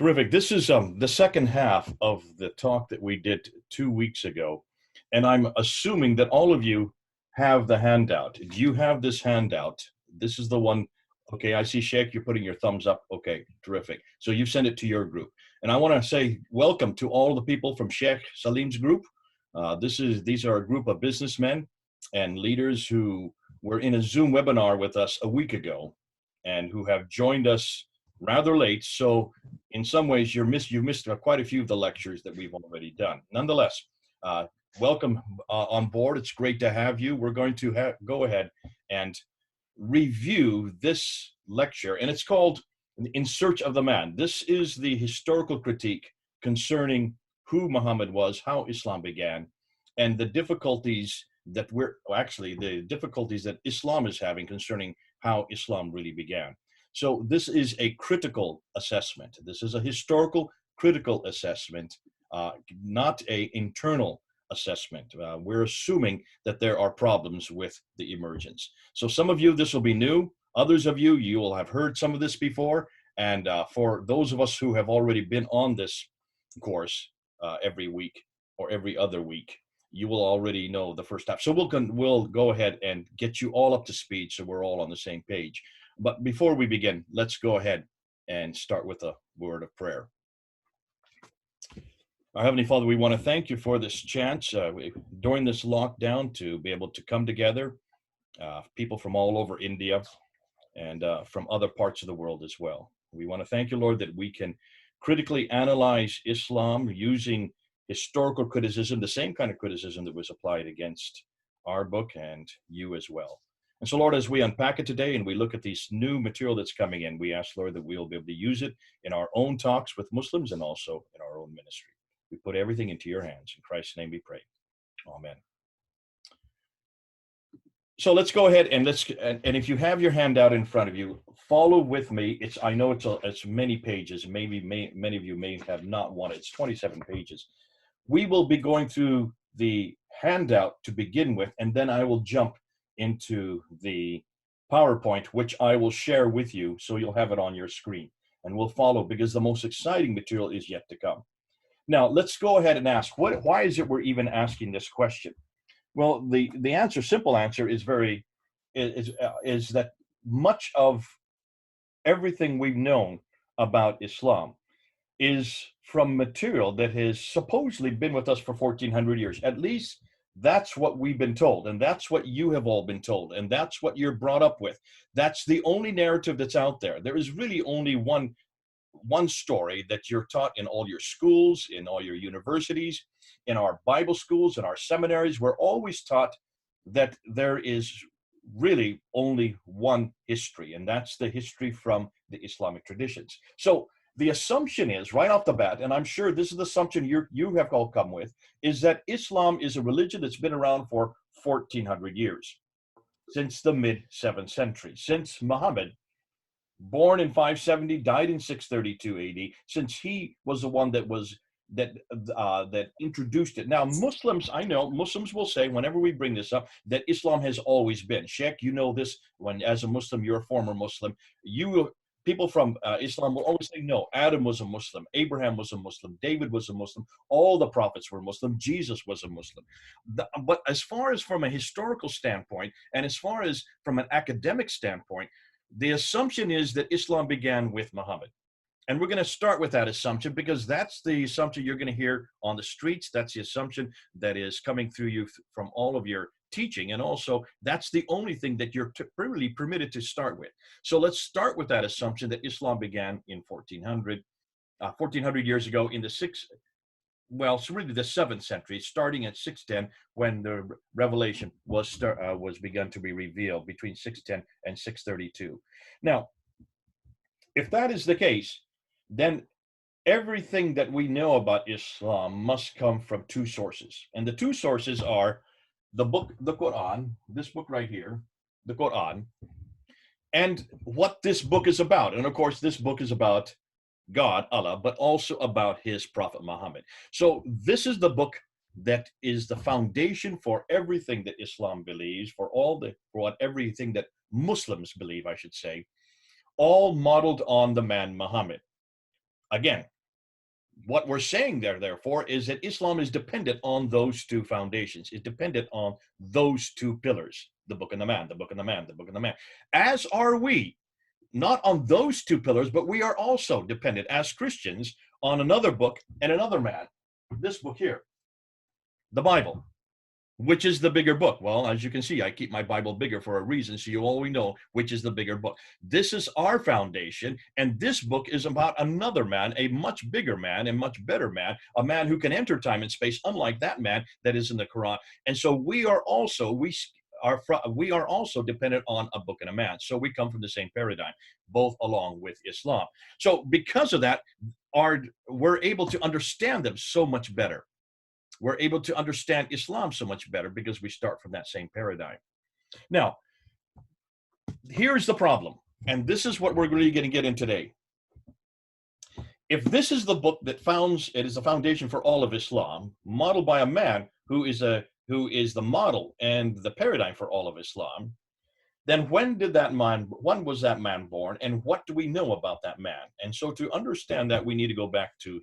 Terrific. This is the second half of the talk that we did 2 weeks ago, and I'm assuming that all of you have the handout. Do you have this handout? This is the one. Okay, I see Sheikh, you're putting your thumbs up. Okay, terrific. So you send it to your group. And I want to say welcome to all the people from Sheikh Salim's group. These are a group of businessmen and leaders who were in a Zoom webinar with us a week ago and who have joined us rather late. So in some ways, you missed quite a few of the lectures that we've already done. Nonetheless, welcome on board. It's great to have you. We're going to go ahead and review this lecture, and it's called In Search of the Man. This is the historical critique concerning who Muhammad was, how Islam began, and the difficulties that the difficulties that Islam is having concerning how Islam really began. So this is a critical assessment. This is a historical critical assessment, not an internal assessment. We're assuming that there are problems with the emergence. So some of you, this will be new. Others of you, you will have heard some of this before. And for those of us who have already been on this course every week or every other week, you will already know the first half. So we'll go ahead and get you all up to speed so we're all on the same page. But before we begin, let's go ahead and start with a word of prayer. Our Heavenly Father, we want to thank you for this chance during this lockdown to be able to come together, people from all over India and from other parts of the world as well. We want to thank you, Lord, that we can critically analyze Islam using historical criticism, the same kind of criticism that was applied against our book and you as well. And so, Lord, as we unpack it today and we look at this new material that's coming in, we ask, Lord, that we'll be able to use it in our own talks with Muslims and also in our own ministry. We put everything into your hands. In Christ's name we pray. Amen. So let's go ahead and and if you have your handout in front of you, follow with me. I know it's many pages. Many of you may have not one. It's 27 pages. We will be going through the handout to begin with, and then I will jump into the PowerPoint, which I will share with you, so you'll have it on your screen, and we'll follow because the most exciting material is yet to come. Now, let's go ahead and ask, why is it we're even asking this question? Well, the simple answer is that much of everything we've known about Islam is from material that has supposedly been with us for 1400 years. At least that's what we've been told, and that's what you have all been told, and that's what you're brought up with. That's the only narrative that's out there. There is really only one story that you're taught in all your schools, in all your universities, in our Bible schools, in our seminaries. We're always taught that there is really only one history, and that's the history from the Islamic traditions. So the assumption is, right off the bat, and I'm sure this is the assumption you have all come with, is that Islam is a religion that's been around for 1400 years, since the mid-7th century, since Muhammad, born in 570, died in 632 AD, since he was the one that introduced it. Now, Muslims, I know Muslims will say whenever we bring this up that Islam has always been. Sheikh, you know this. When as a Muslim, you're a former Muslim. People from Islam will always say, no, Adam was a Muslim, Abraham was a Muslim, David was a Muslim, all the prophets were Muslim, Jesus was a Muslim. But as far as from a historical standpoint, and as far as from an academic standpoint, the assumption is that Islam began with Muhammad. And we're going to start with that assumption because that's the assumption you're going to hear on the streets. That's the assumption that is coming through you from all of your teaching. And also, that's the only thing that you're really permitted to start with. So let's start with that assumption that Islam began in 1400 years ago in it's really the 7th century, starting at 610 when the revelation was begun to be revealed between 610 and 632. Now, if that is the case, then everything that we know about Islam must come from two sources. And the two sources are the Quran, this book right here, the Quran, and what this book is about. And of course, this book is about God, Allah, but also about his prophet Muhammad. So this is the book that is the foundation for everything that Islam believes, for everything that Muslims believe, I should say, all modeled on the man Muhammad. Again, what we're saying there, therefore, is that Islam is dependent on those two foundations. It's dependent on those two pillars, the book and the man, the book and the man, the book and the man. As are we, not on those two pillars, but we are also dependent as Christians on another book and another man. This book here, the Bible. Which is the bigger book? Well, as you can see, I keep my Bible bigger for a reason, so you always know which is the bigger book. This is our foundation, and this book is about another man, a much bigger man, a much better man, a man who can enter time and space, unlike that man that is in the Quran. And so we are also dependent on a book and a man. So we come from the same paradigm, both along with Islam. So because of that, we're able to understand them so much better. We're able to understand Islam so much better because we start from that same paradigm. Now, here's the problem, and this is what we're really going to get in today. If this is the book that it is the foundation for all of Islam, modeled by a man who is the model and the paradigm for all of Islam, then when was that man born, and what do we know about that man? And so to understand that, we need to go back to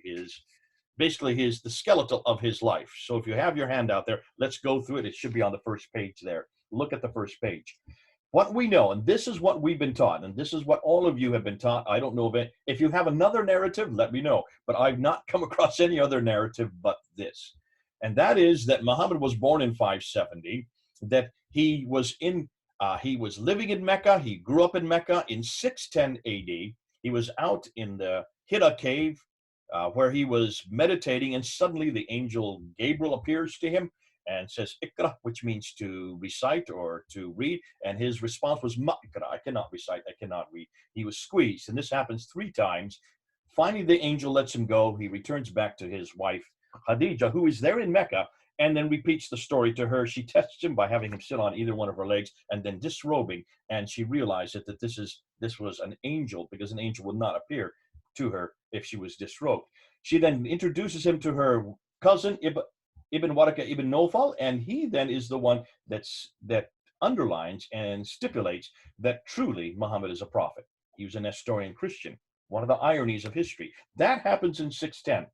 the skeletal of his life. So if you have your hand out there, let's go through it. It should be on the first page there. Look at the first page. What we know, and this is what we've been taught, and this is what all of you have been taught. I don't know if you have another narrative, let me know. But I've not come across any other narrative but this. And that is that Muhammad was born in 570, that he was living in Mecca. He grew up in Mecca in 610 AD. He was out in the Hira cave, where he was meditating, and suddenly the angel Gabriel appears to him and says, Ikra, which means to recite or to read. And his response was, Ma Ikra, I cannot recite, I cannot read. He was squeezed, and this happens 3 times. Finally, the angel lets him go. He returns back to his wife, Khadija, who is there in Mecca, and then repeats the story to her. She tests him by having him sit on either one of her legs and then disrobing, and she realized that this was an angel, because an angel would not appear to her if she was disrobed. She then introduces him to her cousin Ibn Waraka ibn Nawfal, and he then is the one that underlines and stipulates that truly Muhammad is a prophet. He was a Nestorian Christian, one of the ironies of history. That happens in 610.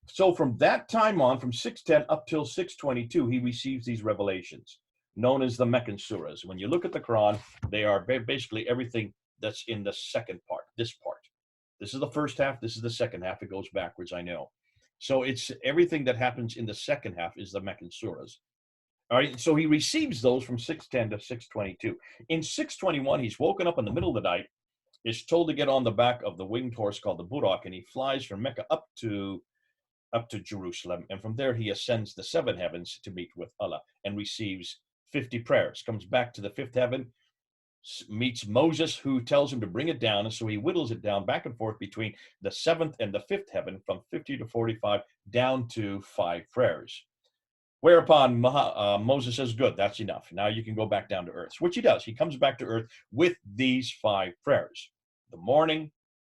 So from that time on, from 610 up till 622, he receives these revelations known as the Meccan surahs. When you look at the Quran, they are basically everything that's in the second part, this part. This is the first half, this is the second half. It goes backwards, I know. So it's everything that happens in the second half is the Meccan surahs. All right, so he receives those from 610 to 622. In 621, he's woken up in the middle of the night, is told to get on the back of the winged horse called the Burak, and he flies from Mecca up to Jerusalem, and from there he ascends the 7 heavens to meet with Allah and receives 50 prayers, comes back to the 5th heaven, meets Moses, who tells him to bring it down, and so he whittles it down back and forth between the 7th and the 5th heaven, from 50 to 45 down to 5 prayers. Whereupon Moses says, good, that's enough. Now you can go back down to earth, which he does. He comes back to earth with these 5 prayers: the morning,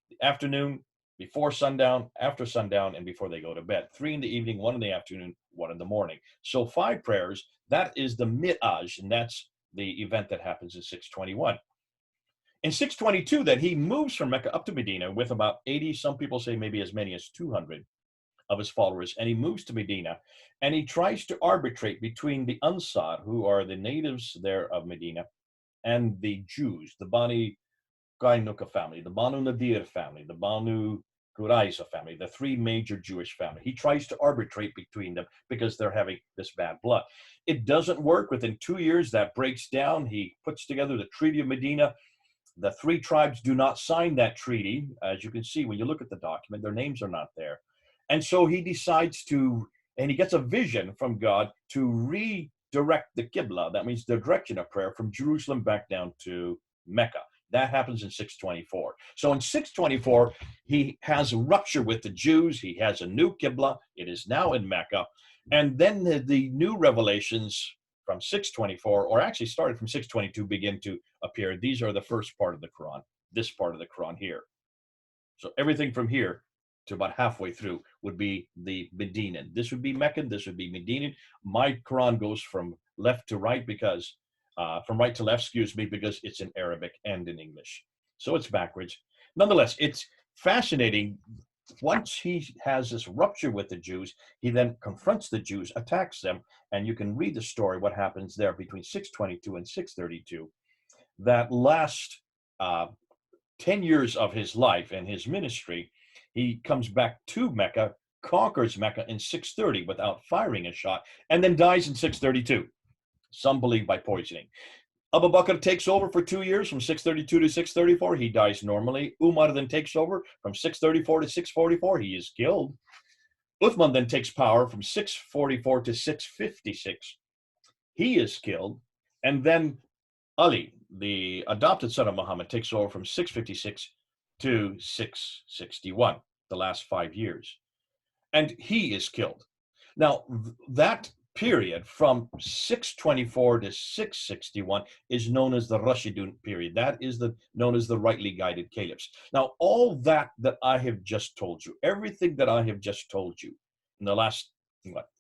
the afternoon, before sundown, after sundown, and before they go to bed. 3 in the evening, 1 in the afternoon, 1 in the morning. So 5 prayers, that is the Mi'aj, and that's the event that happens in 621. In 622, then, he moves from Mecca up to Medina with about 80, some people say maybe as many as 200 of his followers, and he moves to Medina, and he tries to arbitrate between the Ansar, who are the natives there of Medina, and the Jews, the Bani Qainuqa family, the Banu Nadir family, the Banu Quraiza family, the 3 major Jewish families. He tries to arbitrate between them because they're having this bad blood. It doesn't work. Within 2 years, that breaks down. He puts together the Treaty of Medina. The 3 tribes do not sign that treaty. As you can see, when you look at the document, their names are not there. And so he decides and he gets a vision from God to redirect the Qibla. That means the direction of prayer from Jerusalem back down to Mecca. That happens in 624. So in 624, he has a rupture with the Jews. He has a new Qibla. It is now in Mecca. And then the new revelations from 624, or actually started from 622, begin to appear. These are the first part of the Quran, this part of the Quran here. So everything from here to about halfway through would be the Medinan. This would be Meccan, this would be Medinan. My Quran goes from left to right because from right to left, because it's in Arabic and in English. So it's backwards. Nonetheless, it's fascinating Once he has this rupture with the Jews, he then confronts the Jews, attacks them, and you can read the story, what happens there between 622 and 632. That last 10 years of his life and his ministry, he comes back to Mecca, conquers Mecca in 630 without firing a shot, and then dies in 632. Some believe by poisoning. Abu Bakr takes over for 2 years from 632 to 634. He dies normally. Umar then takes over from 634 to 644. He is killed. Uthman then takes power from 644 to 656. He is killed. And then Ali, the adopted son of Muhammad, takes over from 656 to 661, the last 5 years. And he is killed. Now, that period from 624 to 661 is known as the Rashidun period. That is known as the rightly guided caliphs. Now, all that I have just told you, everything that I have just told you in the last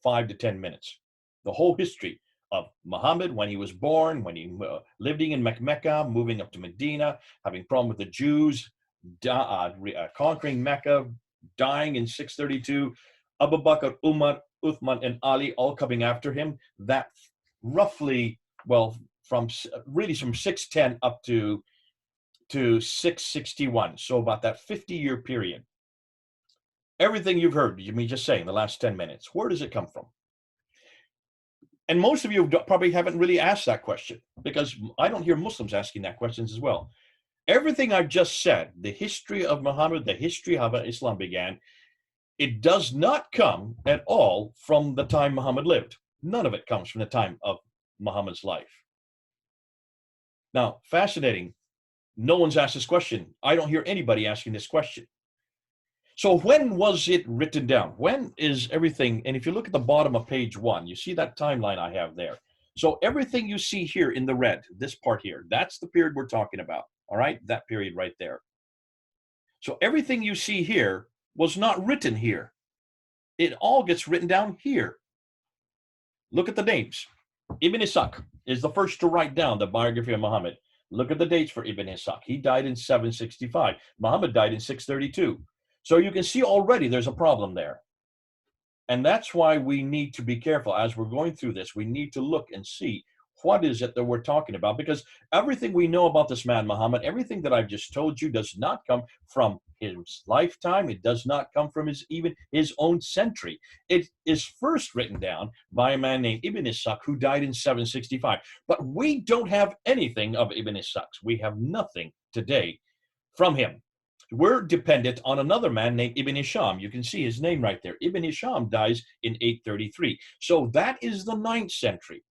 5 to 10 minutes, the whole history of Muhammad, when he was born, when he living in Mecca, moving up to Medina, having problem with the Jews, conquering Mecca, dying in 632, Abu Bakr, Umar, Uthman, and Ali all coming after him. That roughly, from 610 up to 661, so about that 50-year period. Everything you've heard, you mean just saying the last 10 minutes, where does it come from? And most of you probably haven't really asked that question, because I don't hear Muslims asking that questions as well. Everything I've just said, the history of Muhammad, the history of how Islam began, it does not come at all from the time Muhammad lived. None of it comes from the time of Muhammad's life. Now, fascinating. No one's asked this question. I don't hear anybody asking this question. So when was it written down? When is everything? And if you look at the bottom of page 1, you see that timeline I have there. So everything you see here in the red, this part here, that's the period we're talking about. All right, that period right there. So everything you see here was not written here. It all gets written down here. Look at the names. Ibn Ishaq is the first to write down the biography of Muhammad. Look at the dates for Ibn Ishaq. He died in 765. Muhammad died in 632. So you can see already there's a problem there. And that's why we need to be careful as we're going through this. We need to look and see what is it that we're talking about, because everything we know about this man, Muhammad, everything that I've just told you does not come from his lifetime. It does not come from even his own century. It is first written down by a man named Ibn Ishaq, who died in 765. But we don't have anything of Ibn Ishaq. We have nothing today from him. We're dependent on another man named Ibn Hisham. You can see his name right there. Ibn Hisham dies in 833. So that is the 9th century.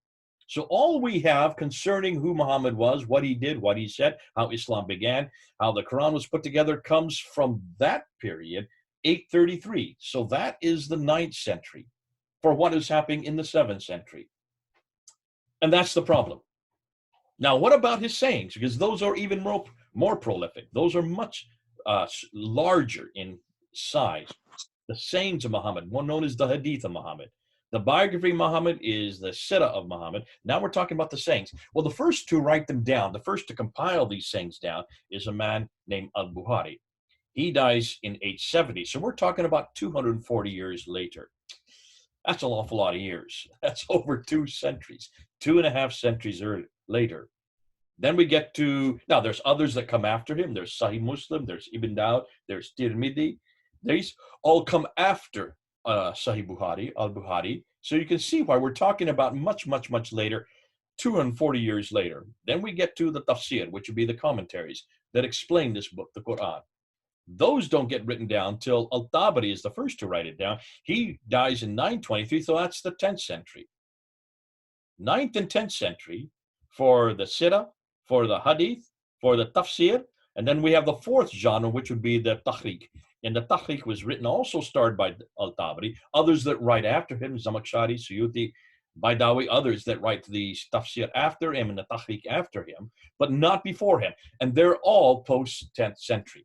So all we have concerning who Muhammad was, what he did, what he said, how Islam began, how the Quran was put together, comes from that period, 833. So that is the 9th century for what is happening in the 7th century. And that's the problem. Now, what about his sayings? Because those are even more prolific. Those are much larger in size. The sayings of Muhammad, one known as the Hadith of Muhammad. The biography of Muhammad is the Sirah of Muhammad. Now we're talking about the sayings. Well, the first to write them down, the first to compile these sayings down, is a man named al-Bukhari. He dies in 870. So we're talking about 240 years later. That's an awful lot of years. That's over 2 centuries, 2.5 centuries later. Then we get to, now there's others that come after him. There's Sahih Muslim, there's Ibn Dawud, there's Tirmidhi. These all come after Sahih Bukhari, al-Bukhari. So you can see why we're talking about much, much, much later, 240 years later. Then we get to the tafsir, which would be the commentaries that explain this book, the Quran. Those don't get written down till Al-Tabari is the first to write it down. He dies in 923, so that's the 10th century. 9th and 10th century for the Sirah, for the Hadith, for the Tafsir, and then we have the 4th genre, which would be the Tahriq. And the Tahriq was written, also started by Al-Tabari. Others that write after him, Zamakhshari, Suyuti, Baidawi, others that write the Tafsir after him and the Tahriq after him, but not before him. And they're all post-10th century.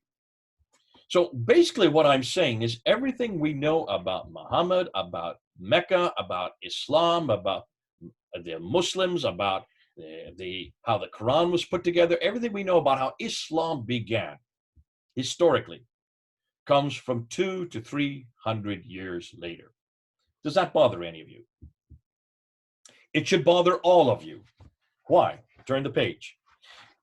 So basically what I'm saying is everything we know about Muhammad, about Mecca, about Islam, about the Muslims, about how the Quran was put together, everything we know about how Islam began historically comes from 200 to 300 years later. Does that bother any of you? It should bother all of you. Why? Turn the page.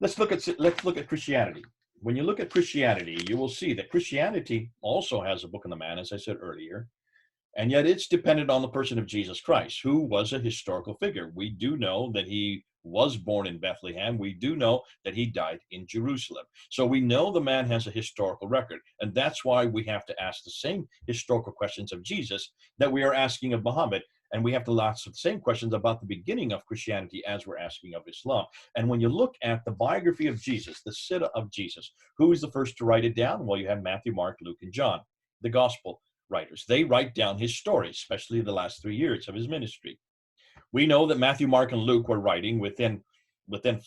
Let's look at Christianity. When you look at Christianity, you will see that Christianity also has a book of the man, as I said earlier, and yet it's dependent on the person of Jesus Christ, who was a historical figure. We do know that he was born in Bethlehem. We do know that he died in Jerusalem. So we know the man has a historical record. And that's why we have to ask the same historical questions of Jesus that we are asking of Muhammad. And we have to ask the same questions about the beginning of Christianity as we're asking of Islam. And when you look at the biography of Jesus, the Sirah of Jesus, who is the first to write it down? Well, you have Matthew, Mark, Luke, and John, the gospel writers. They write down his story, especially the last 3 years of his ministry. We know that Matthew, Mark, and Luke were writing within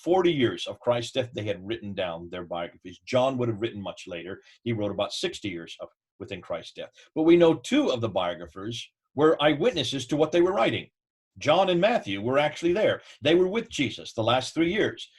40 years of Christ's death. They had written down their biographies. John would have written much later. He wrote about 60 years within Christ's death. But we know two of the biographers were eyewitnesses to what they were writing. John and Matthew were actually there. They were with Jesus the last 3 years.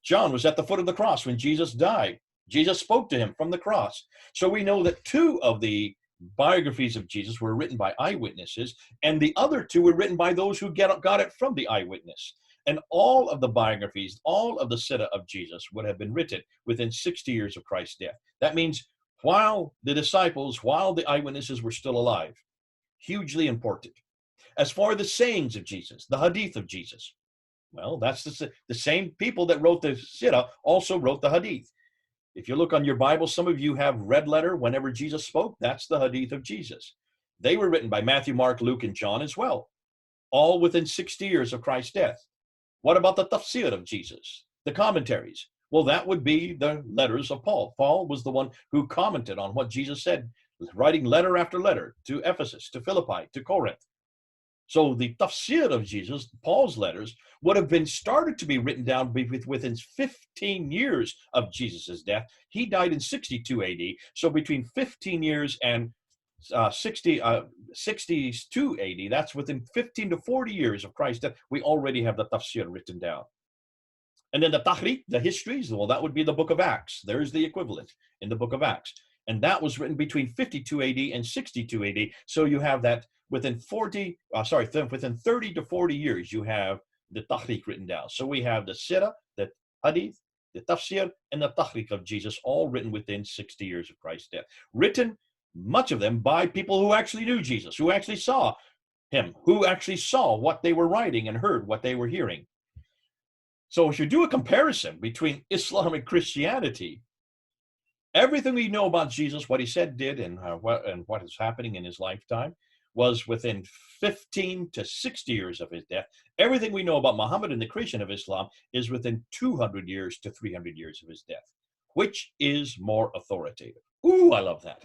John was at the foot of the cross when Jesus died. Jesus spoke to him from the cross. So we know that two of the biographies of Jesus were written by eyewitnesses, and the other two were written by those who got it from the eyewitness. And all of the biographies, all of the Sirah of Jesus would have been written within 60 years of Christ's death. That means while the disciples, while the eyewitnesses were still alive. Hugely important. As far as the sayings of Jesus, the hadith of Jesus, well, that's the same people that wrote the Sirah also wrote the hadith. If you look on your Bible, some of you have red letter whenever Jesus spoke. That's the hadith of Jesus. They were written by Matthew, Mark, Luke, and John as well, all within 60 years of Christ's death. What about the tafsir of Jesus, the commentaries? Well, that would be the letters of Paul. Paul was the one who commented on what Jesus said, writing letter after letter to Ephesus, to Philippi, to Corinth. So the tafsir of Jesus, Paul's letters, would have been started to be written down within 15 years of Jesus' death. He died in 62 AD. So between 15 years and 62 AD, that's within 15 to 40 years of Christ's death, we already have the tafsir written down. And then the tahriq, the histories, well, that would be the book of Acts. There's the equivalent in the book of Acts. And that was written between 52 AD and 62 AD. So you have that within 30 to 40 years, you have the tahriq written down. So we have the Sirah, the hadith, the tafsir, and the tahriq of Jesus, all written within 60 years of Christ's death. Written, much of them, by people who actually knew Jesus, who actually saw him, who actually saw what they were writing and heard what they were hearing. So if you do a comparison between Islam and Christianity, everything we know about Jesus, what he said, did, and what is happening in his lifetime was within 15 to 60 years of his death. Everything we know about Muhammad and the creation of Islam is within 200 years to 300 years of his death. Which is more authoritative? Ooh, I love that.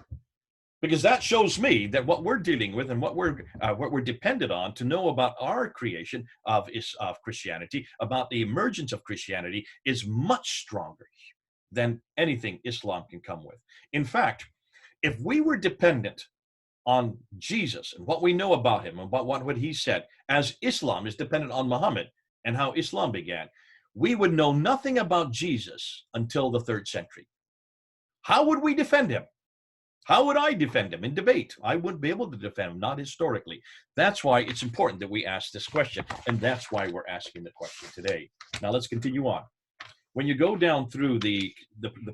Because that shows me that what we're dealing with and what we're dependent on to know about our creation of Christianity, about the emergence of Christianity, is much stronger than anything Islam can come with. In fact, if we were dependent on Jesus and what we know about him and about what he said, as Islam is dependent on Muhammad and how Islam began, we would know nothing about Jesus until the 3rd century. How would we defend him? How would I defend him in debate? I wouldn't be able to defend him, not historically. That's why it's important that we ask this question, and that's why we're asking the question today. Now let's continue on. When you go down through the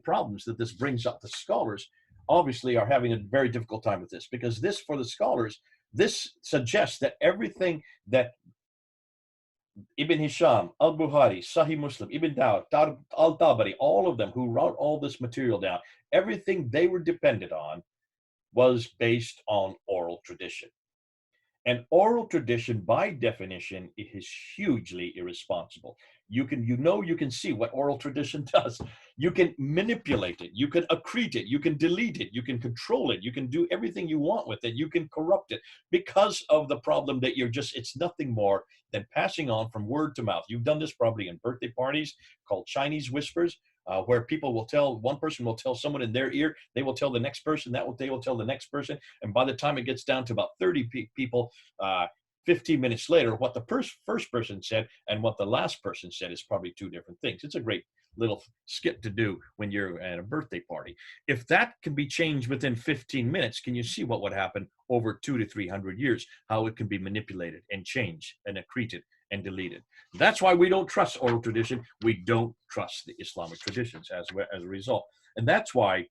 problems that this brings up, the scholars obviously are having a very difficult time with this, because this, for the scholars, this suggests that everything that Ibn Hisham, Al-Bukhari, Sahih Muslim, Ibn Dawud, Al-Tabari, all of them who wrote all this material down, everything they were dependent on was based on oral tradition. And oral tradition, by definition, is hugely irresponsible. You can see what oral tradition does. You can manipulate it. You can accrete it. You can delete it. You can control it. You can do everything you want with it. You can corrupt it because of the problem that it's nothing more than passing on from word to mouth. You've done this probably in birthday parties called Chinese whispers, where one person will tell someone in their ear, they will tell the next person, they will tell the next person. And by the time it gets down to about 30 people, 15 minutes later, what the first person said and what the last person said is probably two different things. It's a great little skit to do when you're at a birthday party. If that can be changed within 15 minutes, can you see what would happen over 200 to 300 years, how it can be manipulated and changed and accreted and deleted? That's why we don't trust oral tradition. We don't trust the Islamic traditions as a result. And that's why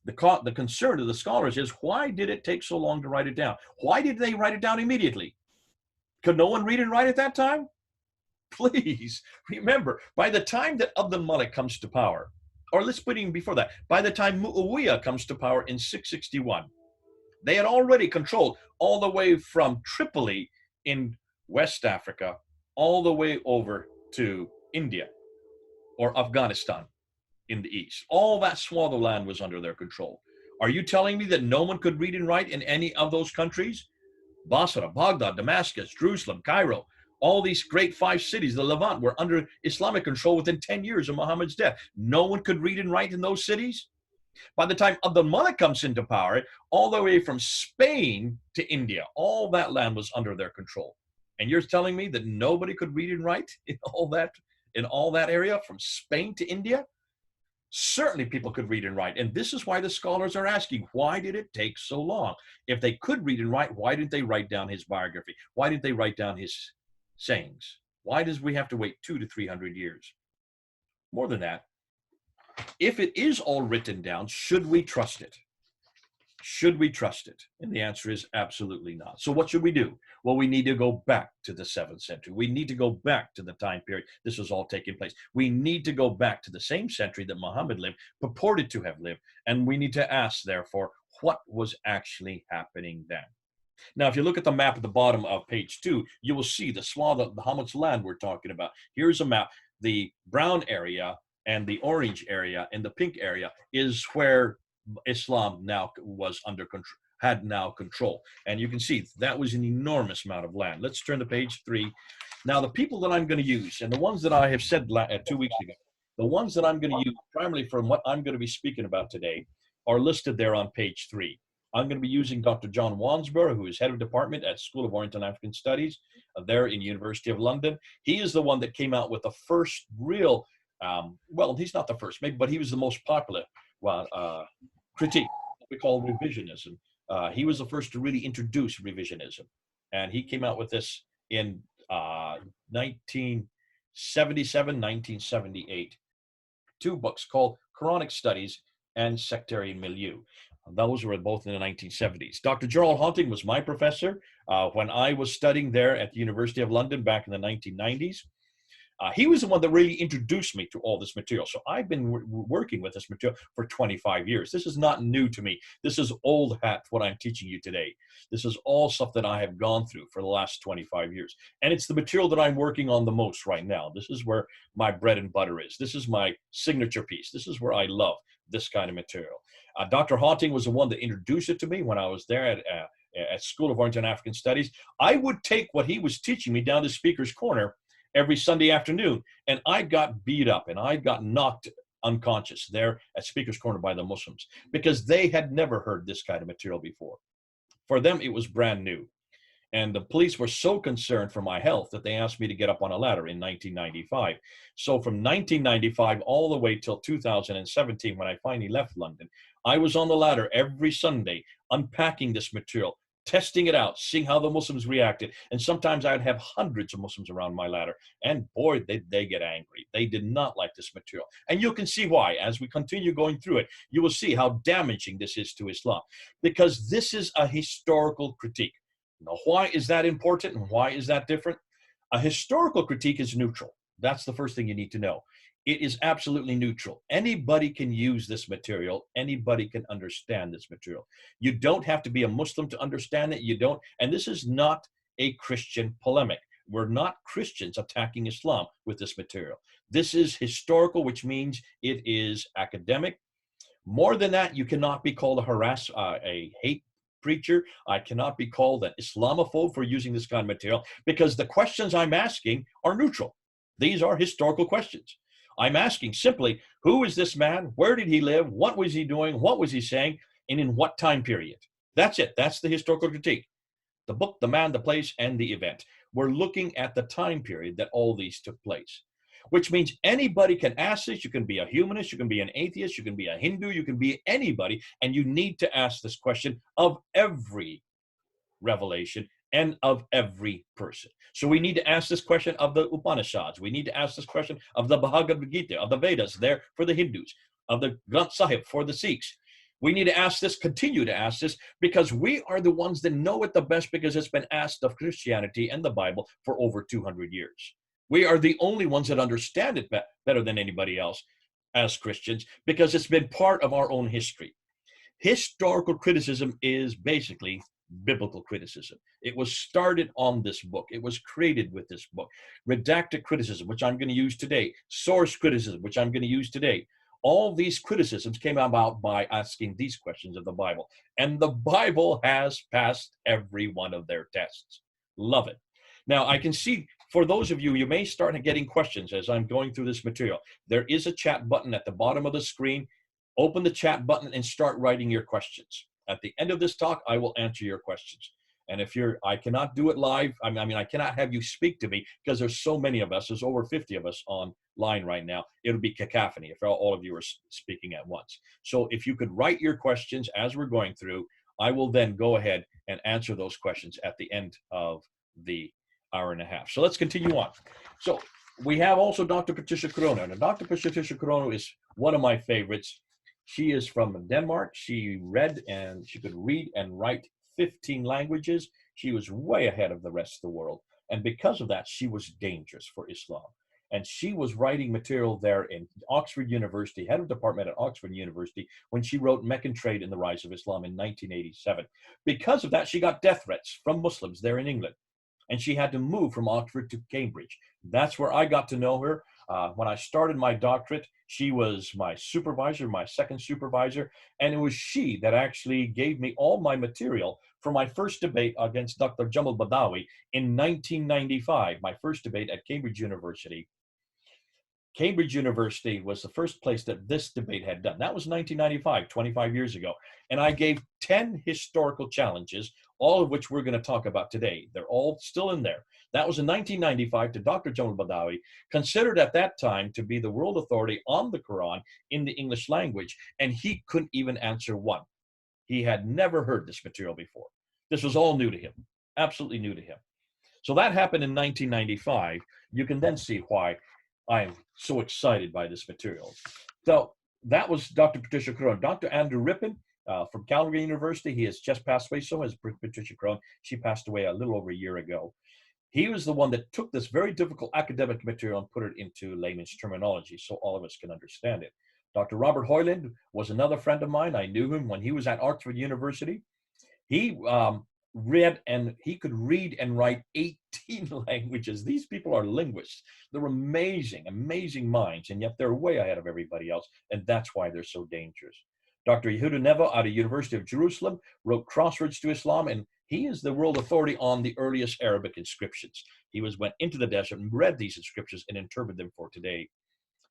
the concern of the scholars is, why did it take so long to write it down? Why did they write it down immediately? Could no one read and write at that time? Please remember, by the time that Abdul Malik comes to power, or let's put even before that, by the time Muawiyah comes to power in 661, they had already controlled all the way from Tripoli in West Africa, all the way over to India or Afghanistan in the east. All that swath of land was under their control. Are you telling me that no one could read and write in any of those countries? Basra, Baghdad, Damascus, Jerusalem, Cairo, all these great 5 cities, the Levant, were under Islamic control within 10 years of Muhammad's death. No one could read and write in those cities? By the time Abdul Malik comes into power, all the way from Spain to India, all that land was under their control. And you're telling me that nobody could read and write in all that area from Spain to India? Certainly people could read and write. And this is why the scholars are asking, why did it take so long? If they could read and write, why didn't they write down his biography? Why didn't they write down his sayings? Why does we have to wait 200 to 300 years? More than that, if it is all written down, should we trust it? Should we trust it? And the answer is absolutely not. So what should we do? Well, we need to go back to the 7th century. We need to go back to the time period this was all taking place. We need to go back to the same century that Muhammad lived, purported to have lived, and we need to ask, therefore, what was actually happening then? Now, if you look at the map at the bottom of page 2, you will see the swath of how much land we're talking about. Here's a map. The brown area and the orange area and the pink area is where Islam now was under control, had now control. And you can see that was an enormous amount of land. Let's turn to page 3. Now, the people that I'm going to use, and the ones that I have said 2 weeks ago, the ones that I'm going to use primarily from what I'm going to be speaking about today are listed there on page 3. I'm going to be using Dr. John Wansborough, who is head of department at School of Oriental and African Studies there in University of London. He is the one that came out with the first real, well, he's not the first, maybe, but he was the most popular critique, what we call revisionism. He was the first to really introduce revisionism. And he came out with this in 1977, 1978. 2 books called Quranic Studies and Sectarian Milieu. Those were both in the 1970s. Dr. Gerald Haunting was my professor when I was studying there at the University of London back in the 1990s. He was the one that really introduced me to all this material. So I've been working with this material for 25 years. This is not new to me. This is old hat, what I'm teaching you today. This is all stuff that I have gone through for the last 25 years. And it's the material that I'm working on the most right now. This is where my bread and butter is. This is my signature piece. This is where I love this kind of material. Dr. Haunting was the one that introduced it to me when I was there at School of Oriental and African Studies. I would take what he was teaching me down to Speaker's Corner every Sunday afternoon, and I got beat up and I got knocked unconscious there at Speaker's Corner by the Muslims because they had never heard this kind of material before. For them, it was brand new. And the police were so concerned for my health that they asked me to get up on a ladder in 1995. So from 1995 all the way till 2017, when I finally left London, I was on the ladder every Sunday unpacking this material, testing it out, seeing how the Muslims reacted. And sometimes I'd have hundreds of Muslims around my ladder. And boy, they get angry. They did not like this material. And you can see why. As we continue going through it, you will see how damaging this is to Islam. Because this is a historical critique. Now, why is that important and why is that different? A historical critique is neutral. That's the first thing you need to know. It is absolutely neutral. Anybody can use this material. Anybody can understand this material. You don't have to be a Muslim to understand it. You don't. And this is not a Christian polemic. We're not Christians attacking Islam with this material. This is historical, which means it is academic. More than that, you cannot be called a hate preacher. I cannot be called an Islamophobe for using this kind of material because the questions I'm asking are neutral. These are historical questions. I'm asking simply, who is this man? Where did he live? What was he doing? What was he saying? And in what time period? That's it. That's the historical critique. The book, the man, the place, and the event. We're looking at the time period that all these took place. which means anybody can ask this. You can be a humanist, you can be an atheist, you can be a Hindu, you can be anybody, and you need to ask this question of every revelation and of every person. So we need to ask this question of the Upanishads. We need to ask this question of the Bhagavad Gita, of the Vedas, there for the Hindus, of the Granth Sahib for the Sikhs. We need to ask this, continue to ask this, because we are the ones that know it the best, because it's been asked of Christianity and the Bible for over 200 years. We are the only ones that understand it better than anybody else as Christians, because it's been part of our own history. Historical criticism is basically biblical criticism. It was started on this book. It was created with this book. Redacted criticism, which I'm going to use today. Source criticism, which I'm going to use today. All these criticisms came about by asking these questions of the Bible. And the Bible has passed every one of their tests. Love it. Now, I can see for those of you, you may start getting questions as I'm going through this material. There is a chat button at the bottom of the screen. Open the chat button and start writing your questions. At the end of this talk, I will answer your questions. And if I cannot do it live. I mean, I cannot have you speak to me because there's so many of us. There's over 50 of us online right now. It'll be cacophony if all of you are speaking at once. So if you could write your questions as we're going through, I will then go ahead and answer those questions at the end of the hour and a half. So let's continue on. So we have also Dr. Patricia Corona. Now, Dr. Patricia Corona is one of my favorites. She is from Denmark. She could read and write 15 languages. She was way ahead of the rest of the world. And because of that, she was dangerous for Islam. And she was writing material there in Oxford University, head of department at Oxford University, when she wrote Meccan Trade and the Rise of Islam in 1987. Because of that, she got death threats from Muslims there in England. And she had to move from Oxford to Cambridge. That's where I got to know her. When I started my doctorate, she was my supervisor, my second supervisor, and it was she that actually gave me all my material for my first debate against Dr. Jamal Badawi in 1995, my first debate at Cambridge University. Cambridge University was the first place that this debate had done. That was 1995, 25 years ago. And I gave 10 historical challenges, all of which we're going to talk about today. They're all still in there. That was in 1995 to Dr. Jamal Badawi, considered at that time to be the world authority on the Quran in the English language. And he couldn't even answer one. He had never heard this material before. This was all new to him, absolutely new to him. So that happened in 1995. You can then see why I'm so excited by this material. So that was Dr. Patricia Corona. Dr. Andrew Rippin from Calgary University, he has just passed away. So has Patricia Corona. She passed away a little over a year ago. He was the one that took this very difficult academic material and put it into layman's terminology so all of us can understand it. Dr. Robert Hoyland was another friend of mine. I knew him when he was at Oxford University. He he could read and write 18 languages. These people are linguists. They're amazing, amazing minds, and yet they're way ahead of everybody else, and that's why they're so dangerous. Dr. Yehuda Neva out of University of Jerusalem wrote Crossroads to Islam, and he is the world authority on the earliest Arabic inscriptions. He went into the desert and read these inscriptions and interpreted them for today.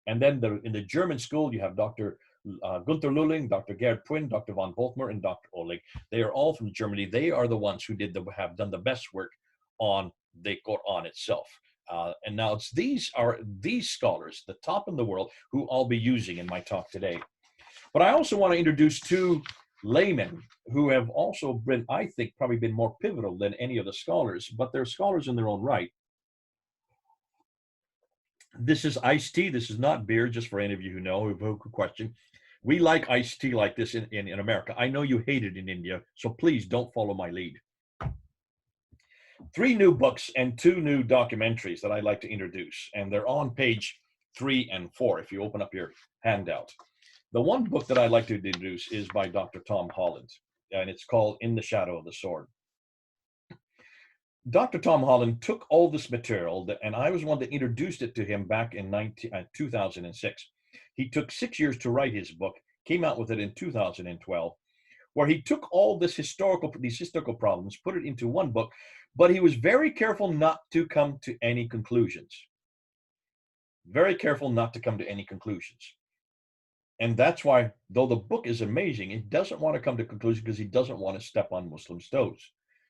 And then in the German school, you have Dr. Gunther Lulling, Dr. Gerd Pwin, Dr. von Boltmer, and Dr. Oleg. They are all from Germany. They are the ones who have done the best work on the Quran itself. And now these scholars, the top in the world, who I'll be using in my talk today. But I also want to introduce two laymen who have also been, I think, probably been more pivotal than any of the scholars, but they're scholars in their own right. This is iced tea. This is not beer, just for any of you who know, who could question. We like iced tea like this in America. I know you hate it in India, so please don't follow my lead. 3 new books and 2 new documentaries that I'd like to introduce, and they're on page 3 and 4 if you open up your handout. The one book that I'd like to introduce is by Dr. Tom Holland, and it's called In the Shadow of the Sword. Dr. Tom Holland took all this material, and I was one that introduced it to him back in 2006. He took 6 years to write his book, came out with it in 2012, where he took all these historical problems, put it into one book, but he was very careful not to come to any conclusions. Very careful not to come to any conclusions. And that's why, though the book is amazing, he doesn't want to come to conclusions because he doesn't want to step on Muslims' toes.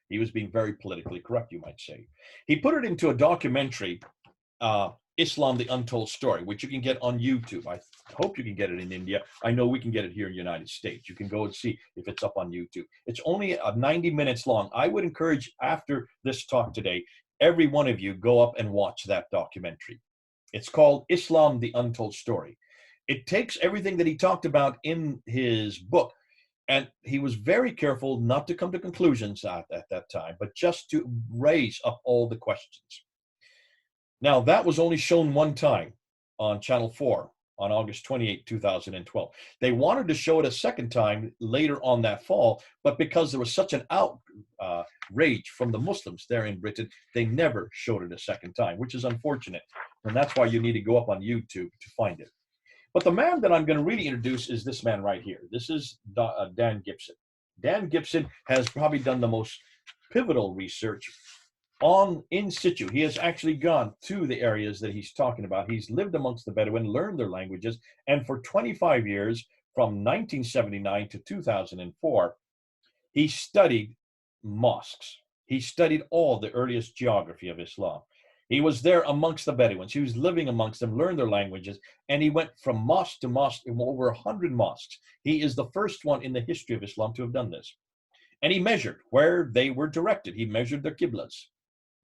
He was being very politically correct, you might say. He put it into a documentary Islam, the Untold Story, which you can get on YouTube. I hope you can get it in India. I know we can get it here in the United States. You can go and see if it's up on YouTube. It's only 90 minutes long. I would encourage, after this talk today, every one of you go up and watch that documentary. It's called Islam, the Untold Story. It takes everything that he talked about in his book, and he was very careful not to come to conclusions at that time, but just to raise up all the questions. Now, that was only shown one time on Channel 4 on August 28, 2012. They wanted to show it a second time later on that fall, but because there was such an outrage from the Muslims there in Britain, they never showed it a second time, which is unfortunate. And that's why you need to go up on YouTube to find it. But the man that I'm going to really introduce is this man right here. This is Dan Gibson. Dan Gibson has probably done the most pivotal research on in situ. He has actually gone to the areas that he's talking about. He's lived amongst the Bedouin, learned their languages, and for 25 years, from 1979 to 2004, he studied mosques. He studied all the earliest geography of Islam. He was there amongst the Bedouins. He was living amongst them, learned their languages, and he went from mosque to mosque in over 100 mosques. He is the first one in the history of Islam to have done this. And he measured where they were directed. He measured their qiblas,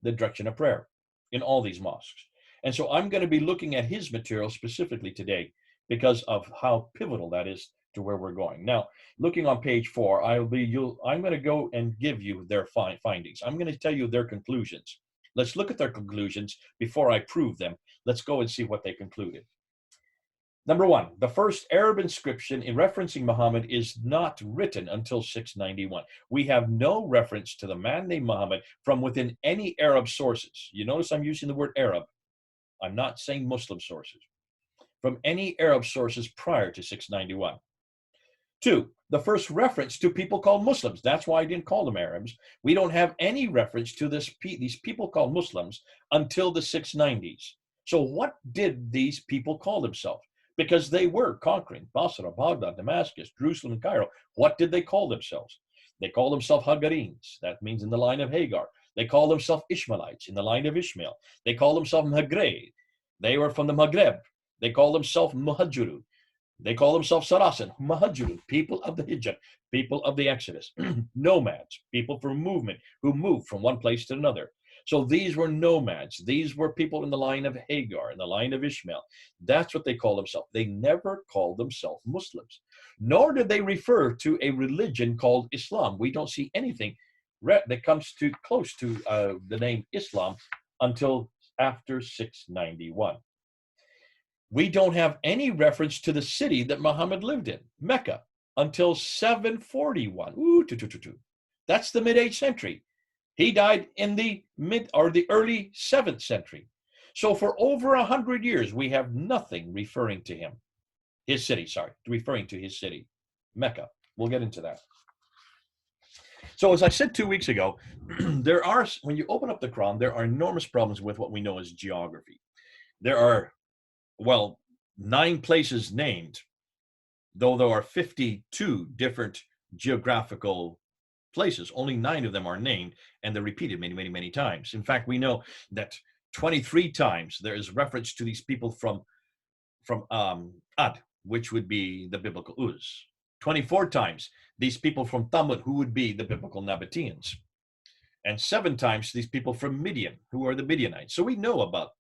the direction of prayer, in all these mosques. And so I'm going to be looking at his material specifically today because of how pivotal that is to where we're going. Now, looking on page 4, I'm going to go and give you their findings. I'm going to tell you their conclusions. Let's look at their conclusions before I prove them. Let's go and see what they concluded. Number 1, the first Arab inscription in referencing Muhammad is not written until 691. We have no reference to the man named Muhammad from within any Arab sources. You notice I'm using the word Arab. I'm not saying Muslim sources. From any Arab sources prior to 691. 2, the first reference to people called Muslims. That's why I didn't call them Arabs. We don't have any reference to these people called Muslims until the 690s. So what did these people call themselves? Because they were conquering Basra, Baghdad, Damascus, Jerusalem, and Cairo. What did they call themselves? They called themselves Hagarenes. That means in the line of Hagar. They called themselves Ishmaelites in the line of Ishmael. They called themselves Maghreb. They were from the Maghreb. They called themselves Muhajirun. They call themselves Sarasan, Muhajirun, people of the Hijrah, people of the Exodus, nomads, people for movement who moved from one place to another. So these were nomads. These were people in the line of Hagar, in the line of Ishmael. That's what they call themselves. They never called themselves Muslims, nor did they refer to a religion called Islam. We don't see anything that comes too close to the name Islam until after 691. We don't have any reference to the city that Muhammad lived in, Mecca, until 741. That's the mid-8th century. He died in the early 7th century. So for over 100 years, we have nothing referring to him. Referring to his city, Mecca. We'll get into that. So as I said 2 weeks ago, when you open up the Quran, there are enormous problems with what we know as geography. There are 9 places named, though there are 52 different geographical places. Only 9 of them are named, and they're repeated many, many, many times. In fact, we know that 23 times there is reference to these people from Ad, which would be the biblical Uz. 24 times these people from Thamud, who would be the biblical Nabateans. And 7 times these people from Midian, who are the Midianites. So we know about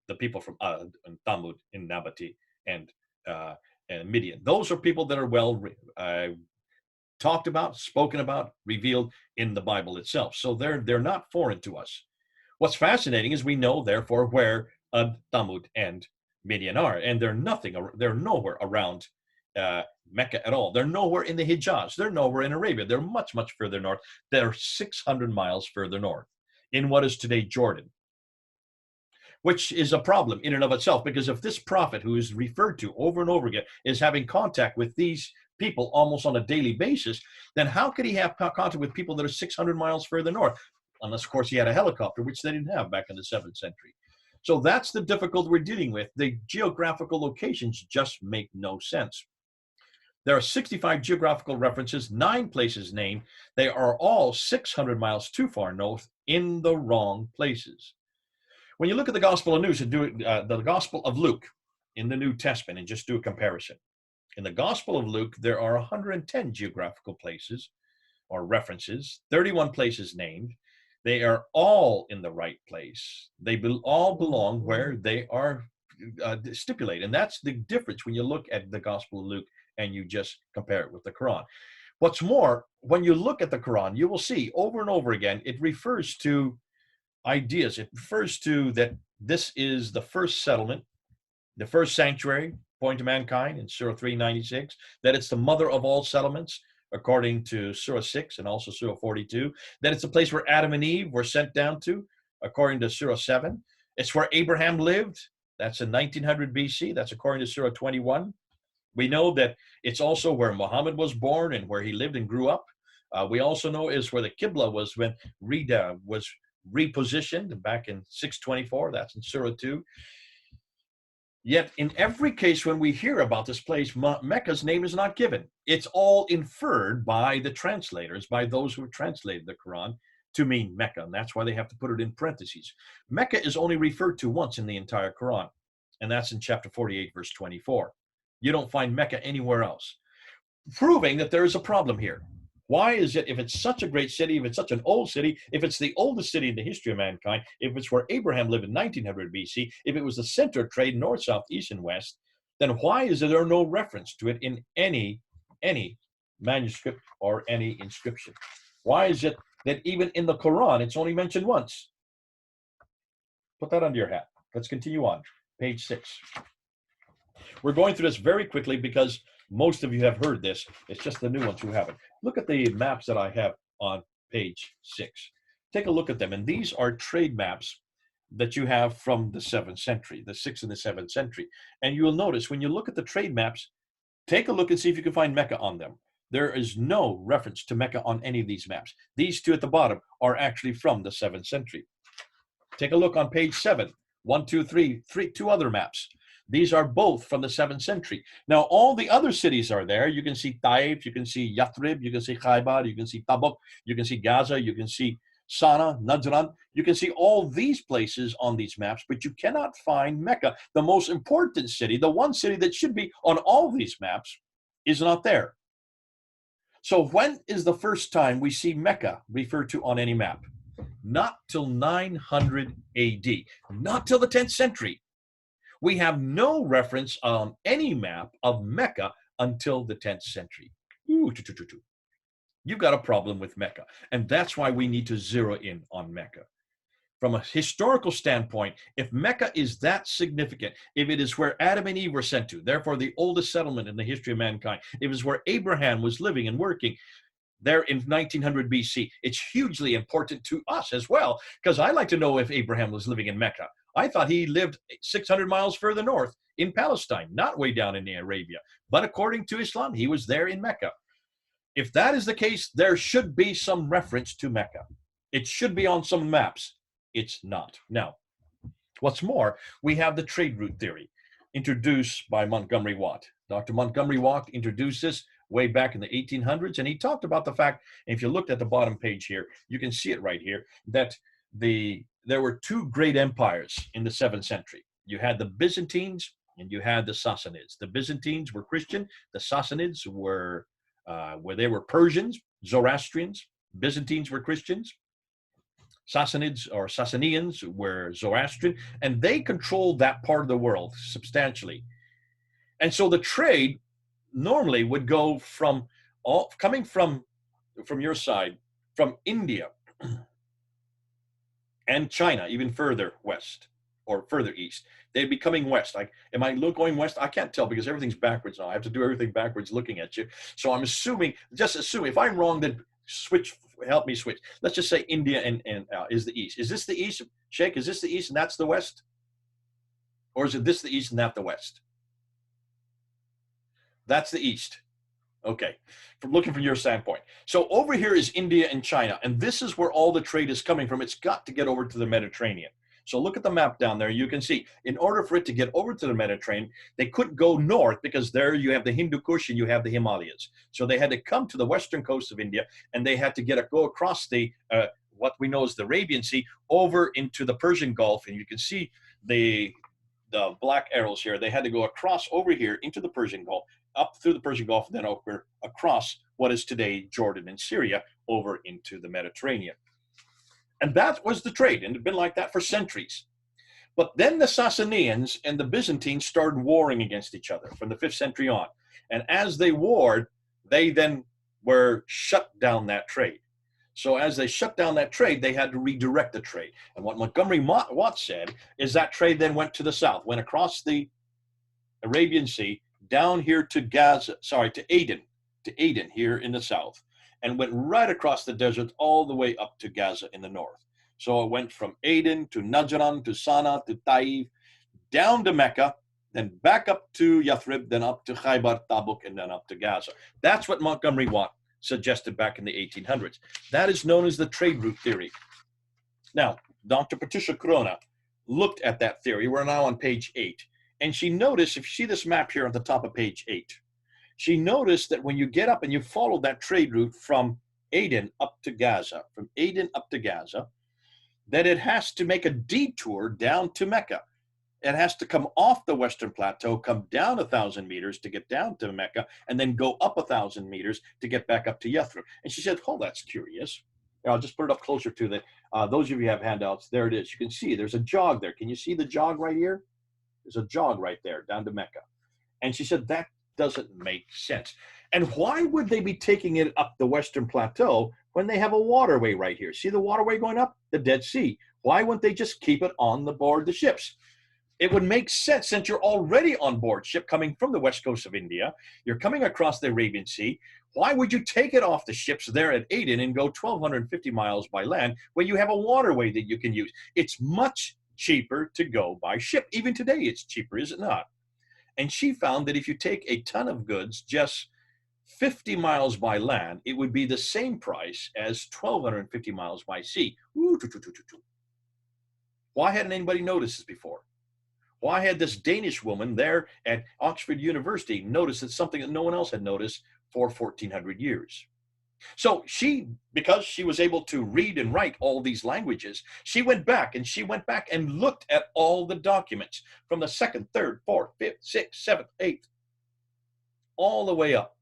the people from Ad and Thamud and Nabati and Midian. Those are people that are well talked about, spoken about, revealed in the Bible itself. So they're not foreign to us. What's fascinating is we know, therefore, where Ad, Thamud, and Midian are, and they're nowhere around Mecca at all. They're nowhere in the Hijaz. They're nowhere in Arabia. They're much, much further north. They're 600 miles further north in what is today Jordan, which is a problem in and of itself, because if this prophet, who is referred to over and over again, is having contact with these people almost on a daily basis, then how could he have contact with people that are 600 miles further north? Unless, of course, he had a helicopter, which they didn't have back in the 7th century. So that's the difficulty we're dealing with. The geographical locations just make no sense. There are 65 geographical references, 9 places named. They are all 600 miles too far north in the wrong places. When you look at the Gospel of News and the Gospel of Luke in the New Testament and just do a comparison. In the Gospel of Luke, there are 110 geographical places or references, 31 places named. They are all in the right place. They all belong where they are stipulated. And that's the difference when you look at the Gospel of Luke and you just compare it with the Quran. What's more, when you look at the Quran, you will see over and over again, it refers to ideas. It refers to that this is the first settlement, the first sanctuary, point to mankind in Surah 396, that it's the mother of all settlements, according to Surah 6 and also Surah 42, that it's the place where Adam and Eve were sent down to, according to Surah 7. It's where Abraham lived. That's in 1900 BC. That's according to Surah 21. We know that it's also where Muhammad was born and where he lived and grew up. We also know is where the Qibla was when Rida was repositioned back in 624. That's in Surah 2. Yet in every case when we hear about this place, Mecca's name is not given. It's all inferred by the translators, by those who have translated the Quran to mean Mecca, and that's why they have to put it in parentheses. Mecca is only referred to once in the entire Quran, and that's in chapter 48, verse 24. You don't find Mecca anywhere else, proving that there is a problem here. Why is it, if it's such a great city, if it's such an old city, if it's the oldest city in the history of mankind, if it's where Abraham lived in 1900 BC, if it was the center of trade north, south, east, and west, then why is there no reference to it in any manuscript or any inscription? Why is it that even in the Quran, it's only mentioned once? Put that under your hat. Let's continue on. Page 6. We're going through this very quickly because most of you have heard this. It's just the new ones who haven't. Look at the maps that I have on page 6. Take a look at them. And these are trade maps that you have from the 7th century, the 6th and the 7th century. And you'll notice when you look at the trade maps, take a look and see if you can find Mecca on them. There is no reference to Mecca on any of these maps. These two at the bottom are actually from the 7th century. Take a look on page 7. 1, 2, 3, two other maps. These are both from the 7th century. Now, all the other cities are there. You can see Taif, you can see Yathrib, you can see Khaybar, you can see Tabuk, you can see Gaza, you can see Sana, Najran. You can see all these places on these maps, but you cannot find Mecca. The most important city, the one city that should be on all these maps, is not there. So when is the first time we see Mecca referred to on any map? Not till 900 AD, not till the 10th century. We have no reference on any map of Mecca until the 10th century. You've got a problem with Mecca, and that's why we need to zero in on Mecca. From a historical standpoint, if Mecca is that significant, if it is where Adam and Eve were sent to, therefore the oldest settlement in the history of mankind, if it is where Abraham was living and working there in 1900 BC, it's hugely important to us as well, because I like to know if Abraham was living in Mecca. I thought he lived 600 miles further north in Palestine, not way down in Arabia. But according to Islam, he was there in Mecca. If that is the case, there should be some reference to Mecca. It should be on some maps. It's not. Now, what's more, we have the trade route theory introduced by Montgomery Watt. Dr. Montgomery Watt introduced this way back in the 1800s, and he talked about the fact, and if you looked at the bottom page here, you can see it right here, that there were two great empires in the 7th century. You had the Byzantines and you had the Sassanids. The Byzantines were Christian. The Sassanids were they were Persians, Zoroastrians. Byzantines were Christians. Sassanids or Sasanians were Zoroastrian, and they controlled that part of the world substantially. And so the trade normally would go from coming from your side, from India and China, even further west or further east. They'd be coming west. Am I going west? I can't tell because everything's backwards now. I have to do everything backwards looking at you. So I'm assuming, just assuming, if I'm wrong, then help me switch. Let's just say India and is the east. Is this the east, Sheikh? Is this the east and that's the west? Or is it this the east and that the west? That's the east. Okay, from looking from your standpoint. So over here is India and China, and this is where all the trade is coming from. It's got to get over to the Mediterranean. So look at the map down there. You can see, in order for it to get over to the Mediterranean, they couldn't go north because there you have the Hindu Kush and you have the Himalayas. So they had to come to the western coast of India, and they had to go across the what we know as the Arabian Sea over into the Persian Gulf. And you can see the black arrows here. They had to go across over here into the Persian Gulf, up through the Persian Gulf, and then over across what is today Jordan and Syria over into the Mediterranean. And that was the trade, and it had been like that for centuries. But then the Sassanians and the Byzantines started warring against each other from the 5th century on. And as they warred, they then were shut down that trade. So as they shut down that trade, they had to redirect the trade. And what Montgomery Watt said is that trade then went to the south, went across the Arabian Sea, down here to Aden here in the south, and went right across the desert all the way up to Gaza in the north. So it went from Aden to Najran to Sana'a to Taif, down to Mecca, then back up to Yathrib, then up to Khaybar, Tabuk, and then up to Gaza. That's what Montgomery Watt suggested back in the 1800s. That is known as the trade route theory. Now, Dr. Patricia Corona looked at that theory. We're now on page 8. And she noticed, if you see this map here on the top of page 8, she noticed that when you get up and you follow that trade route from Aden up to Gaza, that it has to make a detour down to Mecca. It has to come off the Western Plateau, come down 1,000 meters to get down to Mecca, and then go up 1,000 meters to get back up to Yathrib. And she said, oh, that's curious. I'll just put it up closer to the, those of you who have handouts, there it is. You can see there's a jog there. Can you see the jog right here? There's a jog right there down to Mecca. And she said, that doesn't make sense. And why would they be taking it up the Western Plateau when they have a waterway right here? See the waterway going up? The Dead Sea. Why wouldn't they just keep it on the board the ships? It would make sense since you're already on board ship coming from the west coast of India. You're coming across the Arabian Sea. Why would you take it off the ships there at Aden and go 1,250 miles by land when you have a waterway that you can use? It's much cheaper to go by ship. Even today, it's cheaper, is it not? And she found that if you take a ton of goods just 50 miles by land, it would be the same price as 1,250 miles by sea. Ooh, Why hadn't anybody noticed this before? Why had this Danish woman there at Oxford University noticed that something that no one else had noticed for 1,400 years? So she, because she was able to read and write all these languages, she went back and looked at all the documents from the 2nd, 3rd, 4th, 5th, 6th, 7th, 8th, all the way up,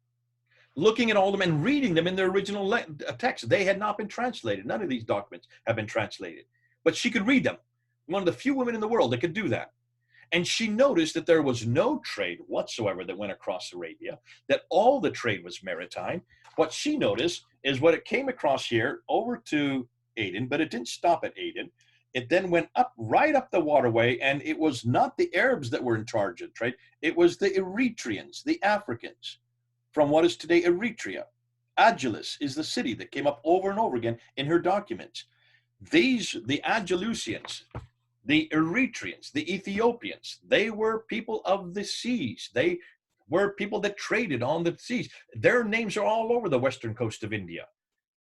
looking at all of them and reading them in their original text. They had not been translated. None of these documents have been translated, but she could read them. One of the few women in the world that could do that. And she noticed that there was no trade whatsoever that went across Arabia, that all the trade was maritime. What she noticed is what it came across here over to Aden, but it didn't stop at Aden. It then went up, right up the waterway, and it was not the Arabs that were in charge of trade. It was the Eritreans, the Africans, from what is today Eritrea. Agilis is the city that came up over and over again in her documents. These, the Agilusians, the Eritreans, the Ethiopians, they were people of the seas. They were people that traded on the seas. Their names are all over the western coast of India.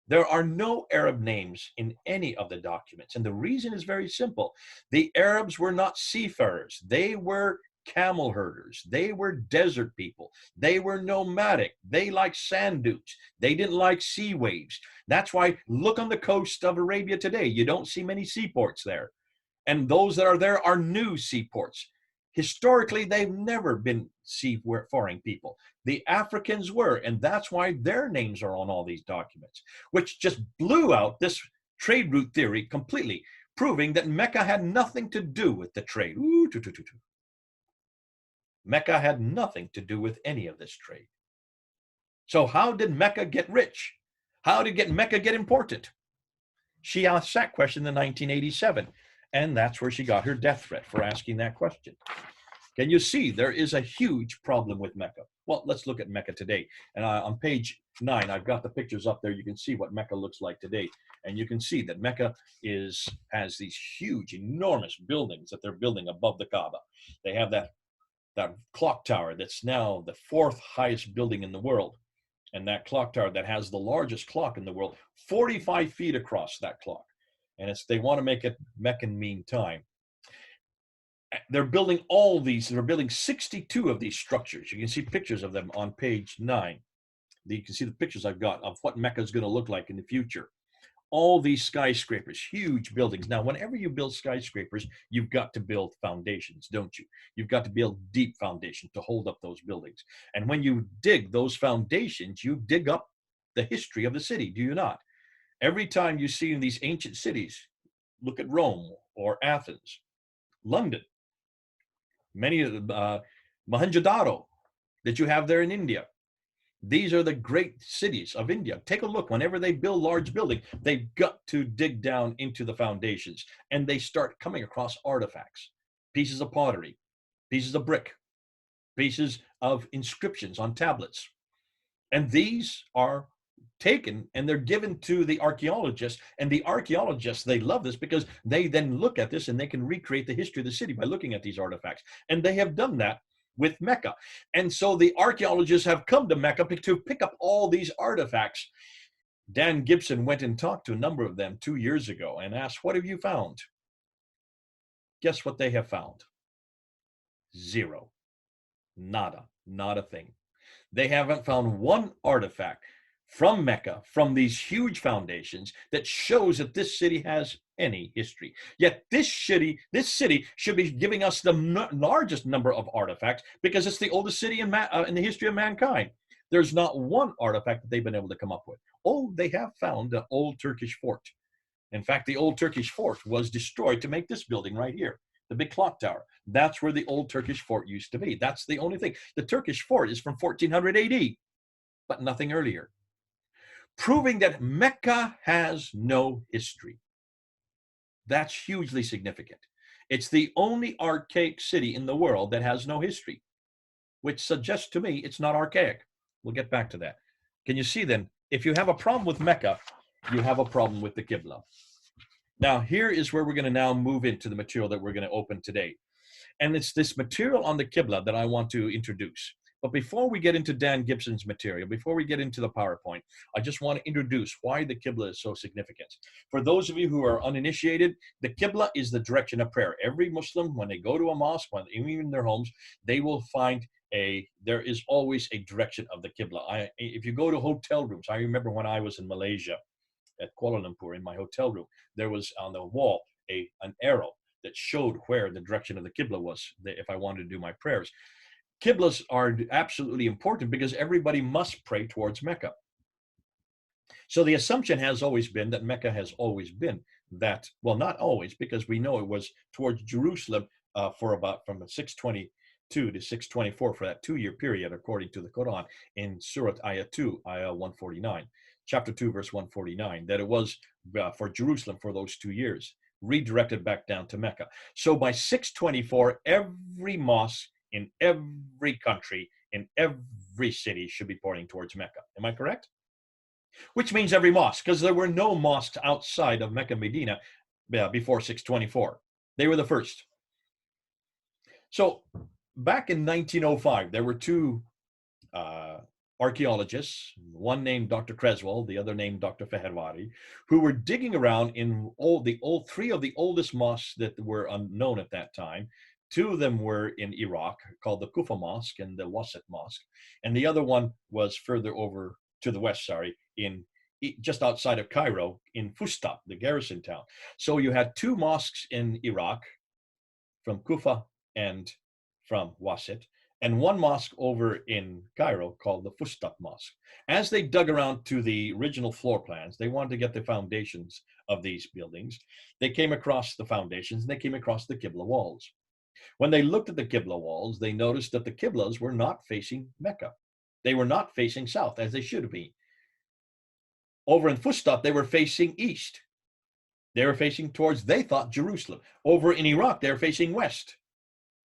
There are no Arab names in any of the documents. And the reason is very simple. The Arabs were not seafarers. They were camel herders. They were desert people. They were nomadic. They liked sand dunes. They didn't like sea waves. That's why look on the coast of Arabia today. You don't see many seaports there. And those that are there are new seaports. Historically, they've never been seafaring people. The Africans were, and that's why their names are on all these documents, which just blew out this trade route theory completely, proving that Mecca had nothing to do with the trade. Mecca had nothing to do with any of this trade. So how did Mecca get rich? How did Mecca get important? She asked that question in 1987. And that's where she got her death threat for asking that question. Can you see there is a huge problem with Mecca? Well, let's look at Mecca today. And on page 9, I've got the pictures up there. You can see what Mecca looks like today. And you can see that Mecca has these huge, enormous buildings that they're building above the Kaaba. They have that clock tower that's now the 4th highest building in the world. And that clock tower that has the largest clock in the world, 45 feet across that clock. And they want to make it Meccan mean time. They're building all these, they're building 62 of these structures. You can see pictures of them on page 9. You can see the pictures I've got of what Mecca is going to look like in the future. all these skyscrapers, huge buildings. Now, whenever you build skyscrapers, you've got to build foundations, don't you? You've got to build deep foundation to hold up those buildings. And when you dig those foundations, you dig up the history of the city, do you not? Every time you see in these ancient cities, look at Rome or Athens, London, many of the Mohenjo-daro that you have there in India. These are the great cities of India. Take a look. Whenever they build large building, they've got to dig down into the foundations, and they start coming across artifacts, pieces of pottery, pieces of brick, pieces of inscriptions on tablets. And these are taken and they're given to the archaeologists, and the archaeologists, they love this because they then look at this and they can recreate the history of the city by looking at these artifacts. And they have done that with Mecca. And so the archaeologists have come to Mecca to pick up all these artifacts. Dan Gibson went and talked to a number of them 2 years ago and asked, what have you found? Guess what they have found? Zero. Nada. Not a thing. They haven't found one artifact from Mecca, from these huge foundations, that shows that this city has any history. Yet this city should be giving us the largest number of artifacts because it's the oldest city in the history of mankind. There's not one artifact that they've been able to come up with. Oh, they have found the old Turkish fort. In fact, the old Turkish fort was destroyed to make this building right here, the big clock tower. That's where the old Turkish fort used to be. That's the only thing. The Turkish fort is from 1400 AD, but nothing earlier, proving that Mecca has no history. That's hugely significant. It's the only archaic city in the world that has no history, which suggests to me it's not archaic. We'll get back to that. Can you see then, if you have a problem with Mecca, you have a problem with the Qibla. Now, here is where we're going to now move into the material that we're going to open today. And it's this material on the Qibla that I want to introduce. But before we get into Dan Gibson's material, before we get into the PowerPoint, I just want to introduce why the Qibla is so significant. For those of you who are uninitiated, the Qibla is the direction of prayer. Every Muslim, when they go to a mosque, when even in their homes, they will find there is always a direction of the Qibla. If you go to hotel rooms, I remember when I was in Malaysia at Kuala Lumpur in my hotel room, there was on the wall an arrow that showed where the direction of the Qibla was if I wanted to do my prayers. Qiblas are absolutely important because everybody must pray towards Mecca. So the assumption has always been that Mecca has always been that, well, not always, because we know it was towards Jerusalem for about from 622 to 624 for that 2-year period, according to the Quran in Surah Ayah 2, Ayah 149, chapter 2, verse 149, that it was for Jerusalem for those 2 years, redirected back down to Mecca. So by 624, every mosque in every country, in every city should be pointing towards Mecca. Am I correct? Which means every mosque, because there were no mosques outside of Mecca, Medina before 624. They were the first. So back in 1905, there were two archaeologists, one named Dr. Creswell, the other named Dr. Feherwari, who were digging around in three of the oldest mosques that were unknown at that time. 2 of them were in Iraq, called the Kufa Mosque and the Wasit Mosque. And the other one was further over to the west, in just outside of Cairo, in Fustat, the garrison town. So you had 2 mosques in Iraq, from Kufa and from Wasit, and 1 mosque over in Cairo called the Fustat Mosque. As they dug around to the original floor plans, they wanted to get the foundations of these buildings. They came across the foundations and they came across the Qibla walls. When they looked at the Qibla walls, they noticed that the Qiblas were not facing Mecca. They were not facing south, as they should be. Over in Fustat, they were facing east. They were facing towards, they thought, Jerusalem. Over in Iraq, they were facing west.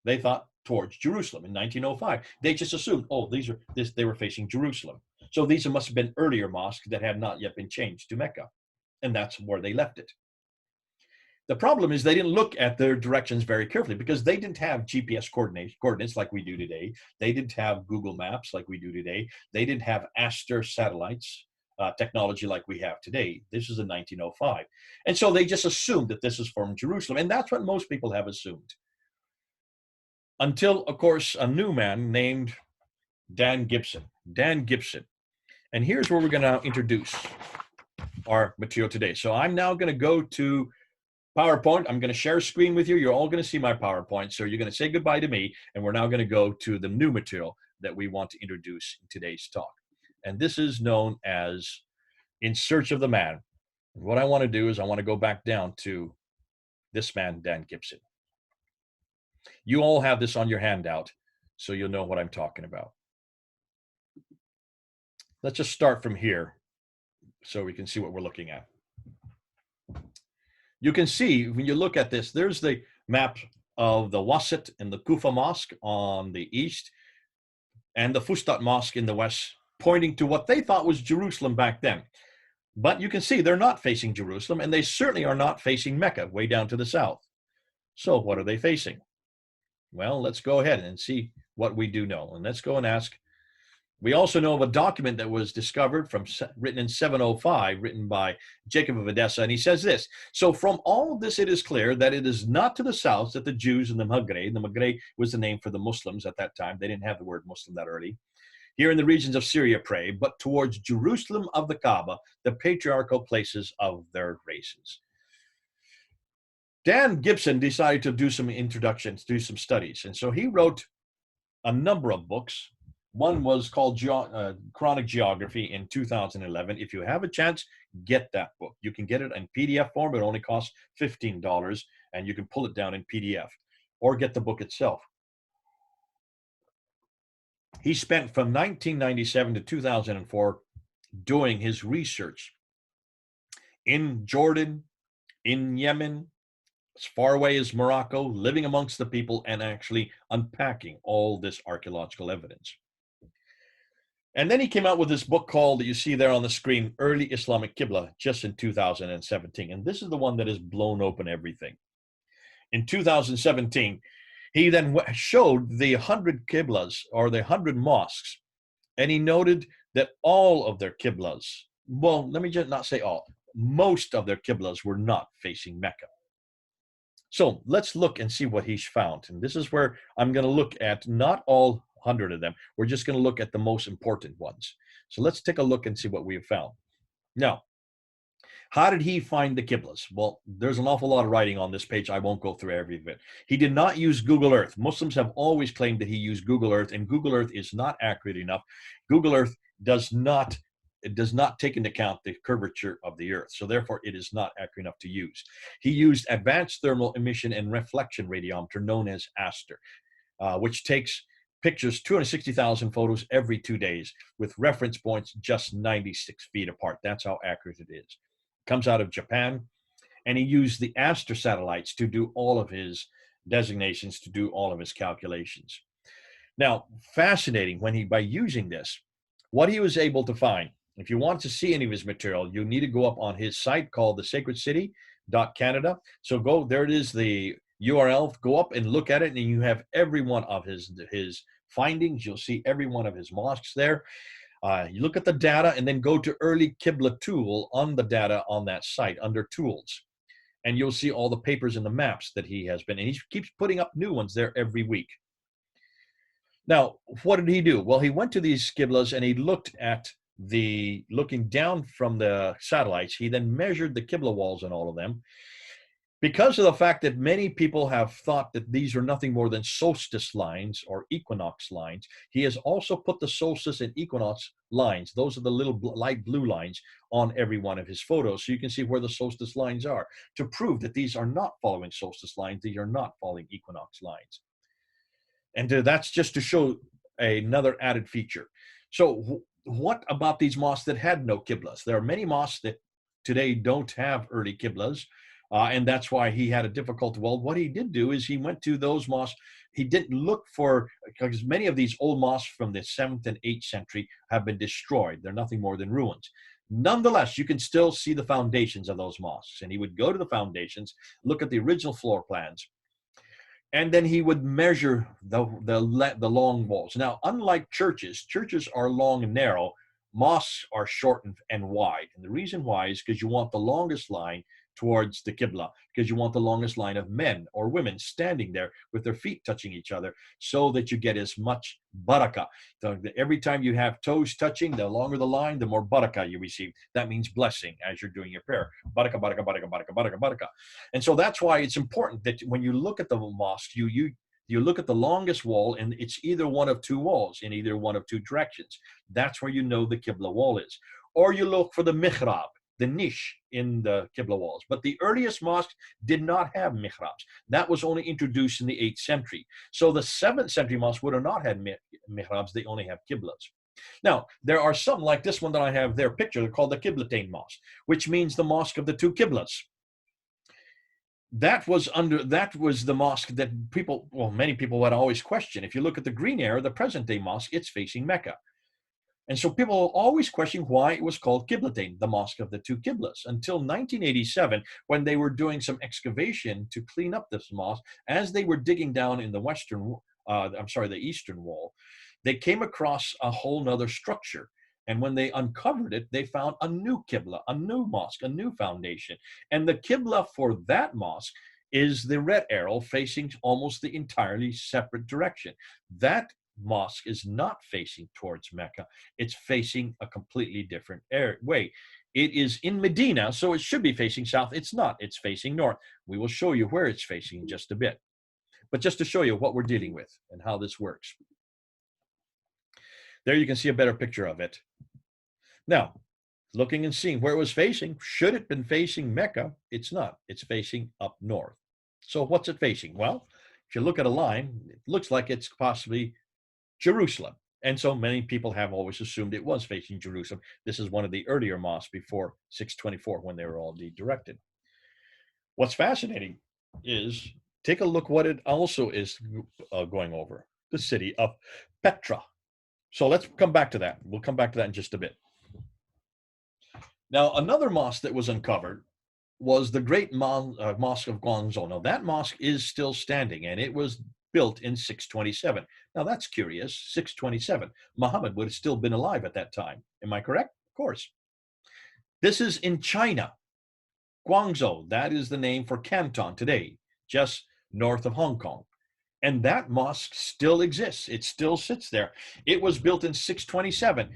They thought towards Jerusalem in 1905. They just assumed, oh, they were facing Jerusalem. So these must have been earlier mosques that had not yet been changed to Mecca. And that's where they left it. The problem is they didn't look at their directions very carefully because they didn't have GPS coordinates like we do today. They didn't have Google Maps like we do today. They didn't have Aster satellites technology like we have today. This is in 1905. And so they just assumed that this is from Jerusalem. And that's what most people have assumed. Until, of course, a new man named Dan Gibson. Dan Gibson. And here's where we're going to introduce our material today. So I'm now going to go to PowerPoint. I'm going to share a screen with you. You're all going to see my PowerPoint. So you're going to say goodbye to me, and we're now going to go to the new material that we want to introduce in today's talk. And this is known as In Search of the Man. And what I want to do is I want to go back down to this man, Dan Gibson. You all have this on your handout, so you'll know what I'm talking about. Let's just start from here so we can see what we're looking at. You can see when you look at this, there's the map of the Wasit and the Kufa Mosque on the east and the Fustat Mosque in the west, pointing to what they thought was Jerusalem back then. But you can see they're not facing Jerusalem, and they certainly are not facing Mecca, way down to the south. So what are they facing? Well, let's go ahead and see what we do know. And let's go and ask. We also know of a document that was discovered written in 705, written by Jacob of Edessa, and he says this: so from all of this, it is clear that it is not to the south that the Jews in the Maghreb was the name for the Muslims at that time. They didn't have the word Muslim that early. Here in the regions of Syria pray, but towards Jerusalem of the Kaaba, the patriarchal places of their races. Dan Gibson decided to do some introductions, do some studies, and so he wrote a number of books. One was called Chronic Geography in 2011. If you have a chance, get that book. You can get it in PDF form. It only costs $15, and you can pull it down in PDF or get the book itself. He spent from 1997 to 2004 doing his research in Jordan, in Yemen, as far away as Morocco, living amongst the people and actually unpacking all this archaeological evidence. And then he came out with this book called, that you see there on the screen, Early Islamic Qibla, just in 2017. And this is the one that has blown open everything. In 2017, he then showed the 100 Qiblas, or the 100 mosques, and he noted that all of their Qiblas, well, let me just not say all, most of their Qiblas were not facing Mecca. So let's look and see what he's found. And this is where I'm going to look at not all 100 of them. We're just going to look at the most important ones. So let's take a look and see what we have found. Now, how did he find the Qiblas? Well, there's an awful lot of writing on this page. I won't go through every of it. He did not use Google Earth. Muslims have always claimed that he used Google Earth, and Google Earth is not accurate enough. Google Earth does not take into account the curvature of the Earth, so therefore it is not accurate enough to use. He used Advanced Thermal Emission and Reflection Radiometer, known as ASTER, which takes pictures, 260,000 photos every 2 days, with reference points just 96 feet apart. That's how accurate it is. Comes out of Japan, and he used the ASTER satellites to do all of his designations, to do all of his calculations. Now, fascinating, by using this, what he was able to find. If you want to see any of his material, you need to go up on his site called thesacredcity.canada. So go, there it is, the URL, go up and look at it, and you have every one of his findings. You'll see every one of his mosques there. You look at the data and then go to Early Qibla Tool on the data on that site under Tools. And you'll see all the papers and the maps that he has been, and he keeps putting up new ones there every week. Now, what did he do? Well, he went to these Qiblas and he looked at looking down from the satellites. He then measured the Qibla walls on all of them. Because of the fact that many people have thought that these are nothing more than solstice lines or equinox lines, he has also put the solstice and equinox lines, those are the little light blue lines, on every one of his photos. So you can see where the solstice lines are, to prove that these are not following solstice lines, these are not following equinox lines. And that's just to show another added feature. So what about these mosques that had no Qiblas? There are many mosques that today don't have early Qiblas. And that's why he had a difficult. Well, what he did do is he went to those mosques. He didn't look for, because many of these old mosques from the 7th and 8th century have been destroyed. They're nothing more than ruins. Nonetheless, you can still see the foundations of those mosques. And he would go to the foundations, look at the original floor plans, and then he would measure the long walls. Now, unlike churches are long and narrow. mosques are short and wide. And the reason why is because you want the longest line towards the Qibla, because you want the longest line of men or women standing there with their feet touching each other so that you get as much barakah. So every time you have toes touching, the longer the line, the more barakah you receive. That means blessing as you're doing your prayer. Barakah, barakah, barakah, barakah, barakah, barakah. And so that's why it's important that when you look at the mosque, you look at the longest wall, and it's either one of two walls in either one of two directions. That's where you know the Qibla wall is. Or you look for the mihrab, the niche in the Qibla walls. But the earliest mosques did not have mihrabs. That was only introduced in the 8th century. So the 7th century mosques would have not had mihrabs. They only have Qiblas. Now, there are some like this one that I have there pictured called the Qiblatain Mosque, which means the mosque of the two Qiblas. That was the mosque that many people would always question. If you look at the green area, the present day mosque, it's facing Mecca. And so people always question why it was called Qiblatain, the mosque of the two Qiblas, until 1987, when they were doing some excavation to clean up this mosque. As they were digging down in the eastern wall, they came across a whole nother structure. And when they uncovered it, they found a new Qibla, a new mosque, a new foundation. And the Qibla for that mosque is the red arrow facing almost the entirely separate direction. That mosque is not facing towards Mecca. It's facing a completely different way. It is in Medina, so it should be facing south. It's not. It's facing north. We will show you where it's facing in just a bit. But just to show you what we're dealing with and how this works. There you can see a better picture of it. Now, looking and seeing where it was facing, should it have been facing Mecca? It's not. It's facing up north. So what's it facing? Well, if you look at a line, it looks like it's possibly Jerusalem. And so many people have always assumed it was facing Jerusalem. This is one of the earlier mosques before 624 when they were all directed. What's fascinating is take a look what it also is going over, the city of Petra. So let's come back to that. We'll come back to that in just a bit. Now, another mosque that was uncovered was the great mosque of Guangzhou. Now, that mosque is still standing, and it was built in 627. Now, that's curious, 627. Muhammad would have still been alive at that time. Am I correct? Of course. This is in China. Guangzhou, that is the name for Canton today, just north of Hong Kong. And that mosque still exists. It still sits there. It was built in 627.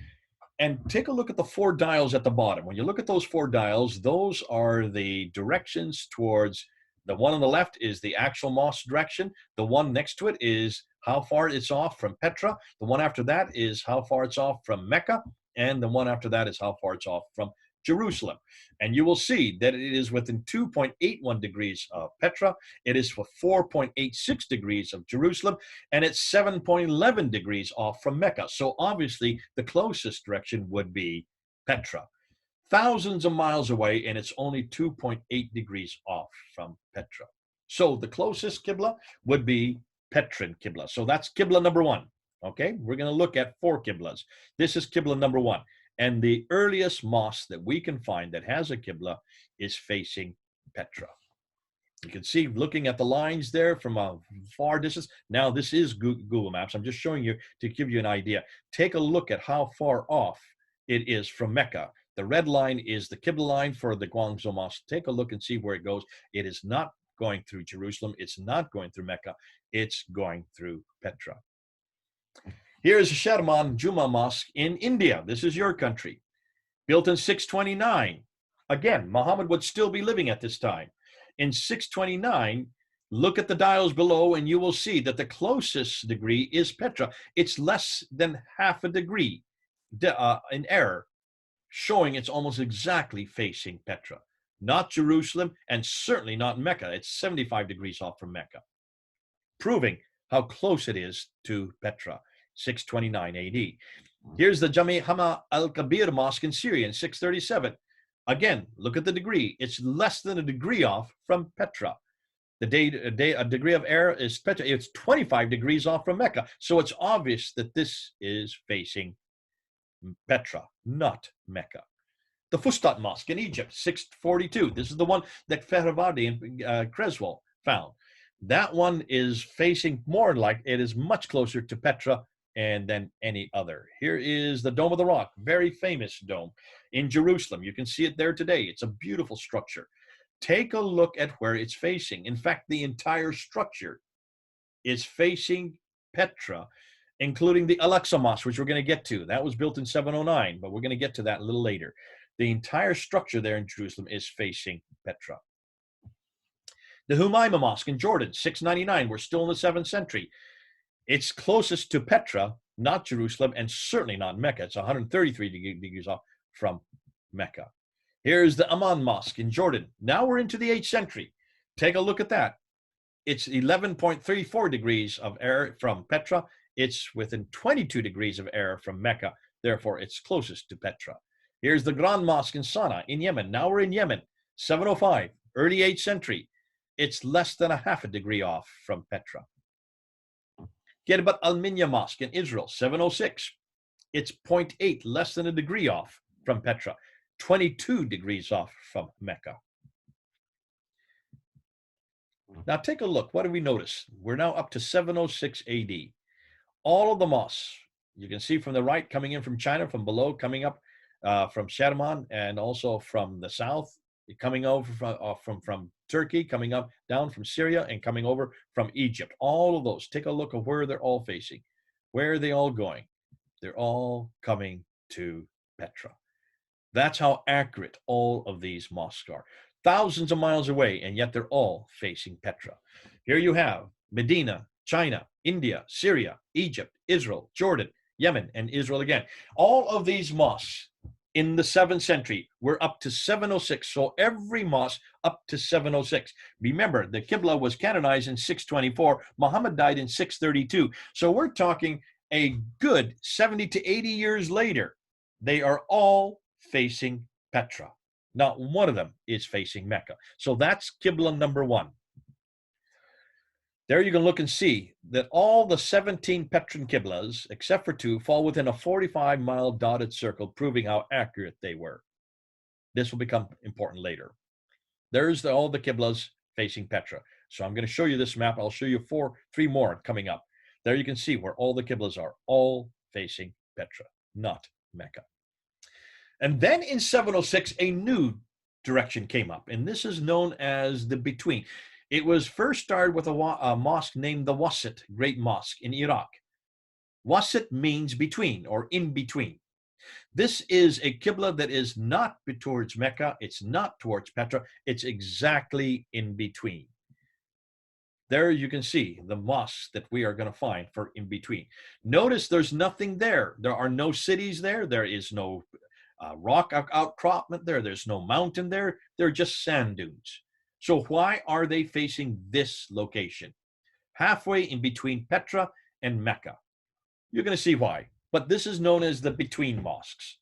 And take a look at the 4 dials at the bottom. When you look at those 4 dials, those are the directions towards, the one on the left is the actual mosque direction. The one next to it is how far it's off from Petra. The one after that is how far it's off from Mecca. And the one after that is how far it's off from Jerusalem. And you will see that it is within 2.81 degrees of Petra. It is for 4.86 degrees of Jerusalem, and it's 7.11 degrees off from Mecca. So obviously the closest direction would be Petra. Thousands of miles away, and it's only 2.8 degrees off from Petra. So the closest Qibla would be Petran Qibla. So that's Qibla number 1. Okay, we're going to look at 4 Qiblas. This is Qibla number 1. And the earliest mosque that we can find that has a Qibla is facing Petra. You can see, looking at the lines there from a far distance. Now, this is Google Maps. I'm just showing you to give you an idea. Take a look at how far off it is from Mecca. The red line is the Qibla line for the Guangzhou Mosque. Take a look and see where it goes. It is not going through Jerusalem. It's not going through Mecca. It's going through Petra. Here is Sharman Juma Mosque in India. This is your country. Built in 629. Again, Muhammad would still be living at this time. In 629, look at the dials below and you will see that the closest degree is Petra. It's less than half a degree in error, showing it's almost exactly facing Petra. Not Jerusalem and certainly not Mecca. It's 75 degrees off from Mecca, proving how close it is to Petra. 629 AD. Here's the Jami' Hama al-Kabir Mosque in Syria in 637. Again, look at the degree. It's less than a degree off from Petra. A degree of error is Petra. It's 25 degrees off from Mecca. So it's obvious that this is facing Petra, not Mecca. The Fustat Mosque in Egypt, 642. This is the one that Fehravardi and Creswell found. That one is facing more like, it is much closer to Petra and than any other. Here is the Dome of the Rock, very famous dome in Jerusalem. You can see it there today. It's a beautiful structure. Take a look at where it's facing. In fact, the entire structure is facing Petra, including the Al-Aqsa Mosque, which we're going to get to. That was built in 709, but we're going to get to that a little later. The entire structure there in Jerusalem is facing Petra. The Humayma Mosque in Jordan, 699. We're still in the 7th century. It's closest to Petra, not Jerusalem, and certainly not Mecca. It's 133 degrees off from Mecca. Here's the Amman Mosque in Jordan. Now we're into the 8th century. Take a look at that. It's 11.34 degrees of error from Petra. It's within 22 degrees of error from Mecca. Therefore, it's closest to Petra. Here's the Grand Mosque in Sana'a in Yemen. Now we're in Yemen, 705, early 8th century. It's less than a half a degree off from Petra. Get Al-Minya Mosque in Israel, 706. It's 0.8, less than a degree off from Petra, 22 degrees off from Mecca. Now take a look. What do we notice? We're now up to 706 AD. All of the mosques, you can see from the right coming in from China, from below coming up from Sherman, and also from the south, coming over from Turkey, coming up down from Syria, and coming over from Egypt. All of those. Take a look at where they're all facing. Where are they all going? They're all coming to Petra. That's how accurate all of these mosques are. Thousands of miles away, and yet they're all facing Petra. Here you have Medina, China, India, Syria, Egypt, Israel, Jordan, Yemen, and Israel again. All of these mosques in the 7th century were up to 706. So every mosque up to 706. Remember, the Qibla was canonized in 624. Muhammad died in 632. So we're talking a good 70 to 80 years later. They are all facing Petra. Not one of them is facing Mecca. So that's Qibla number 1. There you can look and see that all the 17 Petran Qiblas, except for 2, fall within a 45-mile dotted circle, proving how accurate they were. This will become important later. There's all the Qiblas facing Petra. So I'm going to show you this map. I'll show you 3 more coming up. There you can see where all the Qiblas are, all facing Petra, not Mecca. And then in 706, a new direction came up, and this is known as the Between. It was first started with a mosque named the Wasit Great Mosque in Iraq. Wasit means between or in between. This is a Qibla that is not towards Mecca. It's not towards Petra. It's exactly in between. There you can see the mosques that we are going to find for in between. Notice there's nothing there. There are no cities there. There is no rock outcroppment there. There's no mountain there. They're just sand dunes. So why are they facing this location? Halfway in between Petra and Mecca. You're going to see why. But this is known as the Between Mosques.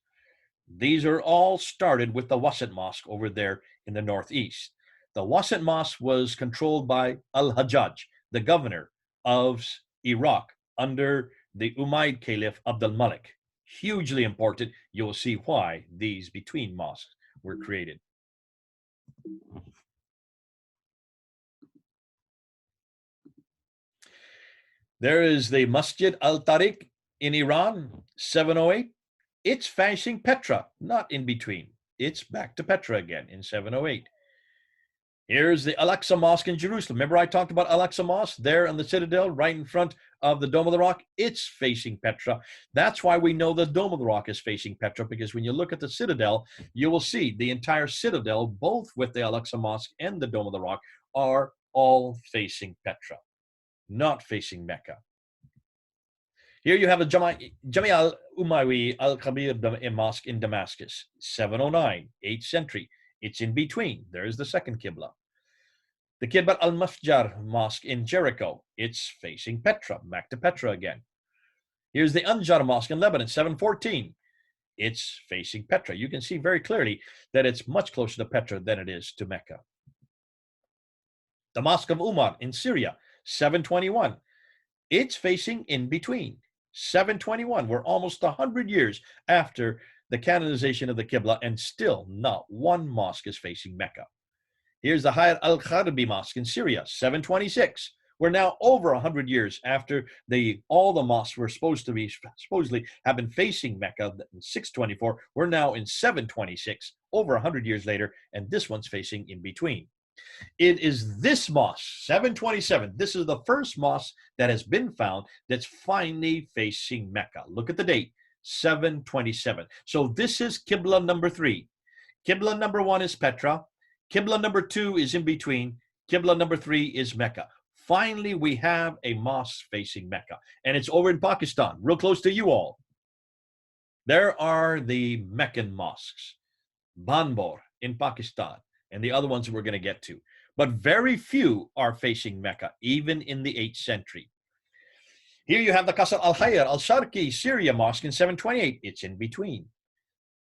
These are all started with the Wasit Mosque over there in the northeast. The Wasit Mosque was controlled by Al-Hajjaj, the governor of Iraq under the Umayyad Caliph Abdul Malik. Hugely important. You'll see why these Between Mosques were created. There is the Masjid al-Tariq in Iran, 708. It's facing Petra, not in between. It's back to Petra again in 708. Here's the Al-Aqsa Mosque in Jerusalem. Remember I talked about Al-Aqsa Mosque there on the Citadel, right in front of the Dome of the Rock? It's facing Petra. That's why we know the Dome of the Rock is facing Petra, because when you look at the Citadel, you will see the entire Citadel, both with the Al-Aqsa Mosque and the Dome of the Rock, are all facing Petra, not facing Mecca. Here you have a Jami al-Umayyi al-Kabir Mosque in Damascus, 709, 8th century. It's in between. There's the second Qibla. The Qibla al-Mafjar Mosque in Jericho. It's facing Petra, back to Petra again. Here's the Anjar Mosque in Lebanon, 714. It's facing Petra. You can see very clearly that it's much closer to Petra than it is to Mecca. The Mosque of Umar in Syria, 721. It's facing in between. 721. We're almost 100 years after the canonization of the Qibla, and still not one mosque is facing Mecca. Here's the Hayr al-Kharbi Mosque in Syria, 726. We're now over 100 years after all the mosques were supposedly have been facing Mecca in 624. We're now in 726, over 100 years later, and this one's facing in between. It is this mosque, 727. This is the first mosque that has been found that's finally facing Mecca. Look at the date, 727. So this is Qibla number 3. Qibla number 1 is Petra. Qibla number 2 is in between. Qibla number 3 is Mecca. Finally, we have a mosque facing Mecca, and it's over in Pakistan, real close to you all. There are the Meccan mosques, Banbor in Pakistan, and the other ones we're going to get to. But very few are facing Mecca, even in the 8th century. Here you have the Qasr al-Hayr al-Sharqi Syria Mosque in 728. It's in between.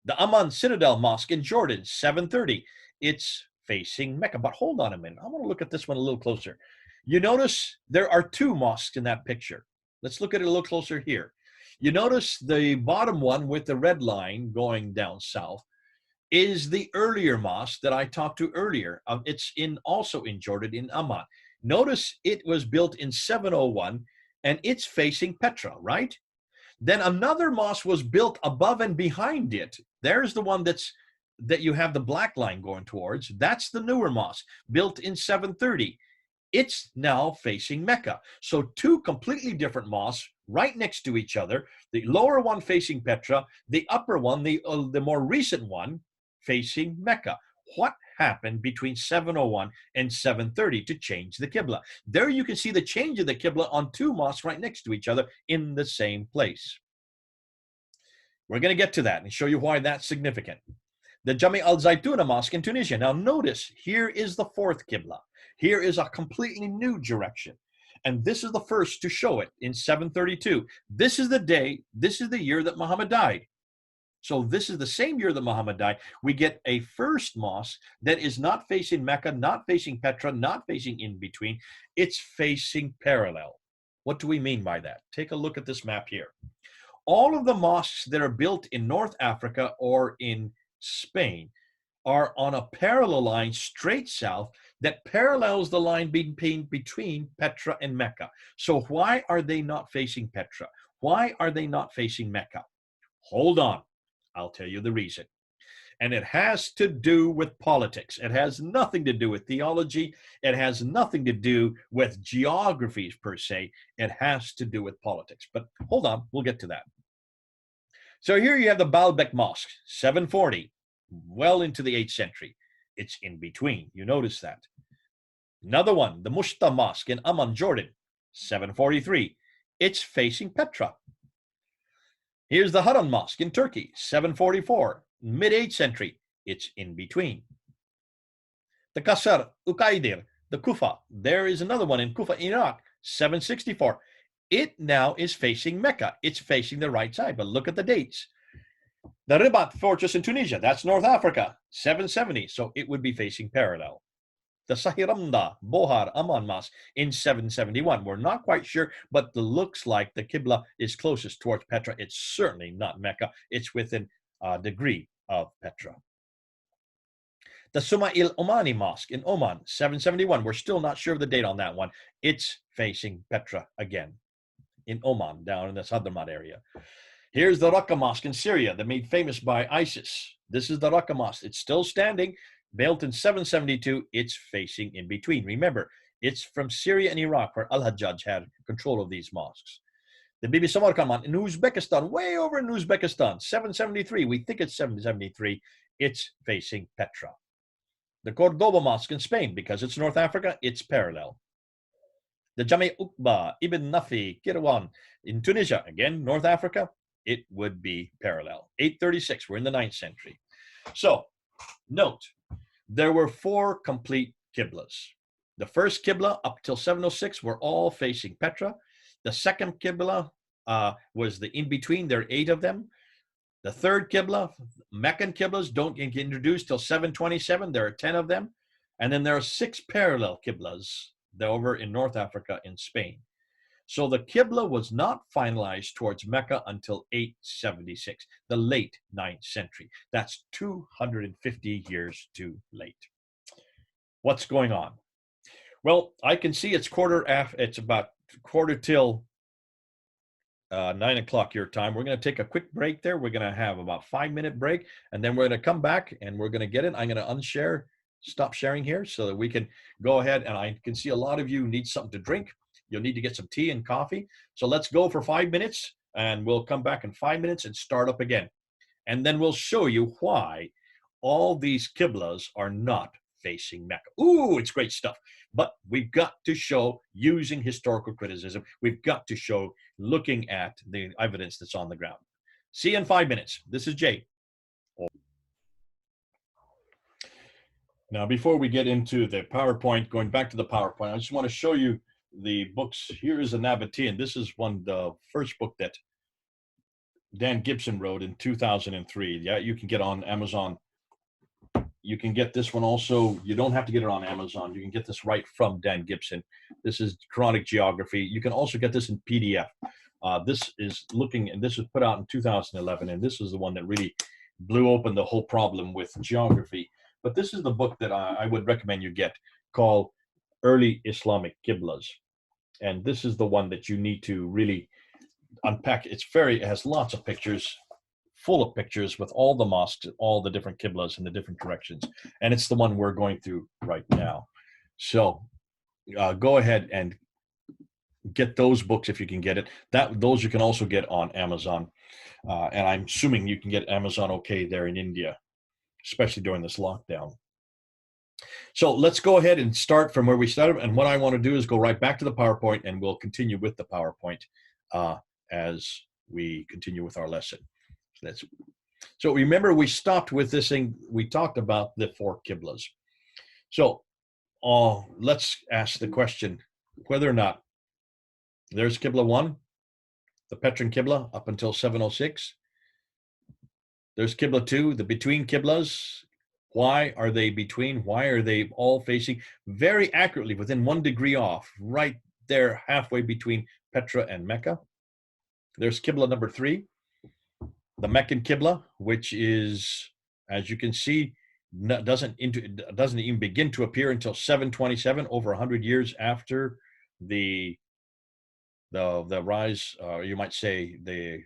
The Amman Citadel Mosque in Jordan, 730. It's facing Mecca. But hold on a minute. I want to look at this one a little closer. You notice there are 2 mosques in that picture. Let's look at it a little closer here. You notice the bottom one with the red line going down south is the earlier mosque that I talked to earlier. It's also in Jordan, in Amman. Notice it was built in 701, and it's facing Petra, right? Then another mosque was built above and behind it. There's the one that you have the black line going towards. That's the newer mosque, built in 730. It's now facing Mecca. So 2 completely different mosques right next to each other. The lower one facing Petra, the upper one, the more recent one, facing Mecca. What happened between 701 and 730 to change the Qibla? There you can see the change of the Qibla on 2 mosques right next to each other in the same place. We're going to get to that and show you why that's significant. The Jami al-Zaytuna Mosque in Tunisia. Now notice, here is the 4th Qibla. Here is a completely new direction. And this is the first to show it in 732. This is the day, this is the year that Muhammad died. So this is the same year that Muhammad died. We get a first mosque that is not facing Mecca, not facing Petra, not facing in between. It's facing parallel. What do we mean by that? Take a look at this map here. All of the mosques that are built in North Africa or in Spain are on a parallel line straight south that parallels the line between Petra and Mecca. So why are they not facing Petra? Why are they not facing Mecca? Hold on. I'll tell you the reason. And it has to do with politics. It has nothing to do with theology. It has nothing to do with geographies per se. It has to do with politics. But hold on, we'll get to that. So here you have the Baalbek Mosque, 740, well into the 8th century. It's in between. You notice that. Another one, the Mushta Mosque in Amman, Jordan, 743. It's facing Petra. Here's the Haran Mosque in Turkey, 744, mid-8th century. It's in between. The Qasr Uqaydir, the Kufa. There is another one in Kufa, Iraq, 764. It now is facing Mecca. It's facing the right side, but look at the dates. The Ribat Fortress in Tunisia, that's North Africa, 770, so it would be facing parallel. The Sahiramda Bohar Amman Mosque in 771. We're not quite sure, but it looks like the Qibla is closest towards Petra. It's certainly not Mecca. It's within a degree of Petra. The Sumail Omani Mosque in Oman, 771. We're still not sure of the date on that one. It's facing Petra again in Oman, down in the Hadramaut area. Here's the Raqqa Mosque in Syria, that made famous by ISIS. This is the Raqqa Mosque. It's still standing. Built in 772, it's facing in between. Remember, it's from Syria and Iraq where Al-Hajjaj had control of these mosques. The Bibi Samarkand in Uzbekistan, way over in Uzbekistan, 773. We think it's 773. It's facing Petra. The Cordoba Mosque in Spain, because it's North Africa, it's parallel. The Jami Uqba Ibn Nafi Kirwan in Tunisia, again, North Africa, it would be parallel. 836, we're in the 9th century. So, note, there were 4 complete Qiblas. The first Qibla up till 706 were all facing Petra. The second Qibla was the in-between. There are 8 of them. The third Qibla, Meccan Qiblas, don't get introduced till 727. There are 10 of them. And then there are 6 parallel Qiblas over in North Africa in Spain. So the Qibla was not finalized towards Mecca until 876, the late 9th century. That's 250 years too late. What's going on? Well, I can see it's it's about quarter till 9 o'clock your time. We're going to take a quick break there. We're going to have about 5 minute break, and then we're going to come back and we're going to get it. I'm going to stop sharing here so that we can go ahead. And I can see a lot of you need something to drink. You'll need to get some tea and coffee. So let's go for 5 minutes, and we'll come back in 5 minutes and start up again. And then we'll show you why all these qiblas are not facing Mecca. Ooh, it's great stuff. But we've got to show using historical criticism. We've got to show looking at the evidence that's on the ground. See you in 5 minutes. This is Jay. Now, before we get into the PowerPoint, going back to the PowerPoint, I just want to show you the books. Here is a Nabatean. This is the first book that Dan Gibson wrote in 2003. Yeah, you can get on Amazon. You can get this one also. You don't have to get it on Amazon. You can get this right from Dan Gibson. This is Chronic Geography. You can also get this in PDF. This is put out in 2011, and this is the one that really blew open the whole problem with geography. But this is the book that I would recommend you get, called Early Islamic Qiblas. And this is the one that you need to really unpack. It has lots of pictures, full of pictures with all the mosques, all the different qiblas in the different directions. And it's the one we're going through right now. So go ahead and get those books if you can get it. Those you can also get on Amazon. And I'm assuming you can get Amazon okay there in India, especially during this lockdown. So let's go ahead and start from where we started. And what I want to do is go right back to the PowerPoint, and we'll continue with the PowerPoint as we continue with our lesson. So remember, we stopped with this thing. We talked about the 4 qiblas. So let's ask the question whether or not there's Qibla 1, the Petra Qibla, up until 706. There's Qibla 2, the between qiblas. Why are they between? Why are they all facing very accurately within 1 degree off, right there halfway between Petra and Mecca? There's Qibla number 3, the Meccan Qibla, which is, as you can see, doesn't even begin to appear until 727, over 100 years after the rise, or you might say the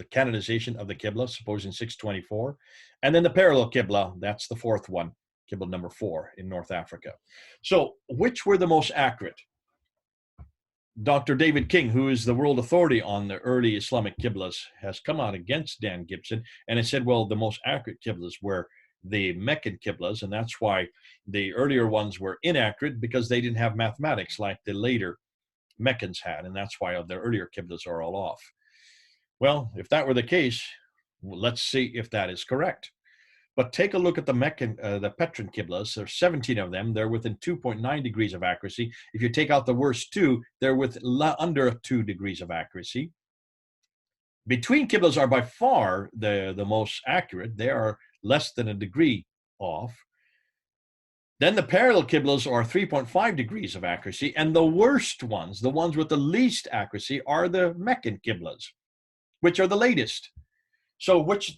canonization of the Qibla, supposed in 624. And then the parallel Qibla, that's the 4th one, Qibla number 4 in North Africa. So which were the most accurate? Dr. David King, who is the world authority on the early Islamic qiblas, has come out against Dan Gibson and has said, well, the most accurate qiblas were the Meccan qiblas, and that's why the earlier ones were inaccurate, because they didn't have mathematics like the later Meccans had, and that's why their earlier qiblas are all off. Well, if that were the case, let's see if that is correct. But take a look at the Petra qiblas. There's 17 of them. They're within 2.9 degrees of accuracy. If you take out the worst 2, they're under 2 degrees of accuracy. Between qiblas are by far the most accurate. They are less than a degree off. Then the parallel qiblas are 3.5 degrees of accuracy. And the worst ones, the ones with the least accuracy, are the Meccan qiblas, which are the latest. So which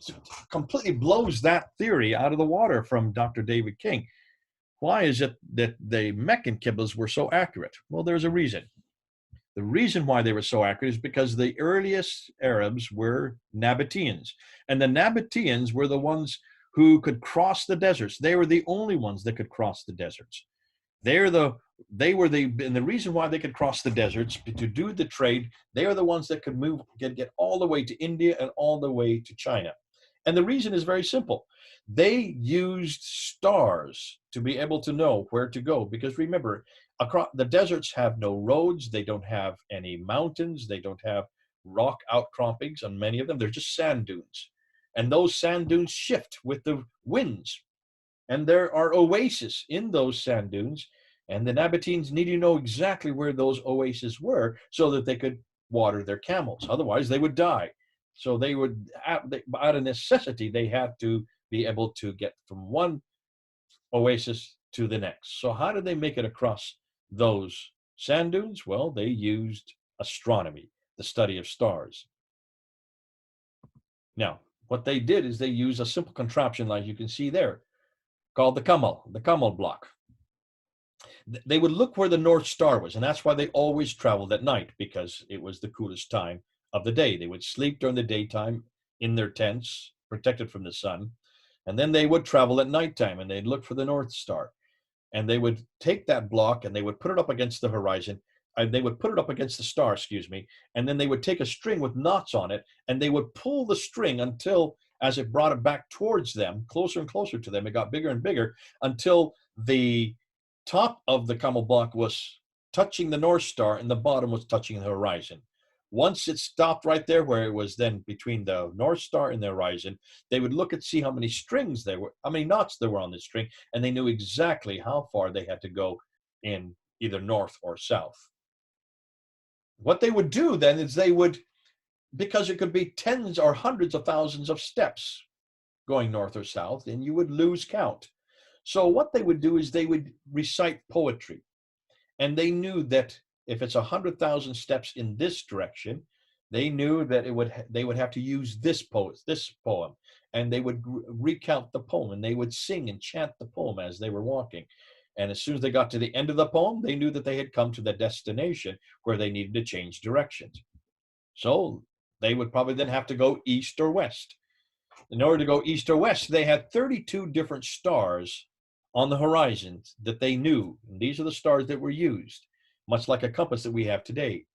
completely blows that theory out of the water from Dr. David King. Why is it that the Meccan qiblas were so accurate? Well, there's a reason. The reason why they were so accurate is because the earliest Arabs were Nabateans. And the Nabateans were the ones who could cross the deserts. They were the only ones that could cross the deserts. And the reason why they could cross the deserts to do the trade, they are the ones that could get all the way to India and all the way to China. And the reason is very simple. They used stars to be able to know where to go, because remember, across the deserts have no roads, they don't have any mountains, they don't have rock outcroppings on many of them. They're just sand dunes. And those sand dunes shift with the winds. And there are oases in those sand dunes, and the Nabateans needed to know exactly where those oases were so that they could water their camels. Otherwise, they would die. So they would, out of necessity, they had to be able to get from one oasis to the next. So how did they make it across those sand dunes? Well, they used astronomy, the study of stars. Now, what they did is they used a simple contraption like you can see there, called the Kamal block. They would look where the North Star was, and that's why they always traveled at night, because it was the coolest time of the day. They would sleep during the daytime in their tents, protected from the sun, and then they would travel at nighttime and they'd look for the North Star. And they would take that block and they would put it up against the horizon. They would put it up against the star, excuse me, and then they would take a string with knots on it and they would pull the string until, as it brought it back towards them, closer and closer to them, it got bigger and bigger until the top of the camel block was touching the North Star and the bottom was touching the horizon. Once it stopped right there, where it was then between the North Star and the horizon, they would look and see how many strings there were, how many knots there were on the string, and they knew exactly how far they had to go in either north or south. What they would do then is they would, because it could be tens or hundreds of thousands of steps going north or south, and you would lose count. So what they would do is they would recite poetry. And they knew that if it's 100,000 steps in this direction, they knew that they would have to use this poem, and they would recount the poem, and they would sing and chant the poem as they were walking. And as soon as they got to the end of the poem, they knew that they had come to the destination where they needed to change directions. So they would probably then have to go east or west. In order to go east or west, they had 32 different stars on the horizon that they knew. And these are the stars that were used, much like a compass that we have today.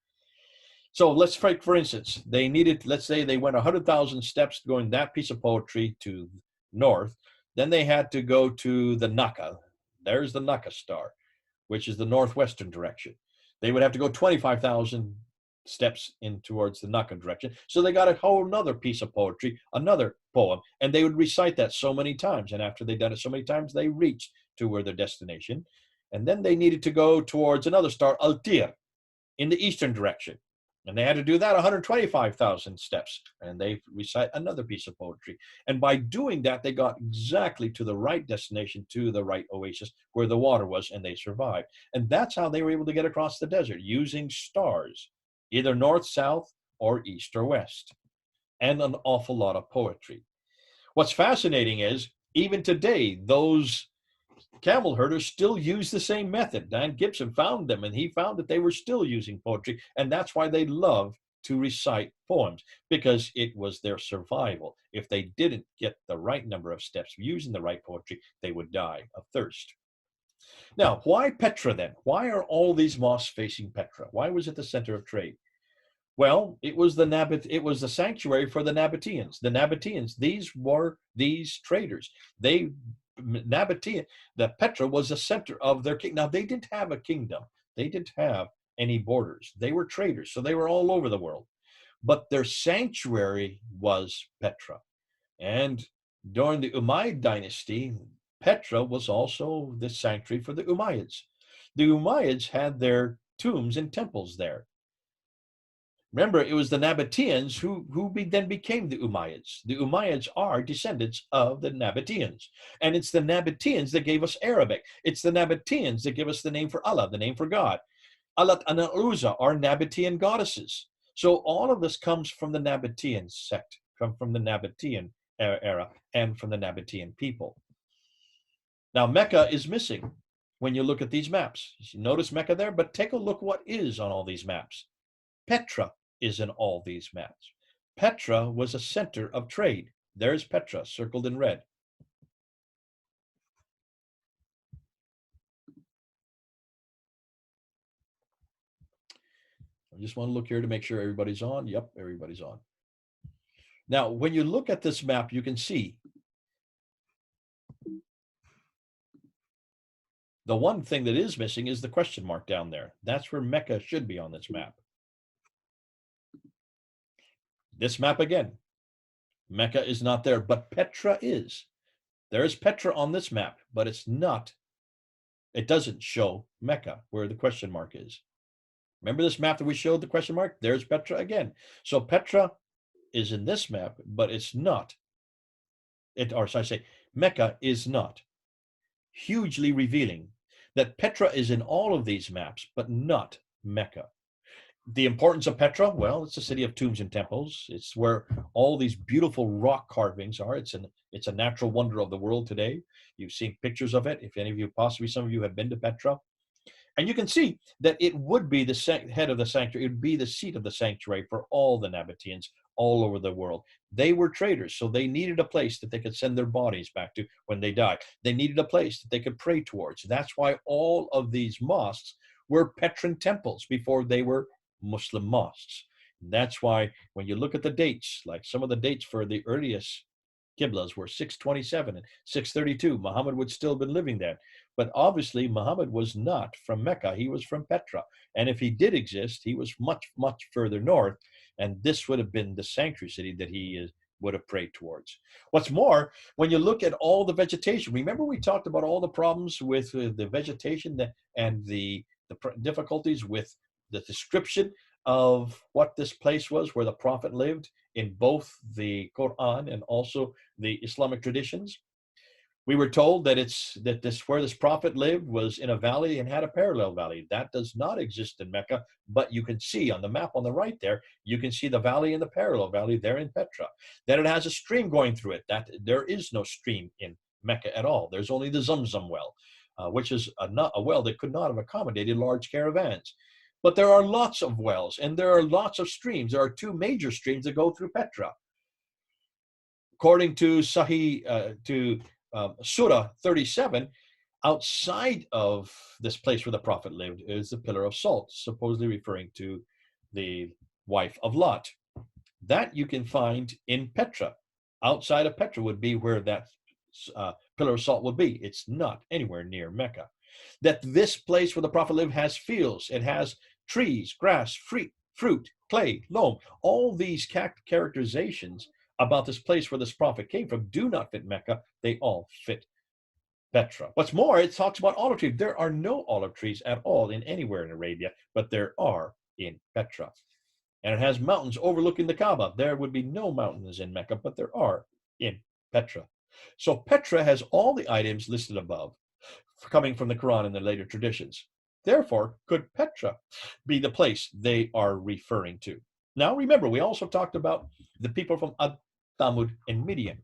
So let's take, for instance, they needed, let's say they went 100,000 steps going that piece of poetry to north. Then they had to go to the Naka. There's the Naka star, which is the northwestern direction. They would have to go 25,000 steps in towards the Naka direction. So they got a whole another piece of poetry, another poem, and they would recite that so many times. And after they'd done it so many times, they reached to where their destination. And then they needed to go towards another star, Altir, in the eastern direction. And they had to do that 125,000 steps. And they recite another piece of poetry. And by doing that, they got exactly to the right destination, to the right oasis where the water was, and they survived. And that's how they were able to get across the desert, using stars, either north, south, or east or west, and an awful lot of poetry. What's fascinating is, even today, those camel herders still use the same method. Dan Gibson found them, and he found that they were still using poetry, and that's why they love to recite poems, because it was their survival. If they didn't get the right number of steps using the right poetry, they would die of thirst. Now, why Petra then? Why are all these mosques facing Petra? Why was it the center of trade? Well, it was the sanctuary for the Nabateans. The Nabateans, these were these traders. The Petra was the center of their kingdom. Now, they didn't have a kingdom. They didn't have any borders. They were traders, so they were all over the world. But their sanctuary was Petra. And during the Umayyad dynasty, Petra was also the sanctuary for the Umayyads. The Umayyads had their tombs and temples there. Remember, it was the Nabateans who then became the Umayyads. The Umayyads are descendants of the Nabateans. And it's the Nabateans that gave us Arabic. It's the Nabateans that give us the name for Allah, the name for God. Allat and Al-Uzza are Nabatean goddesses. So all of this comes from the Nabatean sect, from the Nabatean era, and from the Nabatean people. Now, Mecca is missing when you look at these maps. You notice Mecca there, but take a look what is on all these maps. Petra is in all these maps. Petra was a center of trade. There's Petra, circled in red. I just want to look here to make sure everybody's on. Yep, everybody's on. Now, when you look at this map, you can see the one thing that is missing is the question mark down there. That's where Mecca should be on this map. This map again, Mecca is not there, but Petra is. There is Petra on this map, but it's not. It doesn't show Mecca where the question mark is. Remember this map that we showed the question mark? There's Petra again. So Petra is in this map, but it's not. Mecca is not. Hugely revealing that Petra is in all of these maps, but not Mecca. The importance of Petra, well, it's a city of tombs and temples. It's where all these beautiful rock carvings are. It's a natural wonder of the world today. You've seen pictures of it. If any of you, possibly some of you, have been to Petra, And you can see that it would be the head of the sanctuary. It would be the seat of the sanctuary for all the Nabateans all over the world. They were traders, so they needed a place that they could send their bodies back to when they died. They needed a place that they could pray towards. That's why all of these mosques were Petran temples before they were Muslim mosques. That's why when you look at the dates, like some of the dates for the earliest Qiblas were 627 and 632. Muhammad would still have been living there. But obviously, Muhammad was not from Mecca. He was from Petra. And if he did exist, he was much, much further north. And this would have been the sanctuary city that he would have prayed towards. What's more, when you look at all the vegetation, remember we talked about all the problems with the vegetation and the difficulties with the description of what this place was where the prophet lived in both the Quran and also the Islamic traditions. We were told that where this prophet lived was in a valley and had a parallel valley. That does not exist in Mecca, but you can see on the map on the right there, you can see the valley and the parallel valley there in Petra. Then it has a stream going through it. That there is no stream in Mecca at all. There's only the Zamzam well, which is a well that could not have accommodated large caravans. But there are lots of wells and there are lots of streams. There are two major streams that go through Petra. According to Surah 37, outside of this place where the prophet lived is the pillar of salt, supposedly referring to the wife of Lot. That you can find in Petra. Outside of Petra would be where that pillar of salt would be. It's not anywhere near Mecca. That this place where the prophet lived has fields. It has trees, grass, fruit, clay, loam. All these characterizations about this place where this prophet came from do not fit Mecca. They all fit Petra. What's more, it talks about olive trees. There are no olive trees at all in anywhere in Arabia, but there are in Petra. And it has mountains overlooking the Kaaba. There would be no mountains in Mecca, but there are in Petra. So Petra has all the items listed above, coming from the Quran and the later traditions. Therefore, could Petra be the place they are referring to? Now, remember, we also talked about the people from Ad, Thamud, and Midian.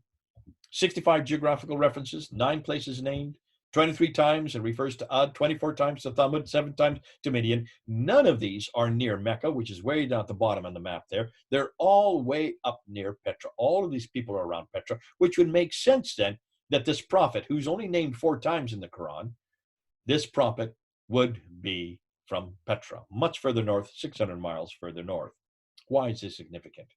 65 geographical references, 9 places named, 23 times it refers to Ad, 24 times to Thamud, 7 times to Midian. None of these are near Mecca, which is way down at the bottom on the map there. They're all way up near Petra. All of these people are around Petra, which would make sense then that this prophet, who's only named 4 times in the Quran, this prophet would be from Petra, much further north, 600 miles further north. Why is this significant?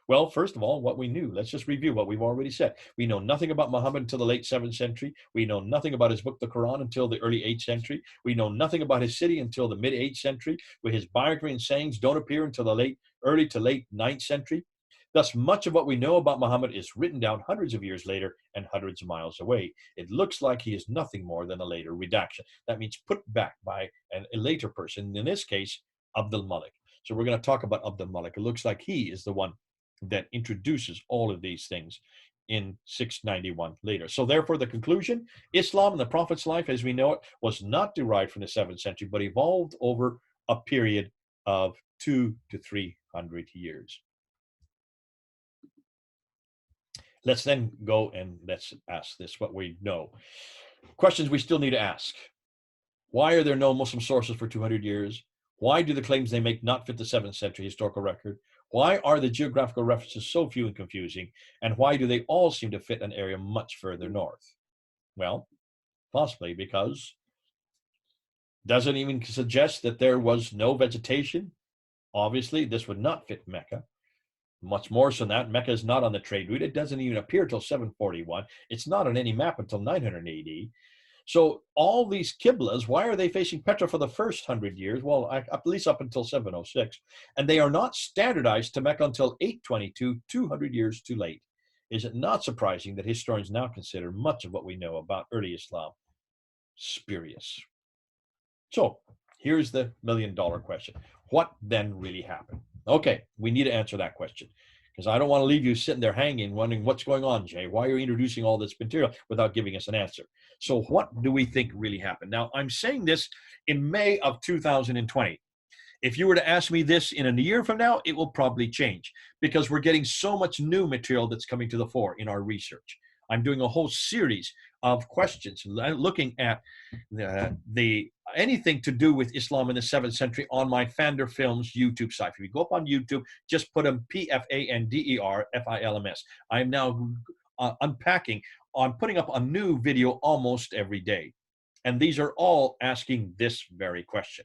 Well, first of all, what we knew. Let's just review what we've already said. We know nothing about Muhammad until the late 7th century. We know nothing about his book, the Quran, until the early 8th century. We know nothing about his city until the mid 8th century, where his biography and sayings don't appear until the early to late 9th century. Thus, much of what we know about Muhammad is written down hundreds of years later and hundreds of miles away. It looks like he is nothing more than a later redaction. That means put back by a later person, in this case, Abdul Malik. So we're going to talk about Abdul Malik. It looks like he is the one that introduces all of these things in 691 later. So therefore, the conclusion, Islam and the Prophet's life as we know it was not derived from the 7th century, but evolved over a period of 200 to 300 years. Let's then go and let's ask this, what we know. Questions we still need to ask. Why are there no Muslim sources for 200 years? Why do the claims they make not fit the 7th century historical record? Why are the geographical references so few and confusing? And why do they all seem to fit an area much further north? Well, possibly because doesn't even suggest that there was no vegetation. Obviously, this would not fit Mecca. Much more so than that, Mecca is not on the trade route. It doesn't even appear till 741. It's not on any map until 900 AD. So all these Qiblas, why are they facing Petra for the first 100 years? Well, at least up until 706. And they are not standardized to Mecca until 822, 200 years too late. Is it not surprising that historians now consider much of what we know about early Islam spurious? So here's the million-dollar question. What then really happened? Okay, we need to answer that question, because I don't want to leave you sitting there hanging, wondering what's going on, Jay. Why are you introducing all this material without giving us an answer? So what do we think really happened? Now, I'm saying this in May of 2020. If you were to ask me this in a year from now, it will probably change, because we're getting so much new material that's coming to the fore in our research. I'm doing a whole series of questions looking at the anything to do with Islam in the 7th century on my Fander Films YouTube site. If you go up on YouTube, just put them PFANDER FILMS. I'm now unpacking. I'm putting up a new video almost every day. And these are all asking this very question.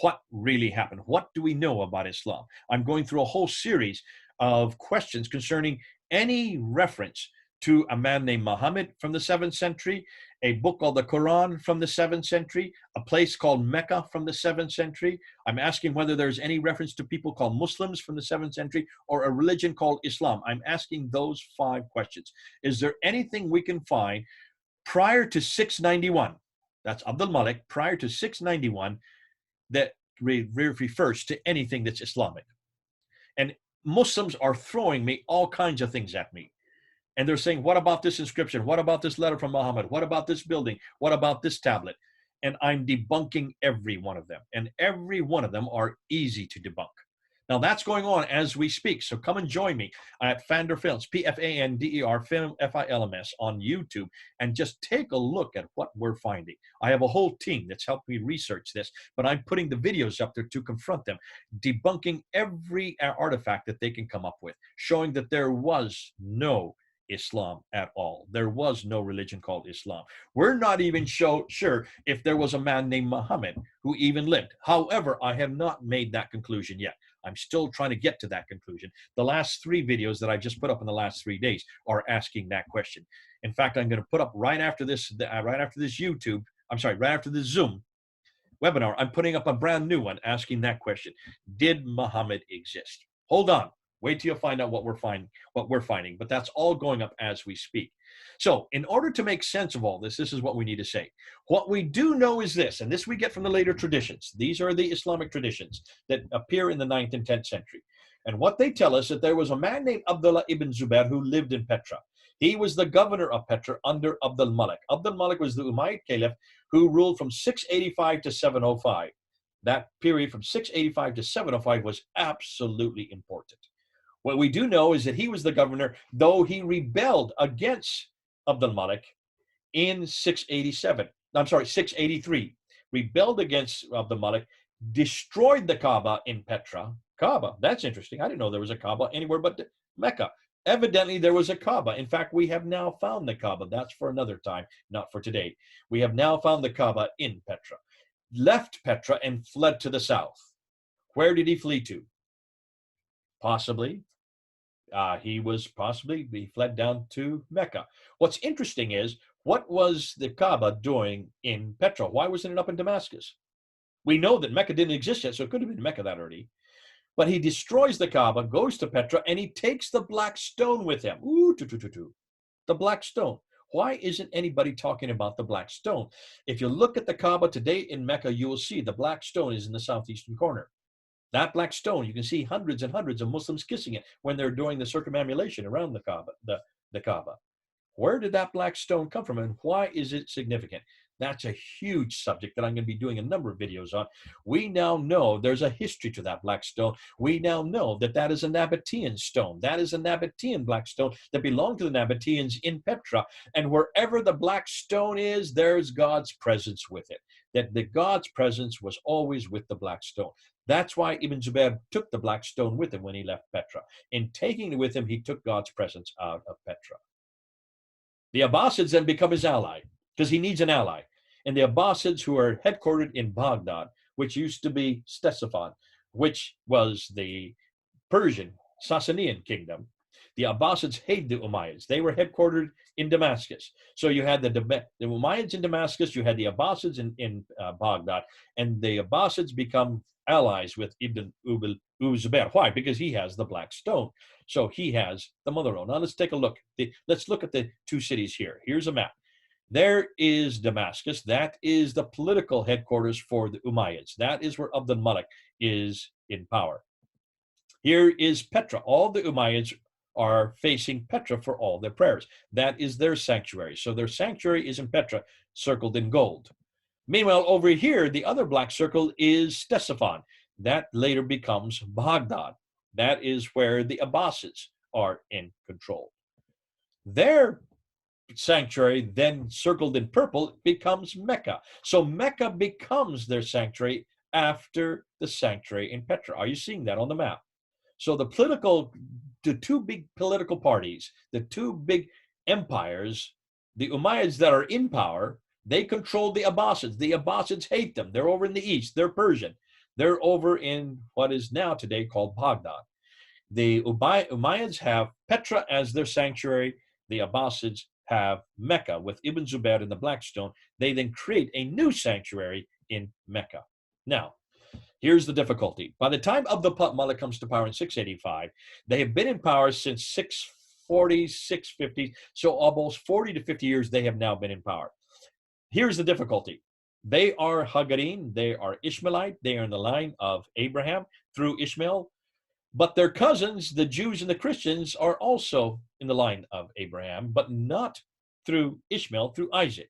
What really happened? What do we know about Islam? I'm going through a whole series of questions concerning any reference to a man named Muhammad from the 7th century, a book called the Quran from the 7th century, a place called Mecca from the 7th century. I'm asking whether there's any reference to people called Muslims from the 7th century or a religion called Islam. I'm asking those 5 questions. Is there anything we can find prior to 691? That's Abdul Malik, prior to 691, that refers to anything that's Islamic. And Muslims are throwing me all kinds of things at me. And they're saying, what about this inscription? What about this letter from Muhammad? What about this building? What about this tablet? And I'm debunking every one of them. And every one of them are easy to debunk. Now that's going on as we speak. So come and join me at Fander Films, PFANDER FILMS on YouTube, and just take a look at what we're finding. I have a whole team that's helped me research this, but I'm putting the videos up there to confront them, debunking every artifact that they can come up with, showing that there was no Islam at all. There was no religion called Islam. We're not even sure if there was a man named Muhammad who even lived. However, I have not made that conclusion yet. I'm still trying to get to that conclusion. The last 3 videos that I just put up in the last 3 days are asking that question. In fact, I'm going to put up right after this YouTube, right after this Zoom webinar, I'm putting up a brand new one asking that question. Did Muhammad exist? Hold on. Wait till you find out what we're finding. But that's all going up as we speak. So in order to make sense of all this, this is what we need to say. What we do know is this, and this we get from the later traditions. These are the Islamic traditions that appear in the 9th and 10th century. And what they tell us that there was a man named Abdullah ibn Zubair who lived in Petra. He was the governor of Petra under Abdul Malik. Abdul Malik was the Umayyad Caliph who ruled from 685 to 705. That period from 685 to 705 was absolutely important. What we do know is that he was the governor, though he rebelled against Abdul Malik in 683. Rebelled against Abdul Malik, destroyed the Kaaba in Petra. Kaaba, that's interesting. I didn't know there was a Kaaba anywhere but Mecca. Evidently, there was a Kaaba. In fact, we have now found the Kaaba. That's for another time, not for today. We have now found the Kaaba in Petra. Left Petra and fled to the south. Where did he flee to? Possibly. He fled down to Mecca. What's interesting is, what was the Kaaba doing in Petra? Why wasn't it up in Damascus? We know that Mecca didn't exist yet, so it could have been Mecca that early. But he destroys the Kaaba, goes to Petra, and he takes the black stone with him. The black stone. Why isn't anybody talking about the black stone? If you look at the Kaaba today in Mecca, you will see the black stone is in the southeastern corner. That black stone, you can see hundreds and hundreds of Muslims kissing it when they're doing the circumambulation around the Kaaba. Where did that black stone come from, and why is it significant? That's a huge subject that I'm going to be doing a number of videos on. We now know there's a history to that black stone. We now know that that is a Nabatean stone. That is a Nabatean black stone that belonged to the Nabateans in Petra. And wherever the black stone is, there's God's presence with it. That the God's presence was always with the black stone. That's why Ibn Zubair took the black stone with him when he left Petra. In taking it with him, he took God's presence out of Petra. The Abbasids then become his ally, because he needs an ally. And the Abbasids, who are headquartered in Baghdad, which used to be Ctesiphon, which was the Persian Sasanian kingdom, the Abbasids hated the Umayyads. They were headquartered in Damascus. So you had the Umayyads in Damascus, you had the Abbasids in Baghdad, and the Abbasids become allies with Ibn Zubair. Why? Because he has the black stone. So he has the mother road. Now let's take a look. Let's look at the 2 cities here. Here's a map. There is Damascus. That is the political headquarters for the Umayyads. That is where Abdul Malik is in power. Here is Petra. All the Umayyads are facing Petra for all their prayers. That is their sanctuary. So their sanctuary is in Petra, circled in gold. Meanwhile, over here, the other black circle is Ctesiphon. That later becomes Baghdad. That is where the Abbasids are in control. Their sanctuary, then circled in purple, becomes Mecca. So Mecca becomes their sanctuary after the sanctuary in Petra. Are you seeing that on the map? So the two big political parties, the two big empires, the Umayyads that are in power, they control the Abbasids. The Abbasids hate them. They're over in the east. They're Persian. They're over in what is now today called Baghdad. The Umayyads have Petra as their sanctuary. The Abbasids have Mecca with Ibn Zubair and the Blackstone. They then create a new sanctuary in Mecca. Now, here's the difficulty. By the time Abd al-Malik comes to power in 685, they have been in power since 640, 650. So almost 40 to 50 years they have now been in power. Here's the difficulty. They are Hagarin, they are Ishmaelite, they are in the line of Abraham through Ishmael, but their cousins, the Jews and the Christians, are also in the line of Abraham, but not through Ishmael, through Isaac.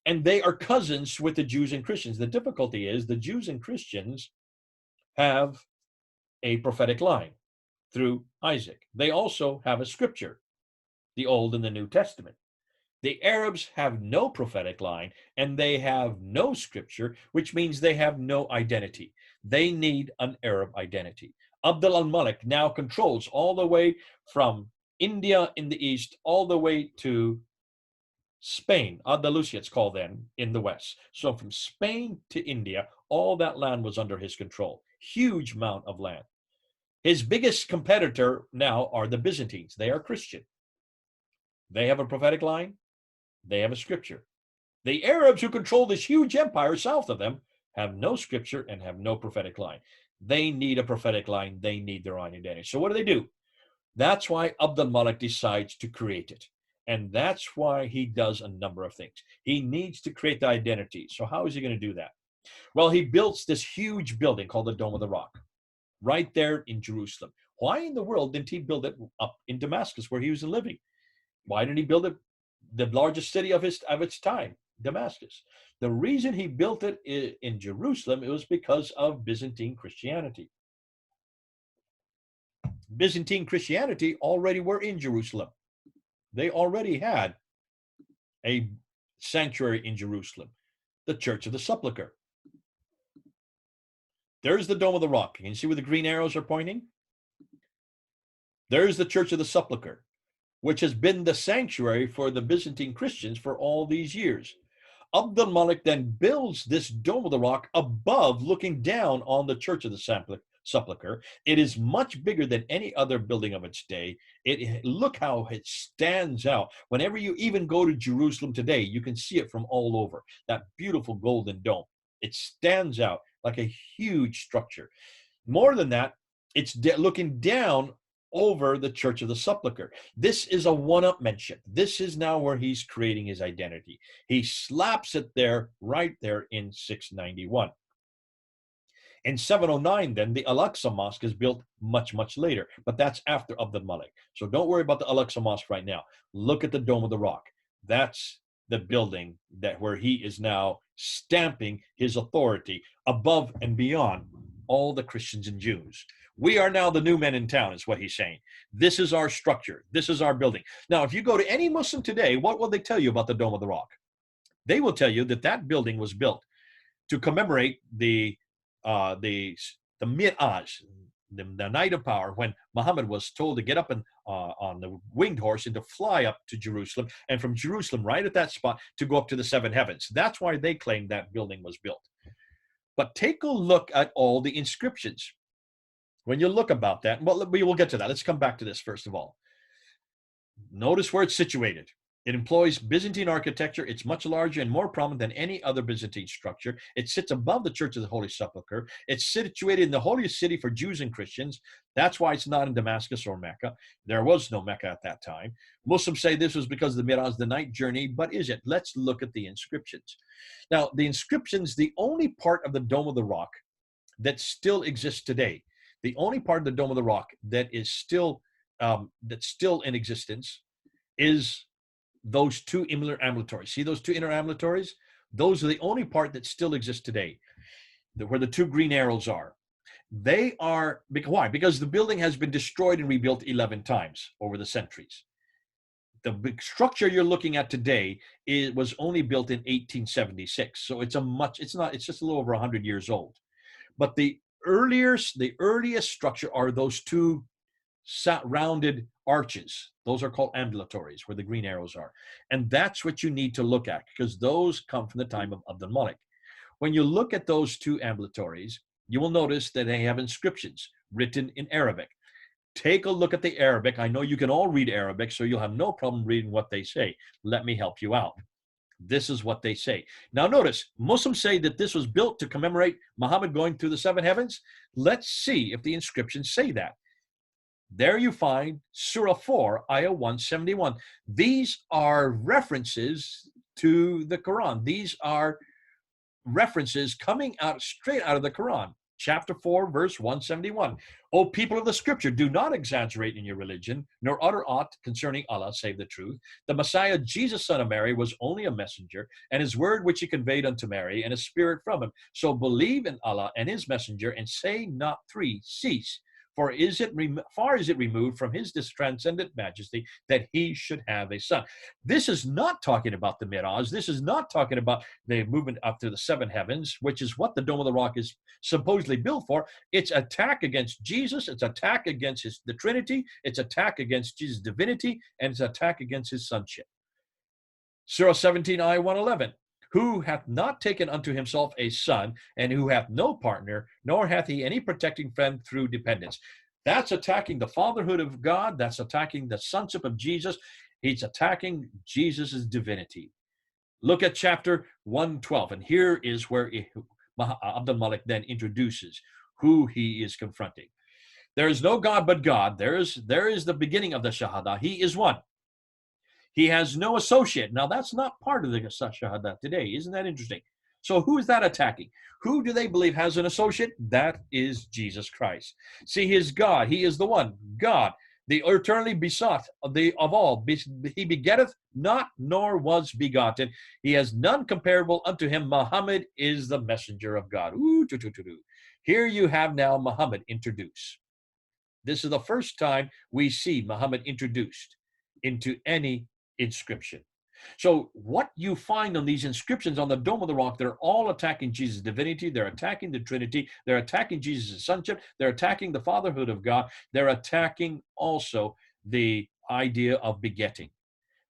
And they are cousins with the Jews and Christians. The difficulty is the Jews and Christians have a prophetic line through Isaac. They also have a scripture, the Old and the New Testament. The Arabs have no prophetic line and they have no scripture, which means they have no identity. They need an Arab identity. Abd al-Malik now controls all the way from India in the east, all the way to Spain, Andalusia it's called then, in the west. So from Spain to India, all that land was under his control. Huge amount of land. His biggest competitor now are the Byzantines. They are Christian. They have a prophetic line. They have a scripture. The Arabs, who control this huge empire south of them, have no scripture and have no prophetic line. They need a prophetic line. They need their own identity. So what do? That's why Abd al-Malik decides to create it. And that's why he does a number of things. He needs to create the identity. So how is he going to do that? Well, he builds this huge building called the Dome of the Rock, right there in Jerusalem. Why in the world didn't he build it up in Damascus where he was living? Why didn't he build it the largest city of its time, Damascus? The reason he built it in Jerusalem, it was because of Byzantine Christianity. Byzantine Christianity already were in Jerusalem. They already had a sanctuary in Jerusalem, the Church of the Sepulchre. There's the Dome of the Rock. Can you see where the green arrows are pointing? There's the Church of the Sepulchre, which has been the sanctuary for the Byzantine Christians for all these years. Abd al-Malik then builds this Dome of the Rock above, looking down on the Church of the Sepulchre. It is much bigger than any other building of its day. Look how it stands out. Whenever you even go to Jerusalem today, you can see it from all over. That beautiful golden dome. It stands out like a huge structure. More than that, it's looking down over the Church of the Sepulchre. This is a one-upmanship. This is now where he's creating his identity. He slaps it there, right there in 691. In 709, then, the Al-Aqsa Mosque is built much, much later, but that's after Abd al-Malik. So don't worry about the Al-Aqsa Mosque right now. Look at the Dome of the Rock. That's the building where he is now stamping his authority above and beyond all the Christians and Jews. We are now the new men in town, is what he's saying. This is our structure. This is our building. Now, if you go to any Muslim today, what will they tell you about the Dome of the Rock? They will tell you that that building was built to commemorate the Mi'raj, the night of power, when Muhammad was told to get up on the winged horse and to fly up to Jerusalem, and from Jerusalem, right at that spot, to go up to the seven heavens. That's why they claim that building was built. But take a look at all the inscriptions. When you look about that, well, we will get to that. Let's come back to this first of all. Notice where it's situated. It employs Byzantine architecture. It's much larger and more prominent than any other Byzantine structure. It sits above the Church of the Holy Sepulchre. It's situated in the holiest city for Jews and Christians. That's why it's not in Damascus or Mecca. There was no Mecca at that time. Muslims say this was because of the Mi'raj, the night journey, but is it? Let's look at the inscriptions. Now, the inscriptions, the only part of the Dome of the Rock that still exists today, the only part of the Dome of the Rock that is still in existence is those two inner ambulatories. See those two inner ambulatories? Those are the only part that still exists today, where the two green arrows are. They are, why? Because the building has been destroyed and rebuilt 11 times over the centuries. the big structure you're looking at today was only built in 1876. So it's just a little over 100 years old. But the earliest structure are those two rounded arches. Those are called ambulatories, where the green arrows are. And that's what you need to look at, because those come from the time of Abdul Malik. When you look at those two ambulatories, you will notice that they have inscriptions written in Arabic. Take a look at the Arabic. I know you can all read Arabic, so you'll have no problem reading what they say. Let me help you out. This is what they say. Now notice, Muslims say that this was built to commemorate Muhammad going through the seven heavens. Let's see if the inscriptions say that. There you find Surah 4, Ayah 171. These are references to the Quran. These are references coming out straight out of the Quran. Chapter 4, verse 171. O people of the scripture, do not exaggerate in your religion, nor utter aught concerning Allah, save the truth. The Messiah, Jesus, son of Mary, was only a messenger, and his word which he conveyed unto Mary, and a spirit from him. So believe in Allah and his messenger, and say not three, cease. For far is it removed from his transcendent majesty that he should have a son. This is not talking about the Miraj. This is not talking about the movement up to the seven heavens, which is what the Dome of the Rock is supposedly built for. It's attack against Jesus. It's attack against the Trinity. It's attack against Jesus' divinity, and it's attack against his sonship. Surah 17, Ayah 111. Who hath not taken unto himself a son, and who hath no partner, nor hath he any protecting friend through dependence. That's attacking the fatherhood of God. That's attacking the sonship of Jesus. He's attacking Jesus' divinity. Look at chapter 112, and here is where Abdul Malik then introduces who he is confronting. There is no God but God. There is the beginning of the Shahada. He is one. He has no associate. Now, that's not part of the Shahada today. Isn't that interesting? So who is that attacking? Who do they believe has an associate? That is Jesus Christ. See, he is God. He is the one, God, the eternally besought of all. He begetteth not, nor was begotten. He has none comparable unto him. Muhammad is the messenger of God. Here you have now Muhammad introduced. This is the first time we see Muhammad introduced into any inscription. So what you find on these inscriptions on the Dome of the Rock, they're all attacking Jesus' divinity. They're attacking the Trinity. They're attacking Jesus' sonship. They're attacking the fatherhood of God. They're attacking also the idea of begetting.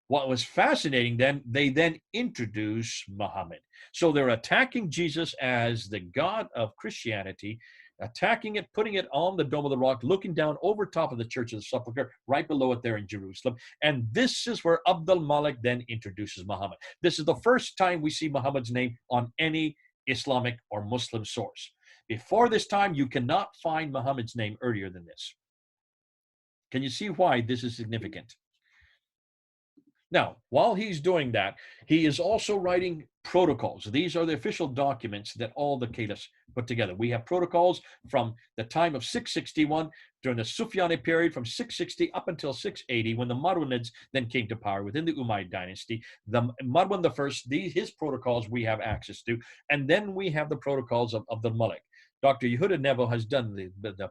What was fascinating then, they then introduce Muhammad. So they're attacking Jesus as the God of Christianity, attacking it, putting it on the Dome of the Rock, looking down over top of the Church of the Sepulchre, right below it there in Jerusalem. And this is where Abdul Malik then introduces Muhammad. This is the first time we see Muhammad's name on any Islamic or Muslim source. Before this time, you cannot find Muhammad's name earlier than this. Can you see why this is significant? Now, while he's doing that, he is also writing protocols. These are the official documents that all the caliphs put together. We have protocols from the time of 661 during the Sufyani period, from 660 up until 680, when the Marwanids then came to power within the Umayyad dynasty. The Marwan I, his protocols we have access to, and then we have the protocols of Abdul Malik. Dr. Yehuda Nevo has done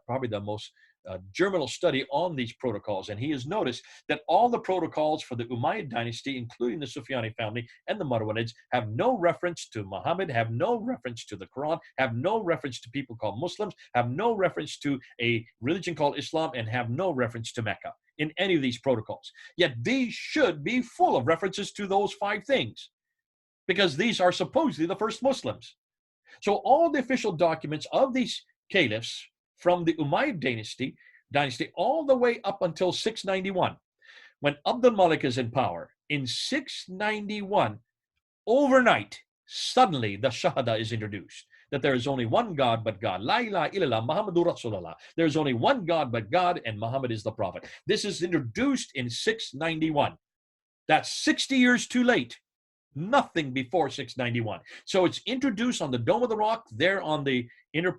probably the most germinal study on these protocols, and he has noticed that all the protocols for the Umayyad dynasty, including the Sufyani family and the Marwanids, have no reference to Muhammad, have no reference to the Quran, have no reference to people called Muslims, have no reference to a religion called Islam, and have no reference to Mecca in any of these protocols. Yet these should be full of references to those five things, because these are supposedly the first Muslims. So all the official documents of these caliphs from the Umayyad dynasty all the way up until 691, when Abdul Malik is in power. In 691, overnight, suddenly the Shahada is introduced, that there is only one God but God. La ilaha illallah Muhammadur Rasulullah. There is only one God but God, and Muhammad is the prophet. This is introduced in 691. That's 60 years too late. Nothing before 691. So it's introduced on the Dome of the Rock, there on the inner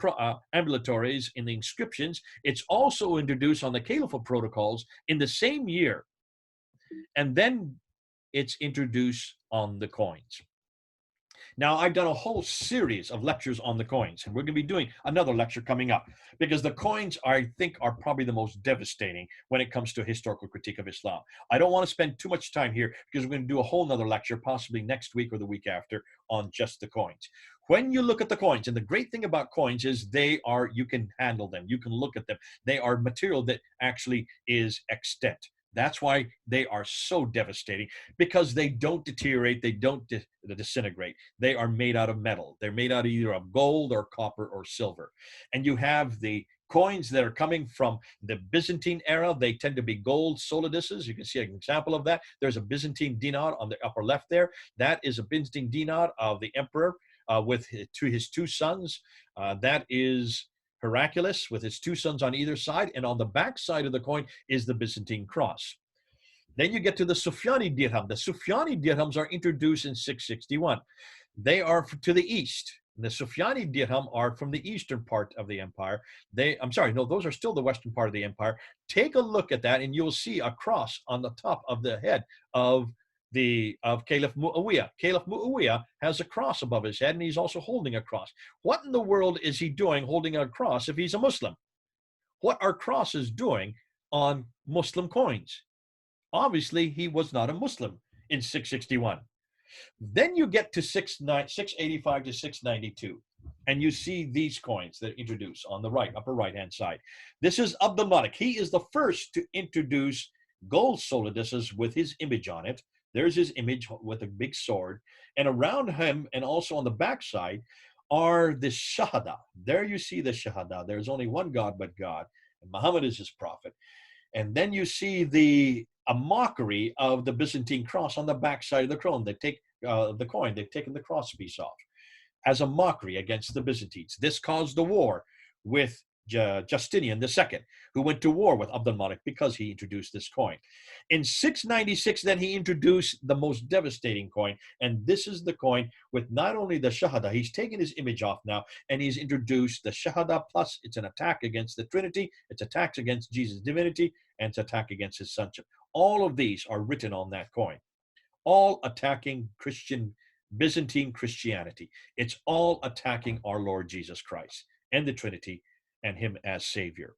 ambulatories in the inscriptions. It's also introduced on the Caliphal protocols in the same year. And then it's introduced on the coins. Now, I've done a whole series of lectures on the coins, and we're going to be doing another lecture coming up because the coins, I think, are probably the most devastating when it comes to historical critique of Islam. I don't want to spend too much time here because we're going to do a whole nother lecture, possibly next week or the week after, on just the coins. When you look at the coins, and the great thing about coins is you can handle them, you can look at them. They are material that actually is extant. That's why they are so devastating, because they don't deteriorate, they don't disintegrate. They are made out of metal. They're made out of either of gold or copper or silver. And you have the coins that are coming from the Byzantine era. They tend to be gold soliduses. You can see an example of that. There's a Byzantine dinar on the upper left there. That is a Byzantine dinar of the emperor with his two sons. That is Heraclius with his two sons on either side, and on the back side of the coin is the Byzantine cross. Then you get to the Sufyani dirham. The Sufyani dirhams are introduced in 661. They are to the east. The Sufyani dirham are from the eastern part of the empire. I'm sorry, no, those are still the western part of the empire. Take a look at that, and you'll see a cross on the top of the head of Caliph Muawiyah. Caliph Muawiyah has a cross above his head, and he's also holding a cross. What in the world is he doing holding a cross if he's a Muslim? What are crosses doing on Muslim coins? Obviously, he was not a Muslim in 661. Then you get to 685 to 692, and you see these coins that are introduced on the right, upper right-hand side. This is Abdul Malik. He is the first to introduce gold soliduses with his image on it. There's his image with a big sword, and around him and also on the backside are the Shahada. There you see the Shahada. There's only one God but God, and Muhammad is his prophet. And then you see a mockery of the Byzantine cross on the backside of the coin. They take the coin, they've taken the cross piece off as a mockery against the Byzantines. This caused a war with Justinian II, who went to war with Abdul Malik because he introduced this coin. In 696, then he introduced the most devastating coin, and this is the coin with not only the Shahada, he's taken his image off now, and he's introduced the Shahada, plus it's an attack against the Trinity, it's attacks against Jesus' divinity, and it's attack against his sonship. All of these are written on that coin, all attacking Byzantine Christianity. It's all attacking our Lord Jesus Christ and the Trinity and him as Savior.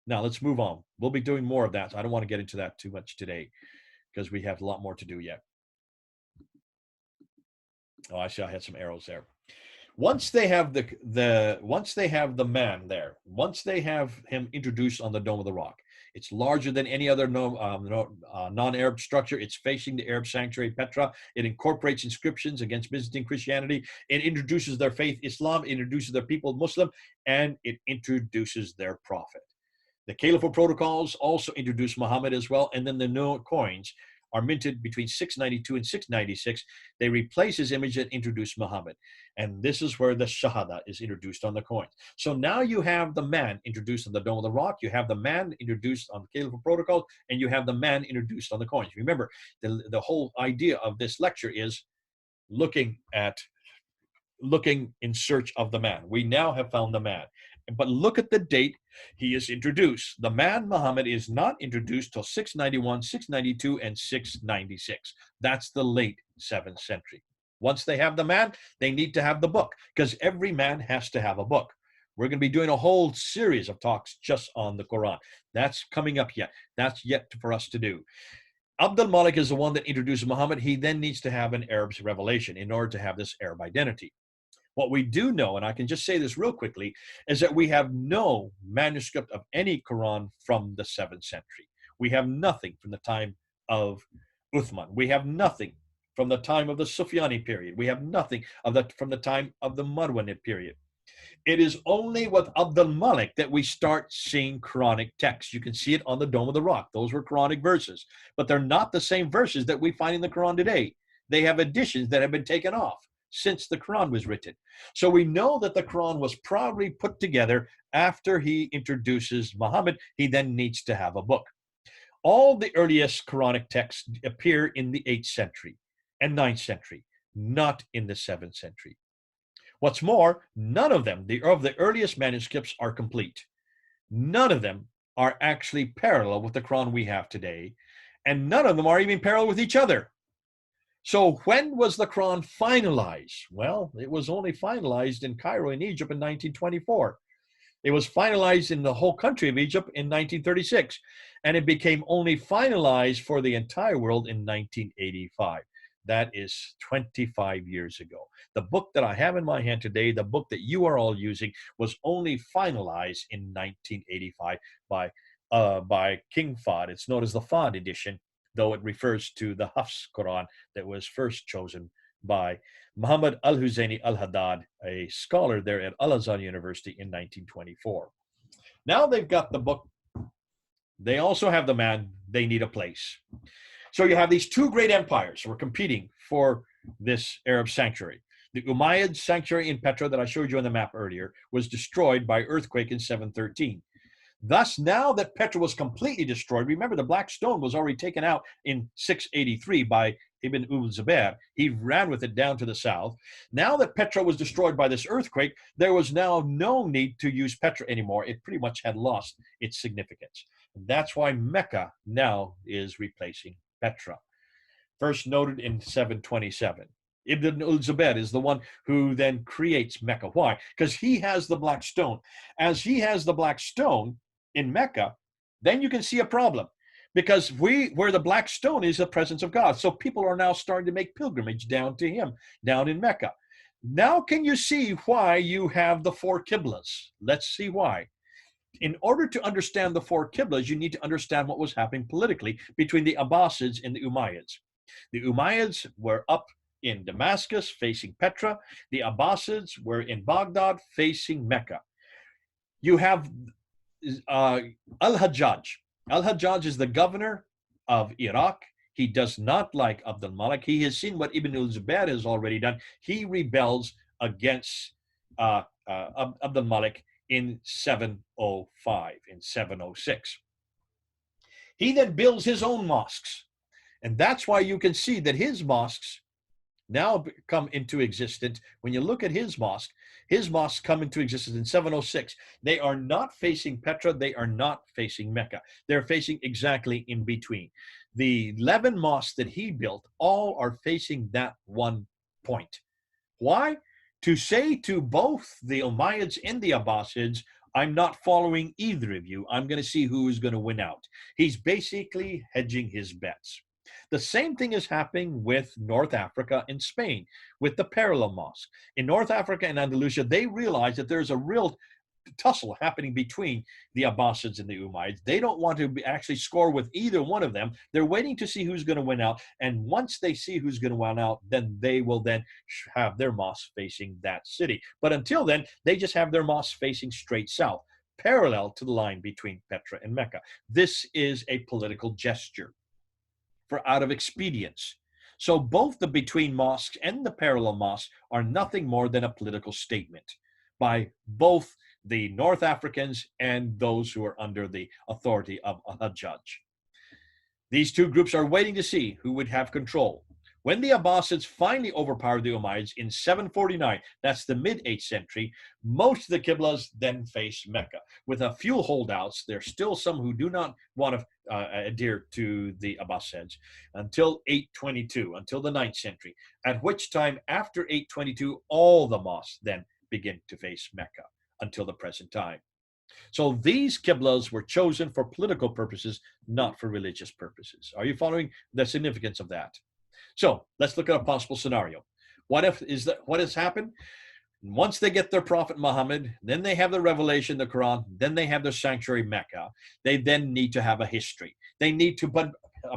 Now let's move on. We'll be doing more of that. So I don't want to get into that too much today because we have a lot more to do yet. Oh, I see I had some arrows there. Once they have the man there, once they have him introduced on the Dome of the Rock, it's larger than any other non-Arab structure. It's facing the Arab sanctuary, Petra. It incorporates inscriptions against Byzantine Christianity. It introduces their faith, Islam, introduces their people, Muslim, and it introduces their prophet. The Caliphal protocols also introduce Muhammad as well, and then the new coins are minted between 692 and 696. They replace his image and introduce Muhammad. And this is where the Shahada is introduced on the coin. So now you have the man introduced on the Dome of the Rock, you have the man introduced on the Caliphal protocol, and you have the man introduced on the coins. Remember, the whole idea of this lecture is looking in search of the man. We now have found the man. But look at the date he is introduced. The man Muhammad is not introduced till 691, 692, and 696. That's the late 7th century. Once they have the man, they need to have the book, because every man has to have a book. We're going to be doing a whole series of talks just on the Quran. That's coming up yet. That's yet for us to do. Abdul Malik is the one that introduced Muhammad. He then needs to have an Arab's revelation in order to have this Arab identity. What we do know, and I can just say this real quickly, is that we have no manuscript of any Quran from the 7th century. We have nothing from the time of Uthman. We have nothing from the time of the Sufyani period. We have nothing from the time of the Marwanid period. It is only with Abdul Malik that we start seeing Quranic texts. You can see it on the Dome of the Rock. Those were Quranic verses, but they're not the same verses that we find in the Quran today. They have additions that have been taken off since the Quran was written. So we know that the Quran was probably put together after he introduces Muhammad. He then needs to have a book. All the earliest Quranic texts appear in the 8th century and 9th century, not in the 7th century. What's more, none of them, of the earliest manuscripts, are complete. None of them are actually parallel with the Quran we have today, and none of them are even parallel with each other. So when was the Quran finalized? Well, it was only finalized in Cairo in Egypt in 1924. It was finalized in the whole country of Egypt in 1936, and it became only finalized for the entire world in 1985. That is 25 years ago. The book that I have in my hand today, the book that you are all using, was only finalized in 1985 by King Fahd. It's known as the Fahd edition, though it refers to the Hafs Quran that was first chosen by Muhammad al-Husseini al-Haddad, a scholar there at Al-Azhar University in 1924. Now they've got the book. They also have the man. They need a place. So you have these two great empires who are competing for this Arab sanctuary. The Umayyad sanctuary in Petra that I showed you on the map earlier was destroyed by earthquake in 713. Thus, now that Petra was completely destroyed, remember the Black Stone was already taken out in 683 by Ibn Zubayr. He ran with it down to the south. Now that Petra was destroyed by this earthquake, there was now no need to use Petra anymore. It pretty much had lost its significance. That's why Mecca now is replacing Petra. First noted in 727. Ibn Zubayr is the one who then creates Mecca. Why? Because he has the Black Stone. As he has the Black Stone in Mecca, then you can see a problem, because where the Black Stone is the presence of God. So people are now starting to make pilgrimage down to him, down in Mecca. Now can you see why you have the four Qiblas? Let's see why. In order to understand the four Qiblas, you need to understand what was happening politically between the Abbasids and the Umayyads. The Umayyads were up in Damascus facing Petra. The Abbasids were in Baghdad facing Mecca. You have Al-Hajjaj. Al-Hajjaj is the governor of Iraq. He does not like Abdul Malik. He has seen what Ibn al-Zubayr has already done. He rebels against Abdul Malik in 705, in 706. He then builds his own mosques. And that's why you can see that his mosques now come into existence. When you look at his mosques come into existence in 706. They are not facing Petra. They are not facing Mecca. They're facing exactly in between. The 11 mosques that he built all are facing that one point. Why? To say to both the Umayyads and the Abbasids, I'm not following either of you. I'm going to see who is going to win out. He's basically hedging his bets. The same thing is happening with North Africa and Spain, with the parallel mosque. In North Africa and Andalusia, they realize that there's a real tussle happening between the Abbasids and the Umayyads. They don't want to actually score with either one of them. They're waiting to see who's going to win out. And once they see who's going to win out, then they will then have their mosque facing that city. But until then, they just have their mosque facing straight south, parallel to the line between Petra and Mecca. This is a political gesture for out of expedience. So both the between mosques and the parallel mosques are nothing more than a political statement by both the North Africans and those who are under the authority of Al-Hajjaj. These two groups are waiting to see who would have control. When the Abbasids finally overpowered the Umayyads in 749, that's the mid-8th century, most of the Qiblas then face Mecca. With a few holdouts, there's still some who do not want to adhere to the Abbasids until 822, until the 9th century, at which time, after 822, all the mosques then begin to face Mecca until the present time. So these Qiblas were chosen for political purposes, not for religious purposes. Are you following the significance of that? So let's look at a possible scenario. What has happened? Once they get their prophet Muhammad, then they have the revelation, the Quran, then they have their sanctuary Mecca. They then need to have a history. They need to put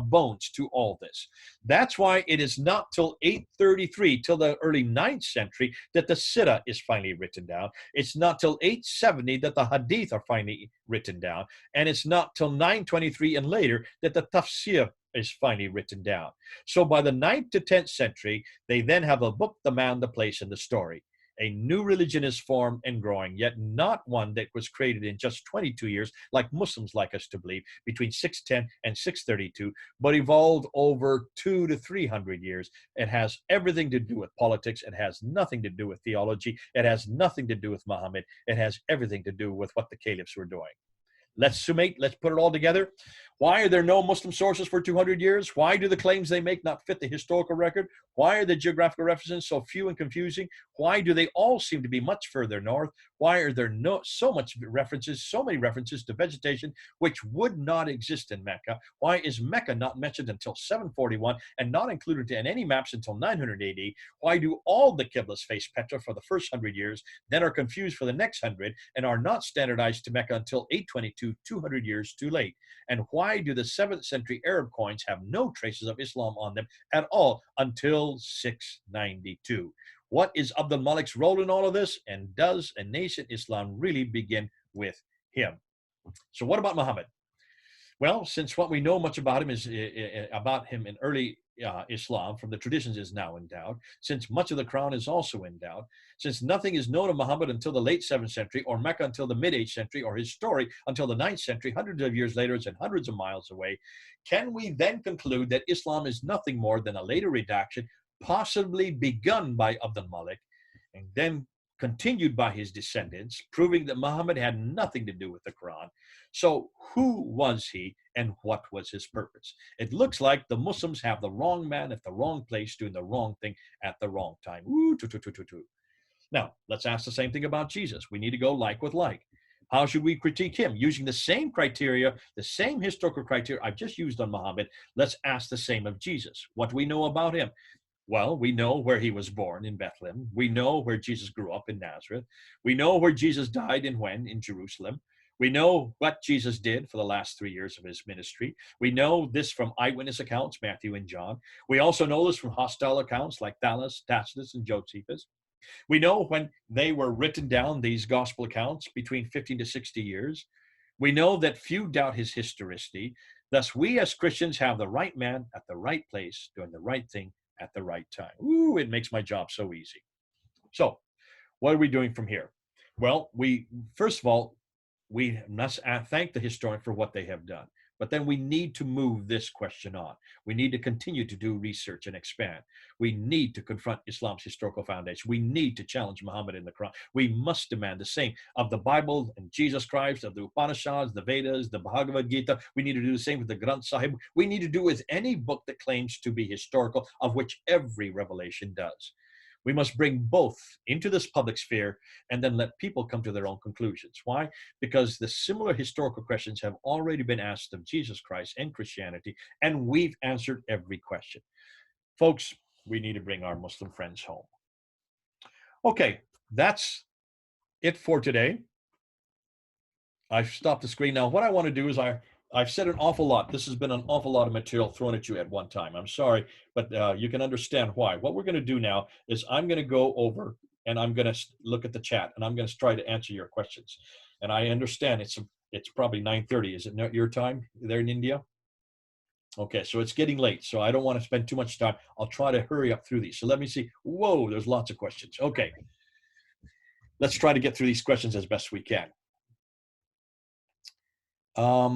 bones to all this. That's why it is not till 833, till the early 9th century, that the Sirah is finally written down. It's not till 870 that the Hadith are finally written down. And it's not till 923 and later that the Tafsir is finally written down. So by the 9th to 10th century, they then have a book, the man, the place, and the story. A new religion is formed and growing, yet not one that was created in just 22 years, like Muslims like us to believe, between 610 and 632, but evolved over 200 to 300 years. It has everything to do with politics. It has nothing to do with theology. It has nothing to do with Muhammad. It has everything to do with what the caliphs were doing. Let's summate, let's put it all together. Why are there no Muslim sources for 200 years? Why do the claims they make not fit the historical record? Why are the geographical references so few and confusing? Why do they all seem to be much further north? Why are there so many references to vegetation which would not exist in Mecca? Why is Mecca not mentioned until 741 and not included in any maps until 900 AD? Why do all the Qiblas face Petra for the first 100 years, then are confused for the next 100, and are not standardized to Mecca until 822, 200 years too late? And why do the 7th century Arab coins have no traces of Islam on them at all until 692? What is Abdul Malik's role in all of this? And does a nascent Islam really begin with him? So what about Muhammad? Well, since what we know much about him is about him in early Islam from the traditions is now in doubt, since much of the Quran is also in doubt, since nothing is known of Muhammad until the late 7th century, or Mecca until the mid-8th century, or his story until the 9th century, hundreds of years later and hundreds of miles away, can we then conclude that Islam is nothing more than a later redaction, possibly begun by Abdul Malik, and then continued by his descendants, proving that Muhammad had nothing to do with the Quran? So who was he and what was his purpose? It looks like the Muslims have the wrong man at the wrong place doing the wrong thing at the wrong time. Now, let's ask the same thing about Jesus. We need to go like with like. How should we critique him? Using the same criteria, the same historical criteria I've just used on Muhammad, let's ask the same of Jesus. What do we know about him? Well, we know where he was born, in Bethlehem. We know where Jesus grew up, in Nazareth. We know where Jesus died and when, in Jerusalem. We know what Jesus did for the last 3 years of his ministry. We know this from eyewitness accounts, Matthew and John. We also know this from hostile accounts like Tacitus, and Josephus. We know when they were written down, these gospel accounts, between 15 to 60 years. We know that few doubt his historicity. Thus, we as Christians have the right man at the right place, doing the right thing at the right time. Ooh, it makes my job so easy. So, what are we doing from here? Well, first of all, we must thank the historian for what they have done. But then we need to move this question on. We need to continue to do research and expand. We need to confront Islam's historical foundation. We need to challenge Muhammad in the Quran. We must demand the same of the Bible and Jesus Christ, of the Upanishads, the Vedas, the Bhagavad Gita. We need to do the same with the Granth Sahib. We need to do with any book that claims to be historical, of which every revelation does. We must bring both into this public sphere and then let people come to their own conclusions. Why? Because the similar historical questions have already been asked of Jesus Christ and Christianity, and we've answered every question. Folks, we need to bring our Muslim friends home. Okay, that's it for today. I've stopped the screen now. What I want to do is I've said an awful lot. This has been an awful lot of material thrown at you at one time. I'm sorry, but you can understand why. What we're going to do now is I'm going to go over and I'm going to look at the chat and I'm going to try to answer your questions. And I understand it's probably 9:30. Is it not your time there in India? Okay, so it's getting late, so I don't want to spend too much time. I'll try to hurry up through these. So let me see. Whoa, there's lots of questions. Okay, let's try to get through these questions as best we can. How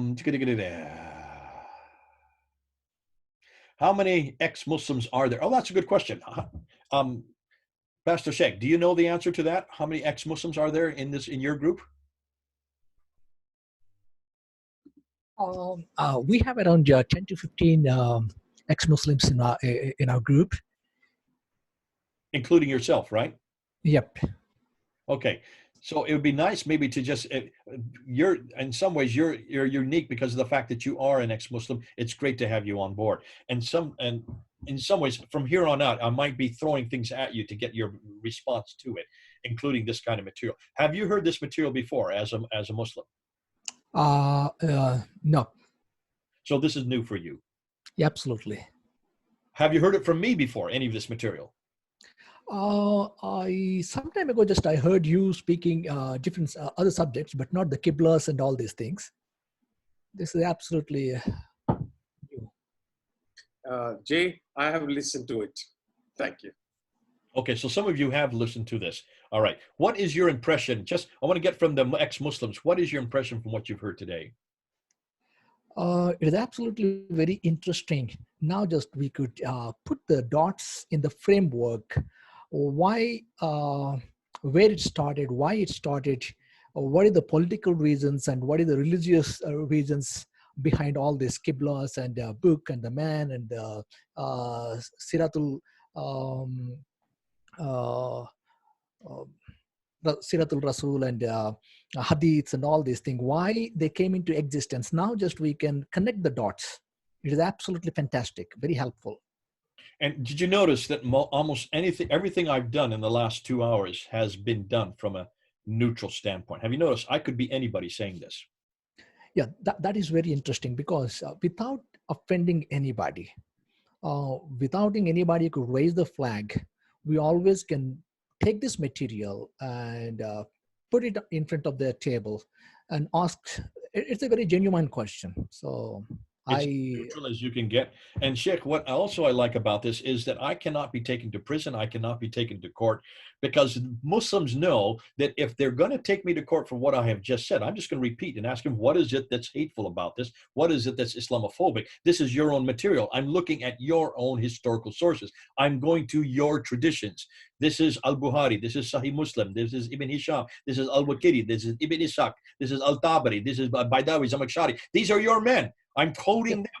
many ex-Muslims are there? Oh, that's a good question. Pastor Sheikh, do you know the answer to that? How many ex-Muslims are there in your group? We have around 10 to 15 ex-Muslims in our group, including yourself, right? Yep. Okay. So it would be nice maybe to just, in some ways you're unique because of the fact that you are an ex-Muslim. It's great to have you on board. And in some ways from here on out, I might be throwing things at you to get your response to it, including this kind of material. Have you heard this material before as a Muslim? No. So this is new for you? Yeah, absolutely. Have you heard it from me before, any of this material? Some time ago, I heard you speaking different other subjects, but not the Qiblas and all these things. This is absolutely new. Jay, I have listened to it. Thank you. Okay, so some of you have listened to this. All right. What is your impression? I want to get from the ex-Muslims. What is your impression from what you've heard today? It is absolutely very interesting. Now we could put the dots in the framework. Why, where it started, why it started, what are the political reasons and what are the religious reasons behind all this Qiblas and book and the man and the Siratul um, uh, uh, Siratul Rasul and Hadiths and all these things, why they came into existence. Now just we can connect the dots. It is absolutely fantastic, very helpful. And did you notice that almost everything I've done in the last 2 hours has been done from a neutral standpoint? Have you noticed I could be anybody saying this? Yeah, that is very interesting because without offending anybody, without anybody could raise the flag, we always can take this material and put it in front of the table and ask. It's a very genuine question. So It's I neutral as you can get. And Sheikh, what also I like about this is that I cannot be taken to prison. I cannot be taken to court because Muslims know that if they're going to take me to court for what I have just said, I'm just going to repeat and ask them, what is it that's hateful about this? What is it that's Islamophobic? This is your own material. I'm looking at your own historical sources. I'm going to your traditions. This is Al-Bukhari. This is Sahih Muslim. This is Ibn Hisham. This is Al-Waqidi. This is Ibn Ishaq. This is Al-Tabari. This is Baidawi, Zamakhshari. These are your men. I'm quoting them.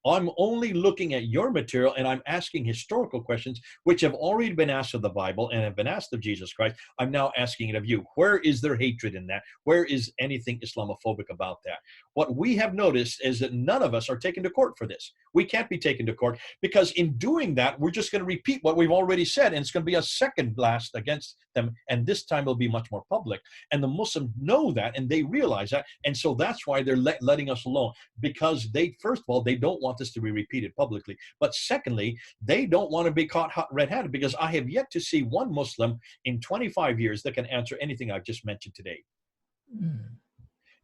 I'm only looking at your material and I'm asking historical questions which have already been asked of the Bible and have been asked of Jesus Christ. I'm now asking it of you. Where is there hatred in that? Where is anything Islamophobic about that? What we have noticed is that none of us are taken to court for this. We can't be taken to court because in doing that, we're just going to repeat what we've already said, and it's going to be a second blast against them, and this time it'll be much more public. And the Muslims know that, and they realize that, and so that's why they're letting us alone, because they, first of all, they don't want this to be repeated publicly, but secondly, they don't want to be caught red-handed, because I have yet to see one Muslim in 25 years that can answer anything I've just mentioned today. Mm.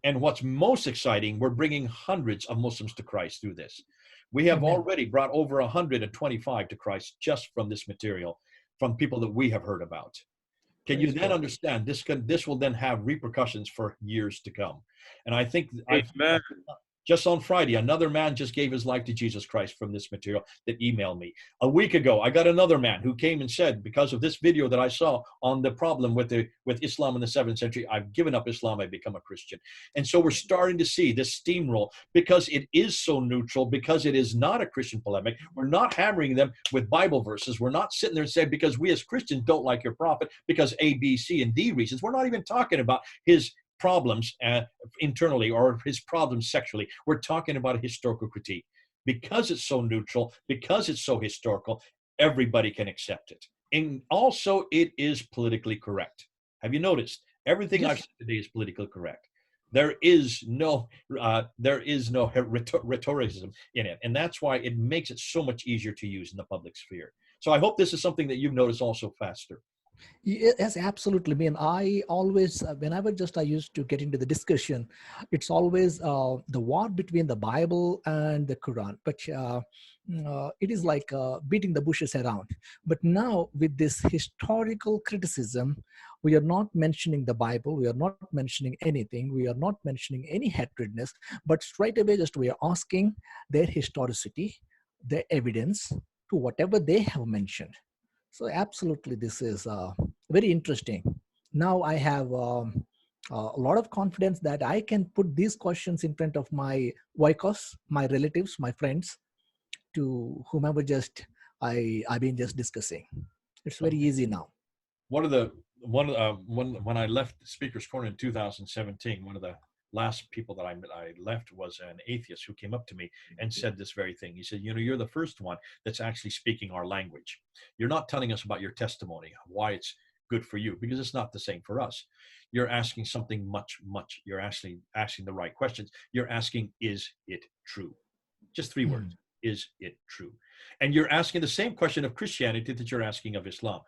And what's most exciting, we're bringing hundreds of Muslims to Christ through this. We have Amen. already brought over 125 to Christ just from this material, from people that we have heard about. Can you Praise then God. understand this will then have repercussions for years to come? And I think Amen. just on Friday, another man just gave his life to Jesus Christ from this material that emailed me. A week ago, I got another man who came and said, because of this video that I saw on the problem with Islam in the 7th century, I've given up Islam, I've become a Christian. And so we're starting to see this steamroll because it is so neutral, because it is not a Christian polemic. We're not hammering them with Bible verses. We're not sitting there and saying, because we as Christians don't like your prophet, because A, B, C, and D reasons. We're not even talking about his problems internally or his problems sexually. We're talking about a historical critique. Because it's so neutral, because it's so historical, everybody can accept it. And also, it is politically correct. Have you noticed? Everything Yes. I've said today is politically correct. There is no rhetoricism in it. And that's why it makes it so much easier to use in the public sphere. So I hope this is something that you've noticed also, Pastor. Yes, absolutely. I mean, I always, whenever just I used to get into the discussion, it's always the war between the Bible and the Quran. But it is like beating the bushes around. But now with this historical criticism, we are not mentioning the Bible. We are not mentioning anything. We are not mentioning any hatredness. But straight away, just we are asking their historicity, their evidence to whatever they have mentioned. So absolutely, this is very interesting. Now I have a lot of confidence that I can put these questions in front of my Oikos, my relatives, my friends, to whomever just I've been just discussing. It's very easy now. When I left Speaker's Corner in 2017, one of the last people that I left was an atheist who came up to me and said this very thing. He said, you're the first one that's actually speaking our language. You're not telling us about your testimony, why it's good for you, because it's not the same for us. You're asking something much, you're actually asking the right questions. You're asking, is it true? Just 3 words. Is it true? And you're asking the same question of Christianity that you're asking of Islam.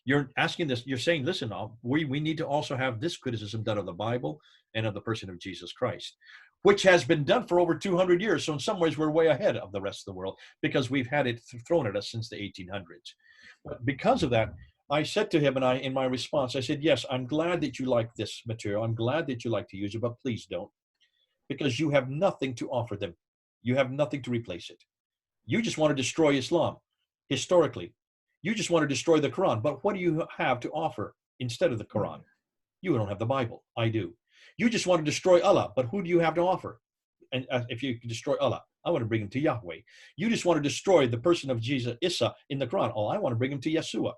You're asking this, you're saying, listen, we need to also have this criticism done of the Bible and of the person of Jesus Christ, which has been done for over 200 years. So in some ways, we're way ahead of the rest of the world because we've had it thrown at us since the 1800s. But because of that, I said to him, and in my response, I said, yes, I'm glad that you like this material. I'm glad that you like to use it, but please don't, because you have nothing to offer them. You have nothing to replace it. You just want to destroy Islam historically. You just want to destroy the Quran. But what do you have to offer instead of the Quran? You don't have the Bible. I do. You just want to destroy Allah, but who do you have to offer? And if you can destroy Allah, I want to bring him to Yahweh. You just want to destroy the person of Jesus, Isa, in the Quran. Oh, I want to bring him to Yeshua.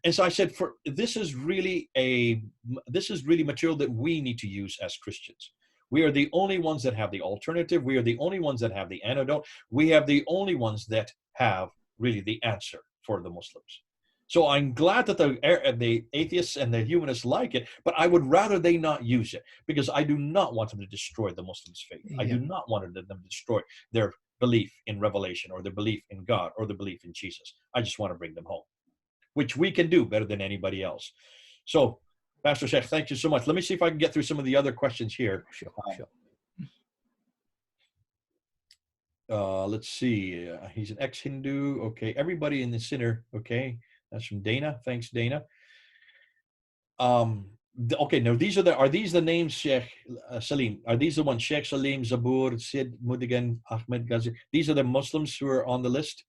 And so I said, this is really material that we need to use as Christians. We are the only ones that have the alternative. We are the only ones that have the antidote. We have the only ones that have really the answer for the Muslims. So I'm glad that the atheists and the humanists like it, but I would rather they not use it, because I do not want them to destroy the Muslims' faith. I do not want them to destroy their belief in revelation or their belief in God or the belief in Jesus. I just want to bring them home, which we can do better than anybody else. So, Pastor Sheikh, thank you so much. Let me see if I can get through some of the other questions here. Sure. Let's see. He's an ex-Hindu. Okay. Everybody in the center. Okay. That's from Dana. Thanks, Dana. Okay. Now, are these the names, Sheikh Salim? Are these the ones? Sheikh Salim, Zabur, Sid, Mudigan, Ahmed Ghazi. These are the Muslims who are on the list?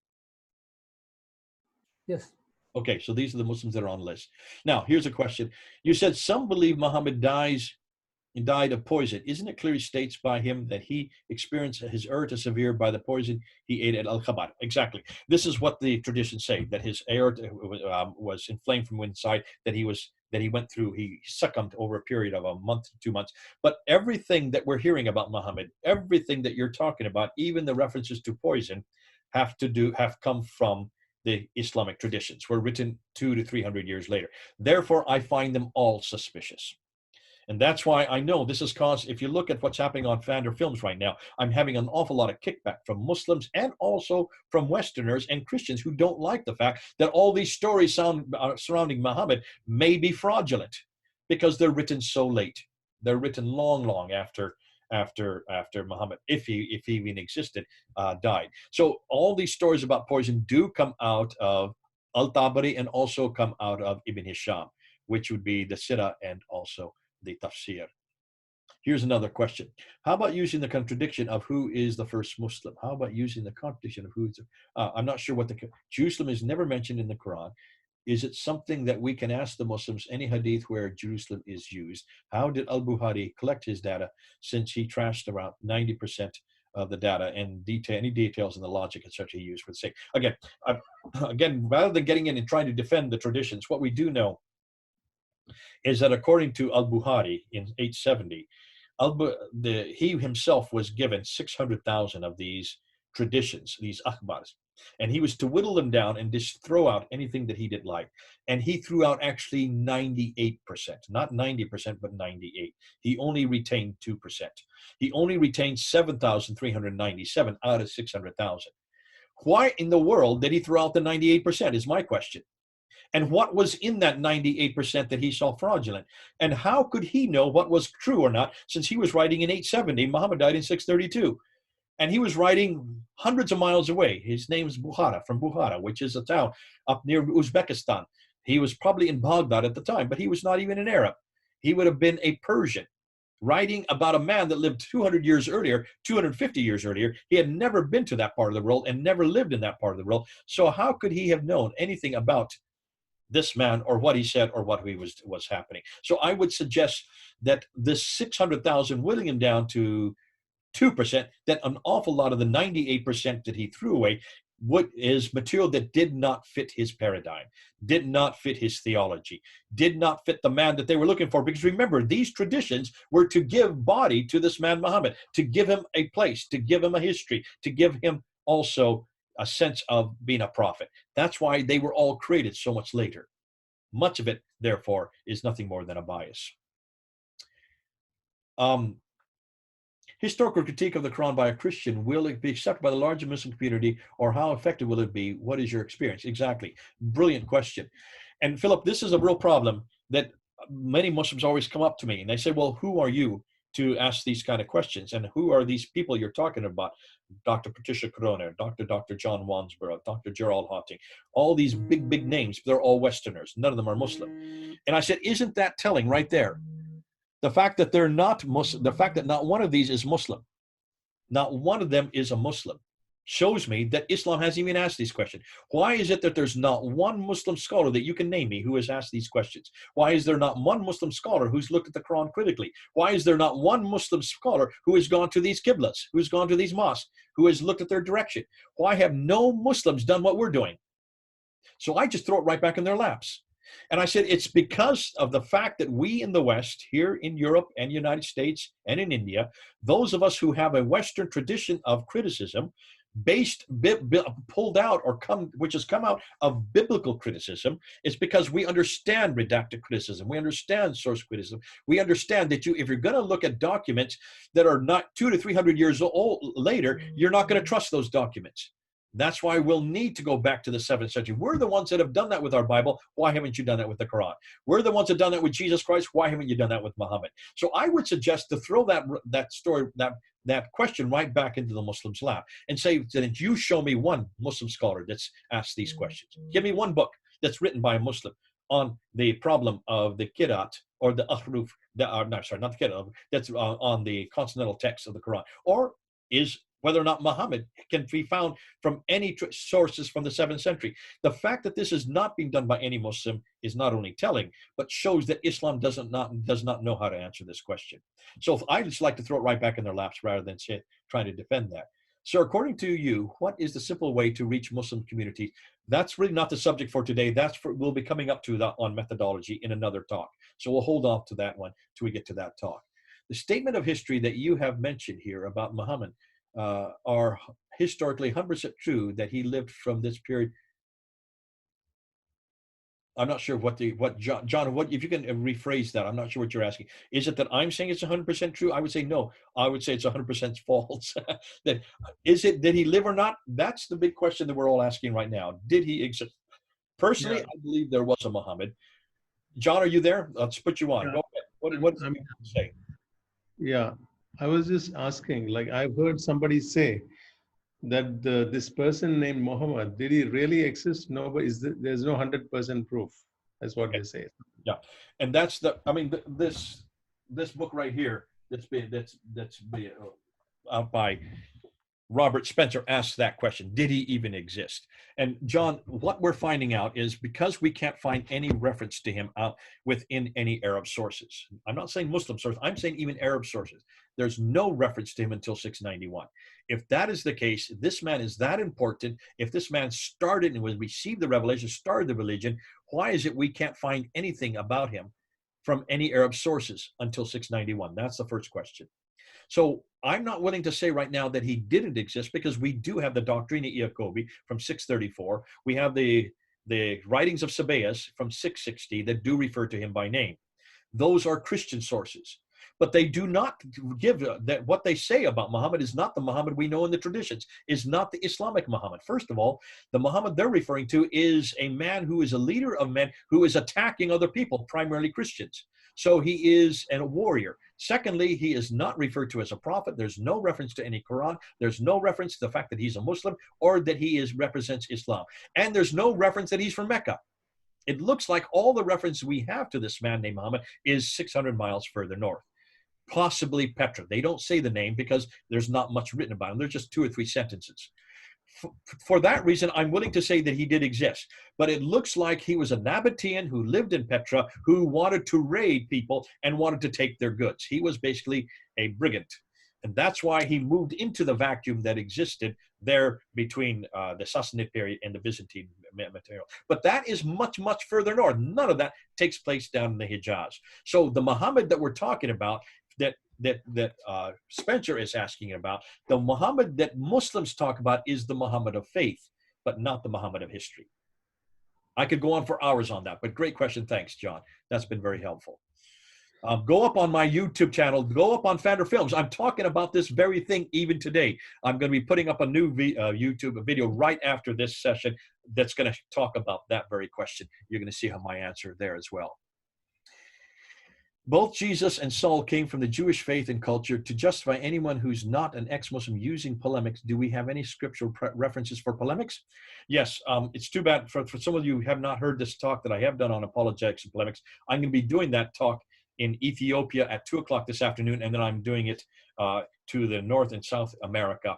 Yes. Okay. So these are the Muslims that are on the list. Now, here's a question. You said some believe Muhammad died of poison. Isn't it clearly states by him that he experienced his aorta severe by the poison he ate at Al-Khabar? Exactly. This is what the traditions say, that his aorta was inflamed from inside, that he succumbed over a period of a month to 2 months. But everything that we're hearing about Muhammad, everything that you're talking about, even the references to poison, have come from the Islamic traditions, were written 200 to 300 years later. Therefore, I find them all suspicious. And that's why I know this has caused, if you look at what's happening on Fander Films right now, I'm having an awful lot of kickback from Muslims and also from Westerners and Christians who don't like the fact that all these stories surrounding Muhammad may be fraudulent, because they're written so late. They're written long after Muhammad, if he even existed, died. So all these stories about poison do come out of Al-Tabari and also come out of Ibn Hisham, which would be the Sirah and also the tafsir. Here's another question. How about using the contradiction of who is the first Muslim? How about using the contradiction of who's I'm not sure what Jerusalem is never mentioned in the Quran. Is it something that we can ask the Muslims, any hadith where Jerusalem is used? How did Al-Bukhari collect his data, since he trashed around 90% of the data, and any details in the logic and such he used for the sake? Again, rather than getting in and trying to defend the traditions, what we do know is that according to Al-Bukhari in 870, he himself was given 600,000 of these traditions, these akhbars, and he was to whittle them down and just throw out anything that he didn't like. And he threw out actually 98%, not 90%, but 98. He only retained 2%. He only retained 7,397 out of 600,000. Why in the world did he throw out the 98% is my question. And what was in that 98% that he saw fraudulent? And how could he know what was true or not, since he was writing in 870, Muhammad died in 632. And he was writing hundreds of miles away. His name is from Bukhara, which is a town up near Uzbekistan. He was probably in Baghdad at the time, but he was not even an Arab. He would have been a Persian, writing about a man that lived 200 years earlier, 250 years earlier. He had never been to that part of the world and never lived in that part of the world. So how could he have known anything about this man or what he said or what was happening? So I would suggest that this 600,000 whittling him down to 2%, that an awful lot of the 98% that he threw away is material that did not fit his paradigm, did not fit his theology, did not fit the man that they were looking for. Because remember, these traditions were to give body to this man Muhammad, to give him a place, to give him a history, to give him also a sense of being a prophet. That's why they were all created so much later. Much of it, therefore, is nothing more than a bias. Historical critique of the Quran by a Christian, will it be accepted by the larger Muslim community, or how effective will it be? What is your experience? Exactly. Brilliant question. And Philip, this is a real problem that many Muslims always come up to me and they say, well, who are you to ask these kind of questions? And who are these people you're talking about? Dr. Patricia Corona, Dr. John Wansborough, Dr. Gerald Hotting, all these big names, they're all Westerners. None of them are Muslim. And I said, isn't that telling right there? The fact that they're not Muslim, the fact that not one of these is Muslim, not one of them is a Muslim. shows me that Islam hasn't even asked these questions. Why is it that there's not one Muslim scholar that you can name me who has asked these questions? Why is there not one Muslim scholar who's looked at the Quran critically? Why is there not one Muslim scholar who has gone to these qiblas, who has gone to these mosques, who has looked at their direction? Why have no Muslims done what we're doing? So I just throw it right back in their laps. And I said, it's because of the fact that we in the West, here in Europe and United States and in India, those of us who have a Western tradition of criticism pulled out or which has come out of biblical criticism, is because we understand redacted criticism. We understand source criticism. We understand that if you're going to look at documents that are not 200 to 300 years old later, you're not going to trust those documents. That's why we'll need to go back to the 7th century. We're the ones that have done that with our Bible. Why haven't you done that with the Quran? We're the ones that have done that with Jesus Christ. Why haven't you done that with Muhammad? So I would suggest to throw that story, that question right back into the Muslim's lap and say that you show me one Muslim scholar that's asked these questions. Give me one book that's written by a Muslim on the problem of the Qiraat or the Ahruf, not the Qiraat, that's on the consonantal text of the Quran, or is whether or not Muhammad can be found from any sources from the 7th century. The fact that this is not being done by any Muslim is not only telling, but shows that Islam does not know how to answer this question. So I just like to throw it right back in their laps rather than trying to defend that. So according to you, what is the simple way to reach Muslim communities? That's really not the subject for today. We'll be coming up to that on methodology in another talk. So we'll hold off to that one till we get to that talk. The statement of history that you have mentioned here about Muhammad are historically 100% true, that he lived from this period. I'm not sure what John, what if you can rephrase that? I'm not sure what you're asking. Is it that I'm saying it's 100% true? I would say no. I would say it's 100% false. Did he live or not? That's the big question that we're all asking right now. Did he exist? Personally, Yeah. I believe there was a Muhammad. John, are you there? Let's put you on. Yeah. Go ahead. What does he say? Yeah, I was just asking, like I've heard somebody say that this person named Muhammad, did he really exist? No, but there's no 100% proof. That's what they say. Yeah, and that's this book right here that's out by Robert Spencer asks that question: did he even exist? And John, what we're finding out is, because we can't find any reference to him out within any Arab sources. I'm not saying Muslim sources. I'm saying even Arab sources. There's no reference to him until 691. If that is the case, this man is that important. If this man started and was received the revelation, started the religion, why is it we can't find anything about him from any Arab sources until 691? That's the first question. So I'm not willing to say right now that he didn't exist, because we do have the Doctrina Iacobi from 634. We have the writings of Sabaeus from 660 that do refer to him by name. Those are Christian sources, but they do not give that. What they say about Muhammad is not the Muhammad we know in the traditions, is not the Islamic Muhammad. First of all, the Muhammad they're referring to is a man who is a leader of men who is attacking other people, primarily Christians. So he is a warrior. Secondly, he is not referred to as a prophet. There's no reference to any Quran. There's no reference to the fact that he's a Muslim or that he represents Islam. And there's no reference that he's from Mecca. It looks like all the reference we have to this man named Muhammad is 600 miles further north, possibly Petra. They don't say the name because there's not much written about him. There's just 2 or 3 sentences. For that reason, I'm willing to say that he did exist, but it looks like he was a Nabatean who lived in Petra, who wanted to raid people and wanted to take their goods. He was basically a brigand. And that's why he moved into the vacuum that existed there between the Sassanid period and the Byzantine material. But that is much, much further north. None of that takes place down in the Hijaz. So the Muhammad that we're talking about, that Spencer is asking about, the Muhammad that Muslims talk about is the Muhammad of faith, but not the Muhammad of history. I could go on for hours on that, but great question. Thanks, John. That's been very helpful. Go up on my YouTube channel, go up on Fander Films. I'm talking about this very thing even today. I'm going to be putting up a new YouTube video right after this session that's going to talk about that very question. You're going to see how my answer there as well. Both Jesus and Saul came from the Jewish faith and culture. To justify anyone who's not an ex-Muslim using polemics, do we have any scriptural references for polemics? Yes, it's too bad for some of you who have not heard this talk that I have done on apologetics and polemics. I'm going to be doing that talk in Ethiopia at 2 o'clock this afternoon, and then I'm doing it to the North and South America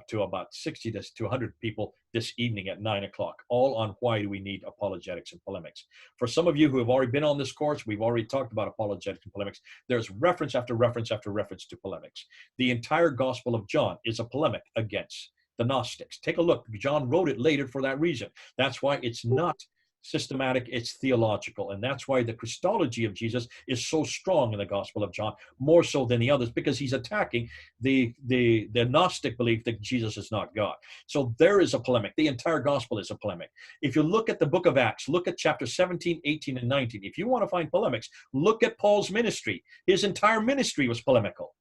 to about 60 to 100 people this evening at 9 o'clock, all on why do we need apologetics and polemics. For some of you who have already been on this course, we've already talked about apologetics and polemics. There's reference after reference after reference to polemics. The entire Gospel of John is a polemic against the Gnostics. Take a look. John wrote it later for that reason. That's why it's not systematic, it's theological. And that's why the Christology of Jesus is so strong in the Gospel of John, more so than the others, because he's attacking the Gnostic belief that Jesus is not God. So there is a polemic. The entire Gospel is a polemic. If you look at the book of Acts, look at chapter 17, 18, and 19. If you want to find polemics, look at Paul's ministry. His entire ministry was polemical.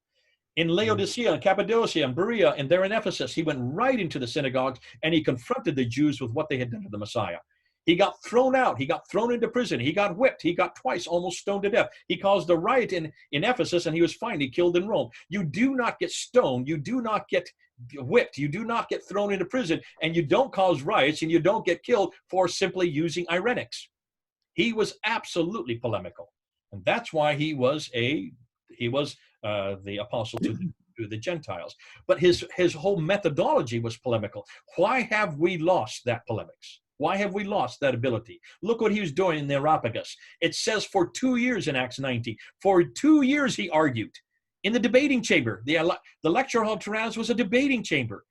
In Laodicea and Cappadocia and Berea and there in Ephesus, he went right into the synagogues and he confronted the Jews with what they had done to the Messiah. He got thrown out. He got thrown into prison. He got whipped. He got twice almost stoned to death. He caused a riot in Ephesus, and he was finally killed in Rome. You do not get stoned. You do not get whipped. You do not get thrown into prison, and you don't cause riots, and you don't get killed for simply using irenics. He was absolutely polemical, and that's why he was the apostle to the Gentiles. But his whole methodology was polemical. Why have we lost that polemics? Why have we lost that ability? Look what he was doing in the Areopagus. It says for 2 years in Acts 19. For 2 years he argued in the debating chamber. The lecture hall of Tyrannus was a debating chamber.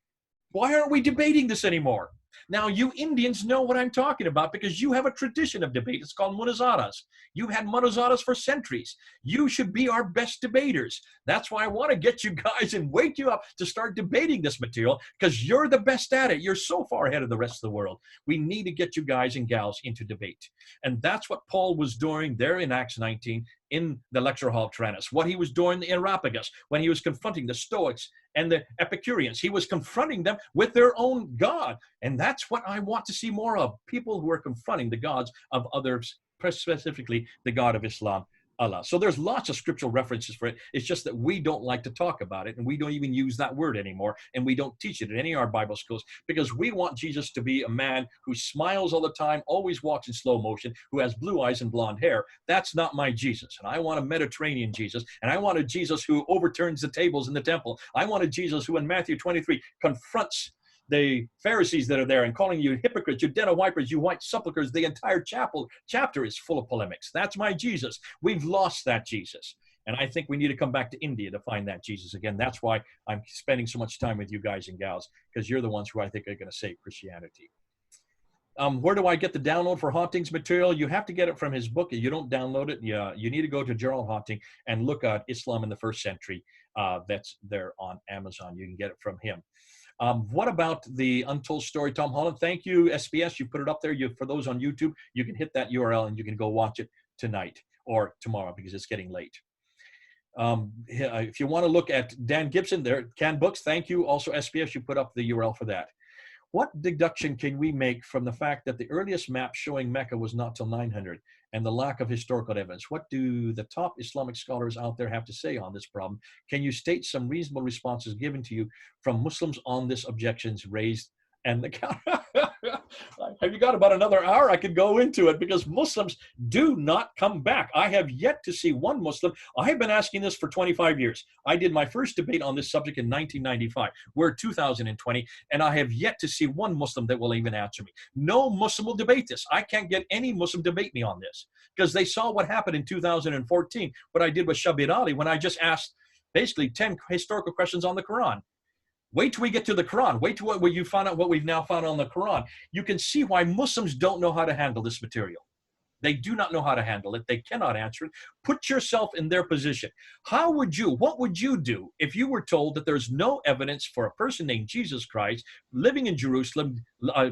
Why aren't we debating this anymore? Now, you Indians know what I'm talking about because you have a tradition of debate. It's called monozadas. You've had monozadas for centuries. You should be our best debaters. That's why I want to get you guys and wake you up to start debating this material because you're the best at it. You're so far ahead of the rest of the world. We need to get you guys and gals into debate. And that's what Paul was doing there in Acts 19 in the lecture hall of Tyrannus, what he was doing in Areopagus when he was confronting the Stoics and the Epicureans. He was confronting them with their own God. And that's what I want to see more of, people who are confronting the gods of others, specifically the God of Islam, Allah. So there's lots of scriptural references for it. It's just that we don't like to talk about it, and we don't even use that word anymore, and we don't teach it in any of our Bible schools because we want Jesus to be a man who smiles all the time, always walks in slow motion, who has blue eyes and blonde hair. That's not my Jesus. And I want a Mediterranean Jesus, and I want a Jesus who overturns the tables in the temple. I want a Jesus who in Matthew 23 confronts the Pharisees that are there and calling you hypocrites, you den of vipers, you white sepulchres. The entire chapter is full of polemics. That's my Jesus. We've lost that Jesus. And I think we need to come back to India to find that Jesus again. That's why I'm spending so much time with you guys and gals, because you're the ones who I think are going to save Christianity. Where do I get the download for Hauntings material? You have to get it from his book. You don't download it. You need to go to Gerald Haunting and look at Islam in the First Century. That's there on Amazon. You can get it from him. What about the Untold Story, Tom Holland? Thank you, SBS. You put it up there. For those on YouTube, you can hit that URL and you can go watch it tonight or tomorrow because it's getting late. If you want to look at Dan Gibson, there, Canned Books, thank you. Also, SBS, you put up the URL for that. What deduction can we make from the fact that the earliest map showing Mecca was not till 900 and the lack of historical evidence? What do the top Islamic scholars out there have to say on this problem? Can you state some reasonable responses given to you from Muslims on this objections raised? And the have you got about another hour? I could go into it because Muslims do not come back. I have yet to see one Muslim. I have been asking this for 25 years. I did my first debate on this subject in 1995. We're 2020, and I have yet to see one Muslim that will even answer me. No Muslim will debate this. I can't get any Muslim to debate me on this because they saw what happened in 2014, what I did with Shabir Ali when I just asked basically 10 historical questions on the Quran. Wait till we get to the Quran. Wait till what you found out what we've now found on the Quran. You can see why Muslims don't know how to handle this material. They do not know how to handle it. They cannot answer it. Put yourself in their position. What would you do if you were told that there's no evidence for a person named Jesus Christ living in Jerusalem,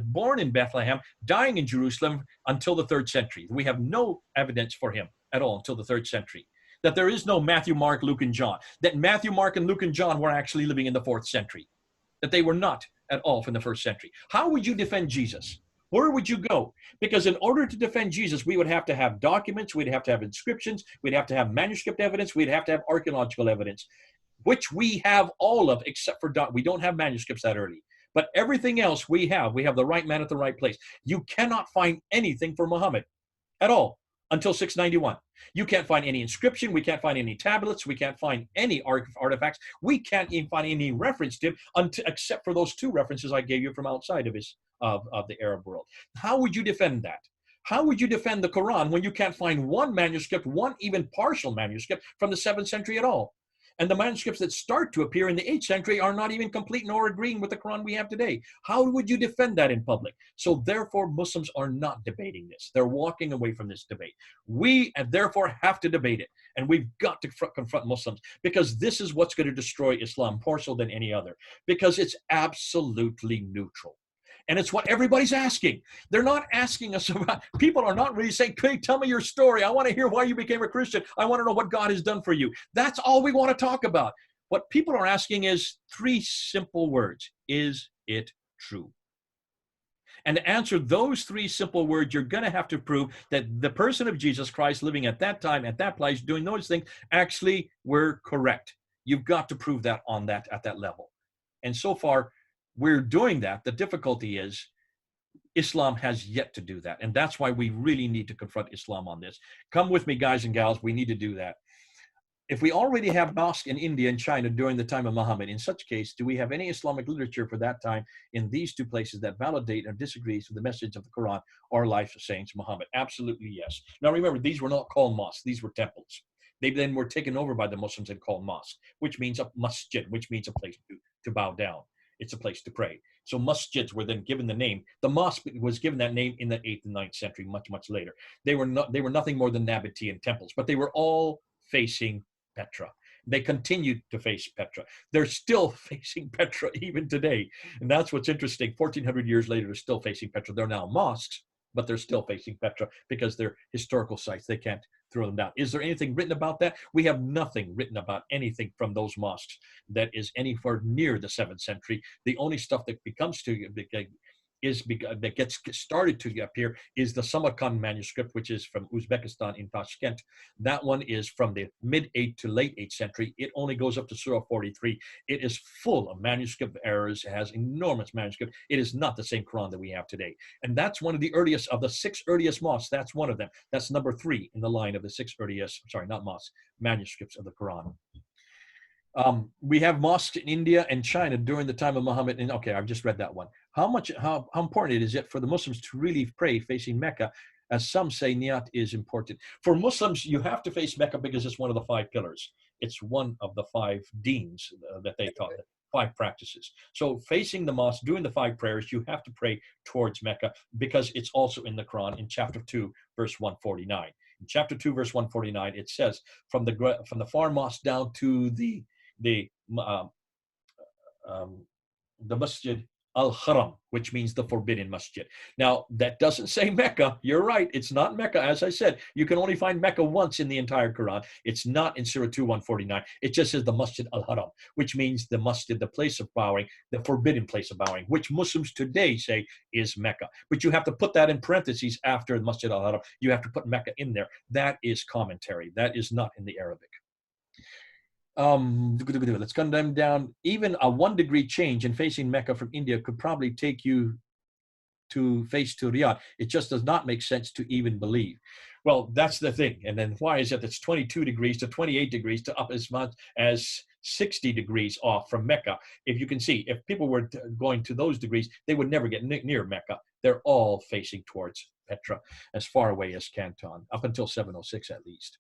born in Bethlehem, dying in Jerusalem until the 3rd century? We have no evidence for him at all until the 3rd century. That there is no Matthew, Mark, Luke, and John. That Matthew, Mark, and Luke, and John were actually living in the 4th century. That they were not at all from the 1st century. How would you defend Jesus? Where would you go? Because in order to defend Jesus, we would have to have documents, we'd have to have inscriptions, we'd have to have manuscript evidence, we'd have to have archaeological evidence, which we have all of, except for we don't have manuscripts that early. But everything else we have the right man at the right place. You cannot find anything for Muhammad at all. until 691. You can't find any inscription. We can't find any tablets. We can't find any artifacts. We can't even find any reference to him except for those two references I gave you from outside of the Arab world. How would you defend that? How would you defend the Quran when you can't find one manuscript, one even partial manuscript from the 7th century at all? And the manuscripts that start to appear in the 8th century are not even complete nor agreeing with the Quran we have today. How would you defend that in public? So therefore, Muslims are not debating this. They're walking away from this debate. We, and therefore, have to debate it. And we've got to confront Muslims, because this is what's going to destroy Islam more so than any other, because it's absolutely neutral. And it's what everybody's asking. They're not asking us about, people are not really saying, hey, tell me your story. I want to hear why you became a Christian. I want to know what God has done for you. That's all we want to talk about. What people are asking is 3 simple words. Is it true? And to answer those 3 simple words, you're going to have to prove that the person of Jesus Christ living at that time, at that place, doing those things, actually were correct. You've got to prove that at that level. And so far, we're doing that. The difficulty is Islam has yet to do that. And that's why we really need to confront Islam on this. Come with me, guys and gals. We need to do that. If we already have mosques in India and China during the time of Muhammad, in such case, do we have any Islamic literature for that time in these 2 places that validate or disagrees with the message of the Quran or life of Saint Muhammad? Absolutely yes. Now remember, these were not called mosques. These were temples. They then were taken over by the Muslims and called mosques, which means a masjid, which means a place to bow down. It's a place to pray. So masjids were then given the name. The mosque was given that name in the 8th and 9th century, much, much later. They were nothing more than Nabatean temples, but they were all facing Petra. They continued to face Petra. They're still facing Petra even today. And that's what's interesting. 1400 years later, they're still facing Petra. They're now mosques, but they're still facing Petra because they're historical sites. They can't throw them down. Is there anything written about that? We have nothing written about anything from those mosques that is anywhere near the 7th century. The only stuff that that gets started to appear is the Samarkand manuscript, which is from Uzbekistan in Tashkent. That one is from the mid-8th to late 8th century. It only goes up to Surah 43. It is full of manuscript errors. It has enormous manuscript. It is not the same Quran that we have today. And that's one of the earliest of the 6 earliest mosques. That's one of them. That's number 3 in the line of the 6 earliest, sorry, not mosques, manuscripts of the Quran. We have mosques in India and China during the time of Muhammad. And okay, I've just read that one. How important is it for the Muslims to really pray facing Mecca? As some say, niyat is important. For Muslims, you have to face Mecca because it's one of the 5 pillars. It's one of the 5 deens that they taught, 5 practices. So facing the mosque, doing the 5 prayers, you have to pray towards Mecca because it's also in the Quran in chapter 2, verse 149. In chapter 2, verse 149, it says, from the far mosque down to the Masjid al-Haram, which means the forbidden masjid. Now, that doesn't say Mecca. You're right. It's not Mecca. As I said, you can only find Mecca once in the entire Quran. It's not in Surah 2, 149. It just says the Masjid al-Haram, which means the masjid, the place of bowing, the forbidden place of bowing, which Muslims today say is Mecca. But you have to put that in parentheses after the Masjid al-Haram. You have to put Mecca in there. That is commentary. That is not in the Arabic. Let's cut them down. Even a 1 degree change in facing Mecca from India could probably take you to Riyadh. It just does not make sense to even believe. Well, that's the thing. And then why is it that's 22 degrees to 28 degrees to up as much as 60 degrees off from Mecca? If you can see, if people were going to those degrees, they would never get near Mecca. They're all facing towards Petra, as far away as Canton, up until 706 at least.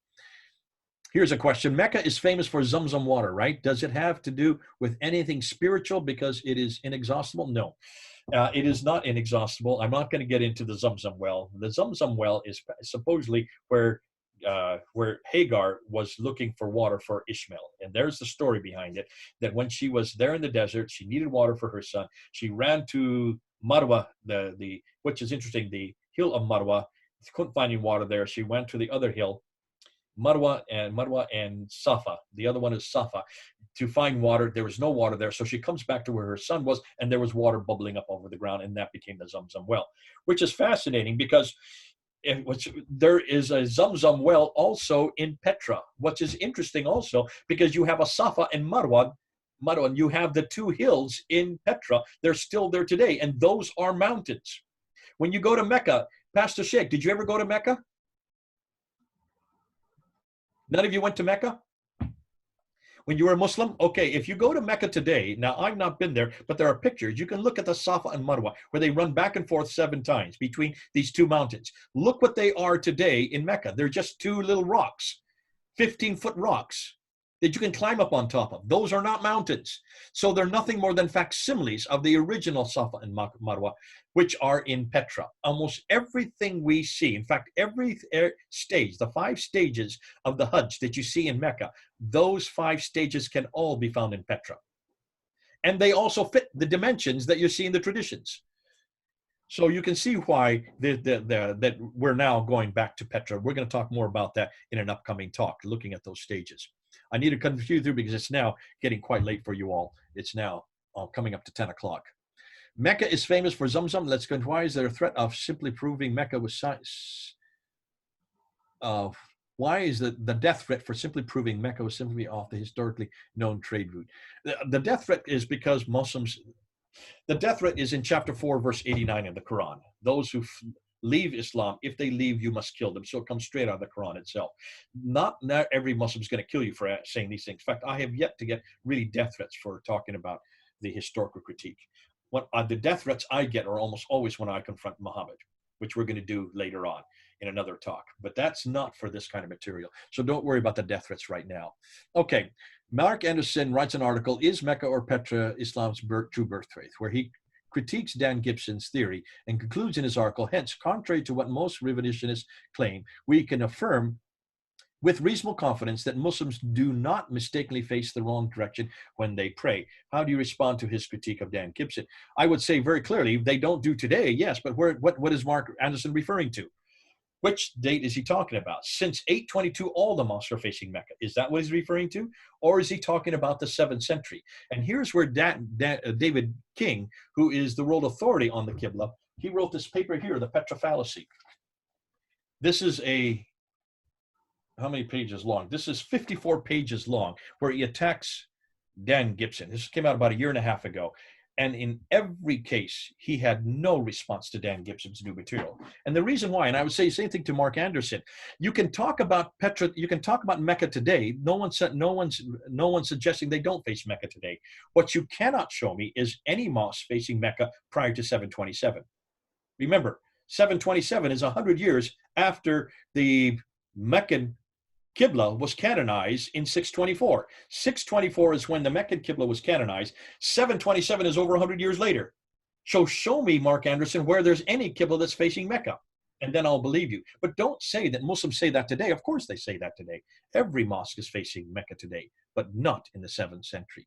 Here's a question. Mecca is famous for Zamzam water, right? Does it have to do with anything spiritual because it is inexhaustible? No, it is not inexhaustible. I'm not going to get into the Zamzam well. The Zamzam well is supposedly where Hagar was looking for water for Ishmael. And there's the story behind it, that when she was there in the desert, she needed water for her son. She ran to Marwa, which is interesting, the hill of Marwa. She couldn't find any water there. She went to the other hill, Marwa and Safa. The other one is Safa. To find water, there was no water there. So she comes back to where her son was, and there was water bubbling up over the ground, and that became the Zamzam well, which is fascinating because there is a Zamzam well also in Petra, which is interesting also because you have a Safa and Marwa, and you have the 2 hills in Petra. They're still there today, and those are mountains. When you go to Mecca, Pastor Sheikh, did you ever go to Mecca? None of you went to Mecca when you were a Muslim? Okay, if you go to Mecca today, now I've not been there, but there are pictures. You can look at the Safa and Marwa where they run back and forth 7 times between these 2 mountains. Look what they are today in Mecca. They're just 2 little rocks, 15-foot rocks that you can climb up on top of. Those are not mountains. So they're nothing more than facsimiles of the original Safa and Marwa, which are in Petra. Almost everything we see, in fact, every stage, the 5 stages of the Hajj that you see in Mecca, those 5 stages can all be found in Petra. And they also fit the dimensions that you see in the traditions. So you can see why that we're now going back to Petra. We're going to talk more about that in an upcoming talk, looking at those stages. I need to confuse through because it's now getting quite late for you all. It's now coming up to 10 o'clock. Mecca is famous for Zamzam. Let's go. Why is there a threat of simply proving Mecca was why is the death threat for simply proving Mecca was simply off the historically known trade route? The death threat is because Muslims, the death threat is in chapter 4, verse 89 of the Quran. Those who leave Islam, if they leave, you must kill them. So it comes straight out of the Quran itself. Not every Muslim is going to kill you for saying these things. In fact, I have yet to get really death threats for talking about the historical critique. What the death threats I get are almost always when I confront Muhammad, which we're going to do later on in another talk. But that's not for this kind of material. So don't worry about the death threats right now. Okay. Mark Anderson writes an article, Is Mecca or Petra Islam's true birthplace? Where he critiques Dan Gibson's theory and concludes in his article, hence, contrary to what most revisionists claim, we can affirm with reasonable confidence that Muslims do not mistakenly face the wrong direction when they pray. How do you respond to his critique of Dan Gibson? I would say very clearly, they don't do today, yes, but what is Mark Anderson referring to? Which date is he talking about? Since 822, all the mosques are facing Mecca. Is that what he's referring to? Or is he talking about the 7th century? And here's where David King, who is the world authority on the Qibla, he wrote this paper here, The Petra Fallacy. This is how many pages long? This is 54 pages long, where he attacks Dan Gibson. This came out about 1.5 years ago. And in every case, he had no response to Dan Gibson's new material. And the reason why, and I would say the same thing to Mark Anderson, you can talk about Petra, you can talk about Mecca today. No one's suggesting they don't face Mecca today. What you cannot show me is any mosque facing Mecca prior to 727. Remember, 727 is 100 years after the Meccan Qibla was canonized in 624. 624 is when the Meccan Qibla was canonized. 727 is over 100 years later. So show me, Mark Anderson, where there's any Qibla that's facing Mecca, and then I'll believe you. But don't say that Muslims say that today. Of course they say that today. Every mosque is facing Mecca today, but not in the 7th century.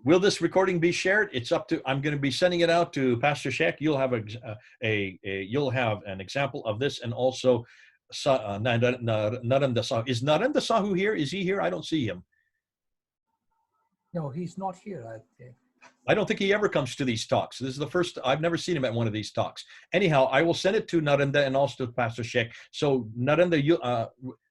Will this recording be shared? It's up to, I'm going to be sending it out to Pastor Sheikh. You'll have you'll have an example of this, and also Narendra Sahu. Is Narendra Sahu here? Is he here? I don't see him. No, he's not here, I think. I don't think he ever comes to these talks. This is the first, I've never seen him at one of these talks. Anyhow, I will send it to Narendra and also to Pastor Sheikh. So Narendra,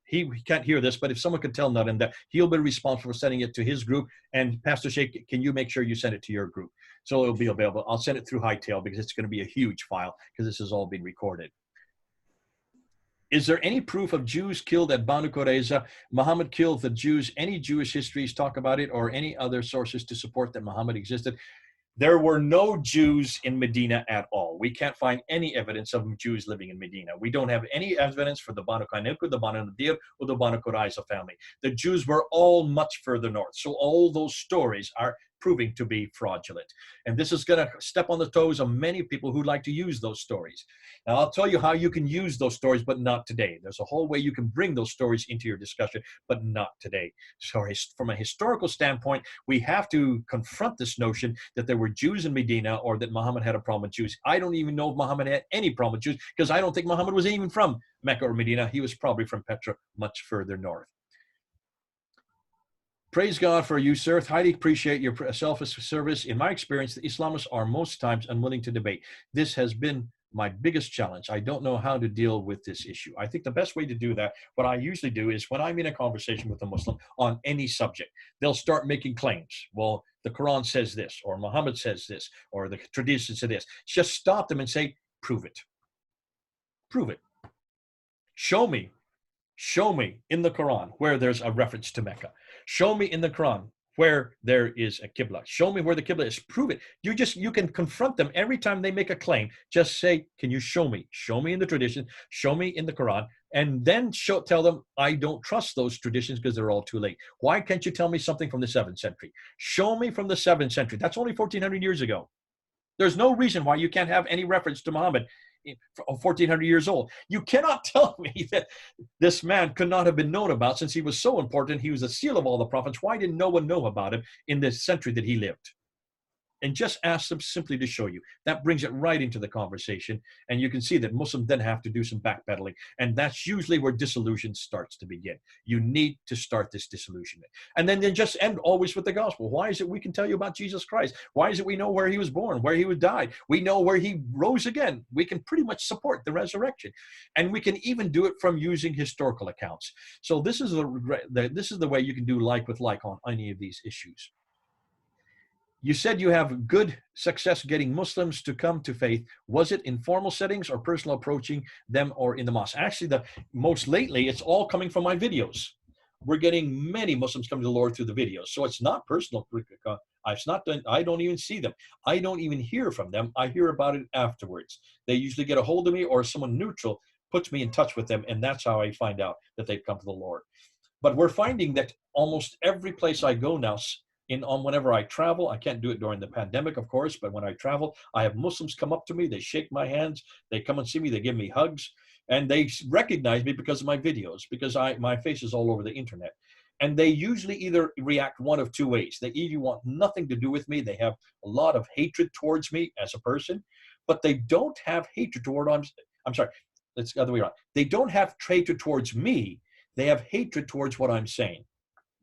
he can't hear this, but if someone could tell Narendra, he'll be responsible for sending it to his group. And Pastor Sheikh, can you make sure you send it to your group? So it'll be available. I'll send it through Hightail because it's going to be a huge file because this has all been recorded. Is there any proof of Jews killed at Banu Qurayza? Muhammad killed the Jews. Any Jewish histories talk about it, or any other sources to support that Muhammad existed? There were no Jews in Medina at all. We can't find any evidence of Jews living in Medina. We don't have any evidence for the Banu Qaynuqa, the Banu Nadir, or the Banu Qurayza family. The Jews were all much further north. So all those stories are proving to be fraudulent. And this is going to step on the toes of many people who like to use those stories. Now, I'll tell you how you can use those stories, but not today. There's a whole way you can bring those stories into your discussion, but not today. So from a historical standpoint, we have to confront this notion that there were Jews in Medina or that Muhammad had a problem with Jews. I don't even know if Muhammad had any problem with Jews because I don't think Muhammad was even from Mecca or Medina. He was probably from Petra, much further north. Praise God for you, sir. Highly appreciate your selfless service. In my experience, the Islamists are most times unwilling to debate. This has been my biggest challenge. I don't know how to deal with this issue. I think the best way to do that, what I usually do is when I'm in a conversation with a Muslim on any subject, they'll start making claims. Well, the Quran says this, or Muhammad says this, or the tradition says this. Just stop them and say, prove it. Prove it. Show me Show me in the Quran where there's a reference to Mecca. Show me in the Quran where there is a Qibla. Show me where the Qibla is. Prove it. You can confront them every time they make a claim. Just say, can you show me? Show me in the tradition. Show me in the Quran. And then tell them, I don't trust those traditions because they're all too late. Why can't you tell me something from the 7th century? Show me from the 7th century. That's only 1400 years ago. There's no reason why you can't have any reference to Muhammad 1400 years old. You cannot tell me that this man could not have been known about since he was so important. He was the seal of all the prophets. Why didn't no one know about him in the century that he lived? And just ask them simply to show you. That brings it right into the conversation. And you can see that Muslims then have to do some backpedaling. And that's usually where disillusion starts to begin. You need to start this disillusionment. And then just end always with the gospel. Why is it we can tell you about Jesus Christ? Why is it we know where he was born, where he would die? We know where he rose again. We can pretty much support the resurrection. And we can even do it from using historical accounts. So this is the way you can do like with like on any of these issues. You said you have good success getting Muslims to come to faith. Was it in formal settings or personal approaching them or in the mosque? Actually, the most lately, it's all coming from my videos. We're getting many Muslims coming to the Lord through the videos. So it's not personal. It's not done. I don't even see them. I don't even hear from them. I hear about it afterwards. They usually get a hold of me or someone neutral puts me in touch with them. And that's how I find out that they've come to the Lord. But we're finding that almost every place I go now, whenever I travel, I can't do it during the pandemic, of course, but when I travel, I have Muslims come up to me, they shake my hands, they come and see me, they give me hugs, and they recognize me because of my videos, because my face is all over the internet. And they usually either react one of two ways. They either want nothing to do with me, they have a lot of hatred towards me as a person, but they don't have hatred toward, I'm sorry, it's the other way around. They don't have hatred towards me, they have hatred towards what I'm saying.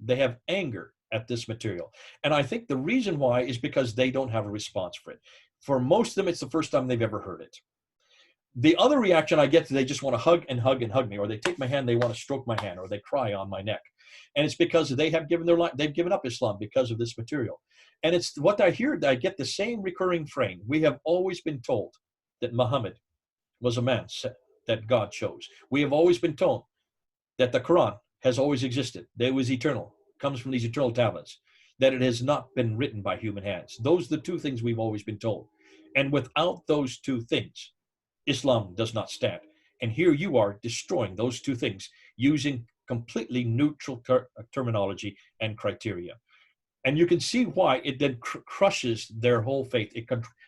They have anger at this material. And I think the reason why is because they don't have a response for it. For most of them, it's the first time they've ever heard it. The other reaction I get, they just want to hug and hug and hug me, or they take my hand, they want to stroke my hand, or they cry on my neck. And it's because they have given their life, they've given up Islam because of this material. And it's what I hear, I get the same recurring frame. We have always been told that Muhammad was a man that God chose. We have always been told that the Quran has always existed, that it was eternal, comes from these eternal tablets, that it has not been written by human hands. Those are the two things we've always been told. And without those two things, Islam does not stand. And here you are destroying those two things using completely neutral terminology and criteria. And you can see why it then crushes their whole faith,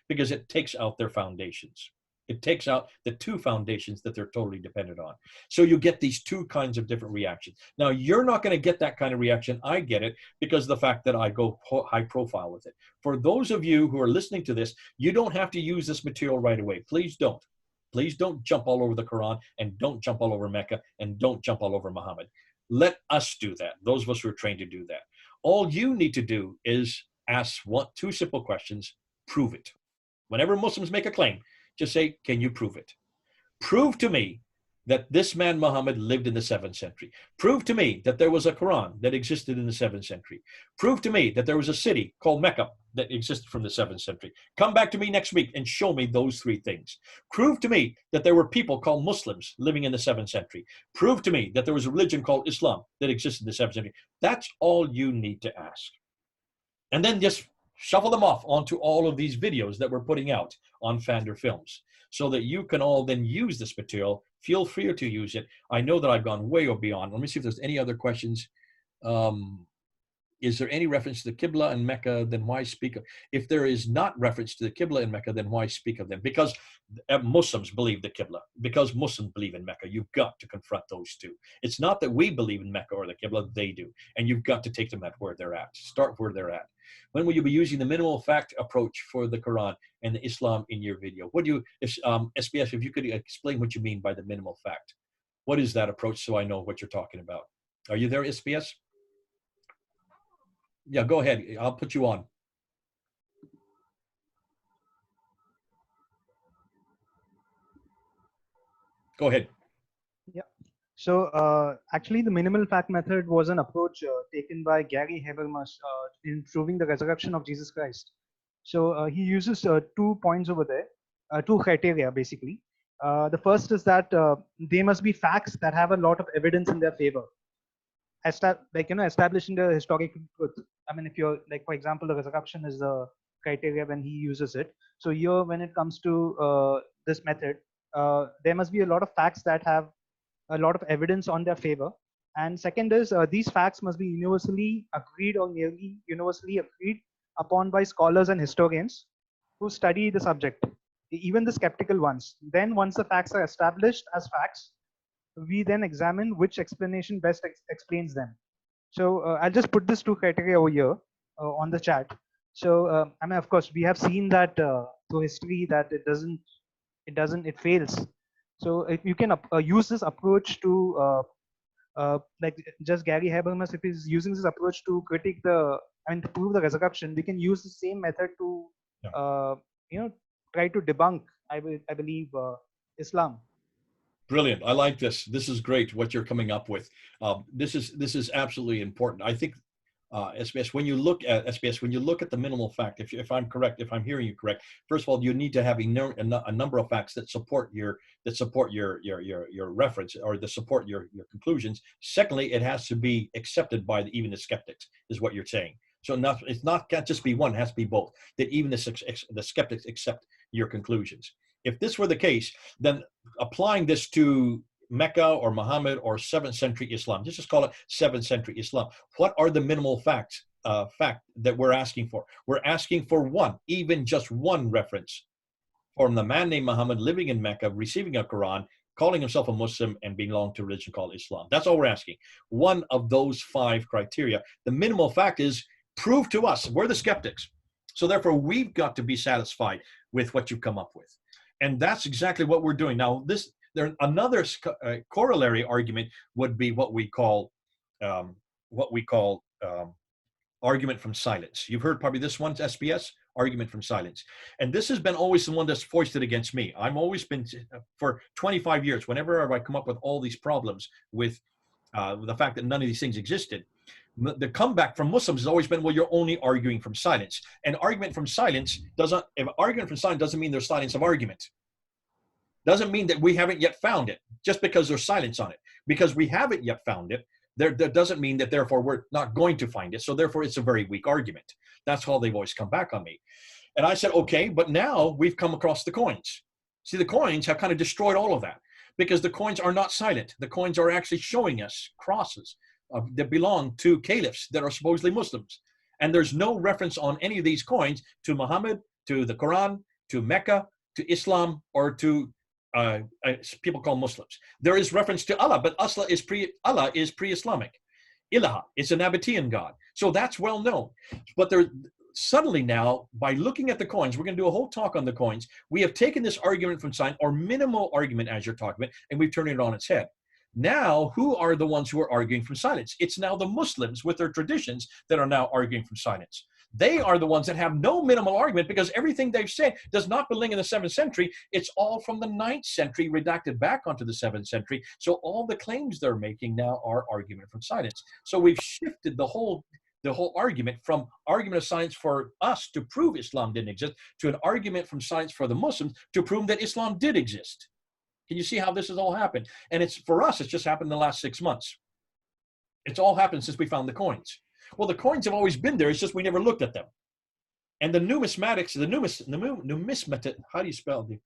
because it takes out their foundations. It takes out the two foundations that they're totally dependent on. So you get these two kinds of different reactions. Now, you're not going to get that kind of reaction. I get it because of the fact that I go high profile with it. For those of you who are listening to this, you don't have to use this material right away. Please don't. Please don't jump all over the Quran, and don't jump all over Mecca, and don't jump all over Muhammad. Let us do that. Those of us who are trained to do that. All you need to do is ask two simple questions. Prove it. Whenever Muslims make a claim, just say, can you prove it? Prove to me that this man Muhammad lived in the 7th century. Prove to me that there was a Quran that existed in the 7th century. Prove to me that there was a city called Mecca that existed from the 7th century. Come back to me next week and show me those three things. Prove to me that there were people called Muslims living in the 7th century. Prove to me that there was a religion called Islam that existed in the 7th century. That's all you need to ask. And then just shuffle them off onto all of these videos that we're putting out on Fander Films, so that you can all then use this material. Feel free to use it. I know that I've gone way beyond. Let me see if there's any other questions. Is there any reference to the Qibla and Mecca? Then why speak of? If there is not reference to the Qibla and Mecca, then why speak of them? Because Muslims believe the Qibla. Because Muslims believe in Mecca. You've got to confront those two. It's not that we believe in Mecca or the Qibla. They do. And you've got to take them at where they're at. Start where they're at. When will you be using the minimal fact approach for the Quran and the Islam in your video? What do you, SBS, if you could explain what you mean by the minimal fact. What is that approach, so I know what you're talking about? Are you there, SBS? Yeah, go ahead. I'll put you on. Go ahead. Yeah. So actually, the minimal fact method was an approach taken by Gary Habermas in proving the resurrection of Jesus Christ. So he uses 2 points over there, two criteria basically. The first is that they must be facts that have a lot of evidence in their favor, establishing the historical truth. I mean, if you're like, for example, the resurrection is the criteria when he uses it. So here, when it comes to this method, there must be a lot of facts that have a lot of evidence on their favor. And second is these facts must be universally agreed or nearly universally agreed upon by scholars and historians who study the subject, even the skeptical ones. Then, once the facts are established as facts, we then examine which explanation best explains them. So I'll just put this two criteria over here on the chat. So I mean, of course, we have seen that through history that it fails. So if you can use this approach to like just Gary Habermas, if he's using this approach to critique to prove the resurrection, we can use the same method to Yeah. try to debunk, I believe, Islam. Brilliant. I like this. This is great what you're coming up with. This is absolutely important. I think SBS, when you look at the minimal fact, if I'm correct, if I'm hearing you correct, first of all, you need to have a number of facts that support your reference, or that support your conclusions. Secondly, it has to be accepted by even the skeptics, is what you're saying. So can't just be one; it has to be both. That even the skeptics accept your conclusions. If this were the case, then applying this to Mecca or Muhammad or 7th century Islam, just call it 7th century Islam. What are the minimal fact that we're asking for? We're asking for one, even just one reference from the man named Muhammad living in Mecca, receiving a Quran, calling himself a Muslim, and belonging to a religion called Islam. That's all we're asking. One of those 5 criteria. The minimal fact is, prove to us. We're the skeptics. So therefore, we've got to be satisfied with what you've come up with. And that's exactly what we're doing. Now, another corollary argument would be what we call argument from silence. You've heard probably this one, SBS, argument from silence. And this has been always the one that's foisted against me. I've always been, for 25 years, whenever I come up with all these problems with the fact that none of these things existed, the comeback from Muslims has always been, well, you're only arguing from silence. And argument from silence doesn't mean there's silence of argument. Doesn't mean that we haven't yet found it, just because there's silence on it. Because we haven't yet found it, that doesn't mean that therefore we're not going to find it. So therefore it's a very weak argument. That's how they've always come back on me. And I said, okay, but now we've come across the coins. See, the coins have kind of destroyed all of that, because the coins are not silent. The coins are actually showing us crosses that belong to caliphs that are supposedly Muslims. And there's no reference on any of these coins to Muhammad, to the Quran, to Mecca, to Islam, or to people called Muslims. There is reference to Allah, but Allah is pre-Islamic. Ilaha, it's a Nabatean god. So that's well known. But suddenly now, by looking at the coins, we're going to do a whole talk on the coins. We have taken this argument from silence, or minimal argument as you're talking about, and we've turned it on its head. Now, who are the ones who are arguing from silence? It's now the Muslims with their traditions that are now arguing from silence. They are the ones that have no minimal argument, because everything they've said does not belong in the 7th century. It's all from the 9th century, redacted back onto the 7th century. So all the claims they're making now are argument from silence. So we've shifted the whole argument from argument of science for us to prove Islam didn't exist to an argument from science for the Muslims to prove that Islam did exist. Can you see how this has all happened? And for us, it's just happened in the last 6 months. It's all happened since we found the coins. Well, the coins have always been there. It's just we never looked at them. And the numismatics, how do you spell the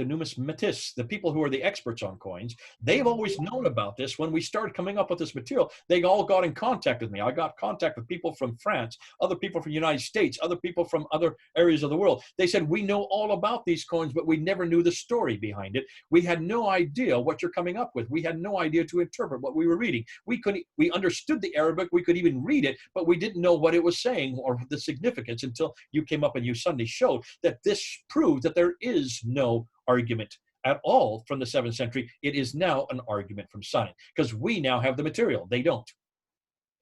numismatists, the people who are the experts on coins, they've always known about this. When we started coming up with this material, they all got in contact with me. I got contact with people from France, other people from the United States, other people from other areas of the world. They said, we know all about these coins, but we never knew the story behind it. We had no idea what you're coming up with. We had no idea to interpret what we were reading. We understood the Arabic, we could even read it, but we didn't know what it was saying or the significance until you came up and you suddenly showed that this proved that there is no argument at all from the 7th century. It is now an argument from science, because we now have the material. They don't.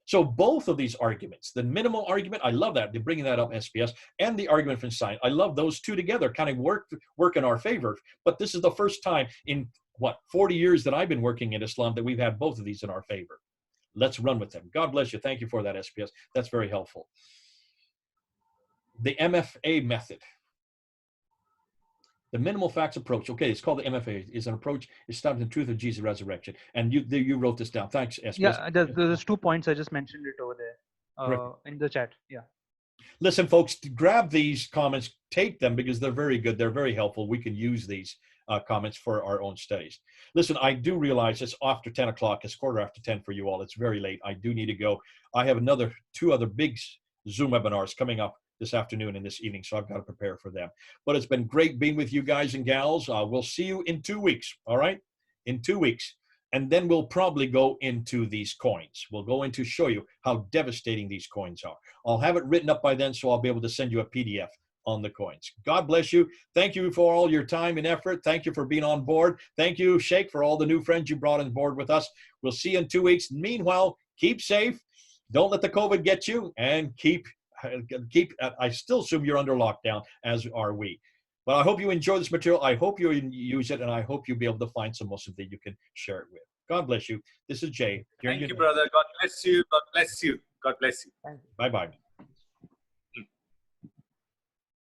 So both of these arguments, the minimal argument, I love that, they're bringing that up, SPS, and the argument from science, I love those two together, kind of work in our favor. But this is the first time in, 40 years that I've been working in Islam that we've had both of these in our favor. Let's run with them. God bless you. Thank you for that, SPS. That's very helpful. The MFA method. The minimal facts approach. Okay, it's called the MFA. Is an approach established in truth of Jesus' resurrection. And you wrote this down. Thanks, Espes. Yeah, there's 2 points. I just mentioned it over there Terrific. in the chat. Yeah. Listen, folks, grab these comments, take them because they're very good. They're very helpful. We can use these comments for our own studies. Listen, I do realize it's after 10 o'clock. It's quarter after 10 for you all. It's very late. I do need to go. I have two other big Zoom webinars coming up this afternoon and this evening, so I've got to prepare for them. But it's been great being with you guys and gals. We'll see you in 2 weeks, all right? In 2 weeks. And then we'll probably go into these coins. We'll go into show you how devastating these coins are. I'll have it written up by then, so I'll be able to send you a PDF on the coins. God bless you. Thank you for all your time and effort. Thank you for being on board. Thank you, Sheikh, for all the new friends you brought on board with us. We'll see you in 2 weeks. Meanwhile, keep safe. Don't let the COVID get you, and keep, I still assume you're under lockdown, as are we. But I hope you enjoy this material. I hope you use it, and I hope you'll be able to find some Muslims that you can share it with. God bless you. This is Jay. Thank you, brother. God bless you. God bless you. God bless you. Bye-bye.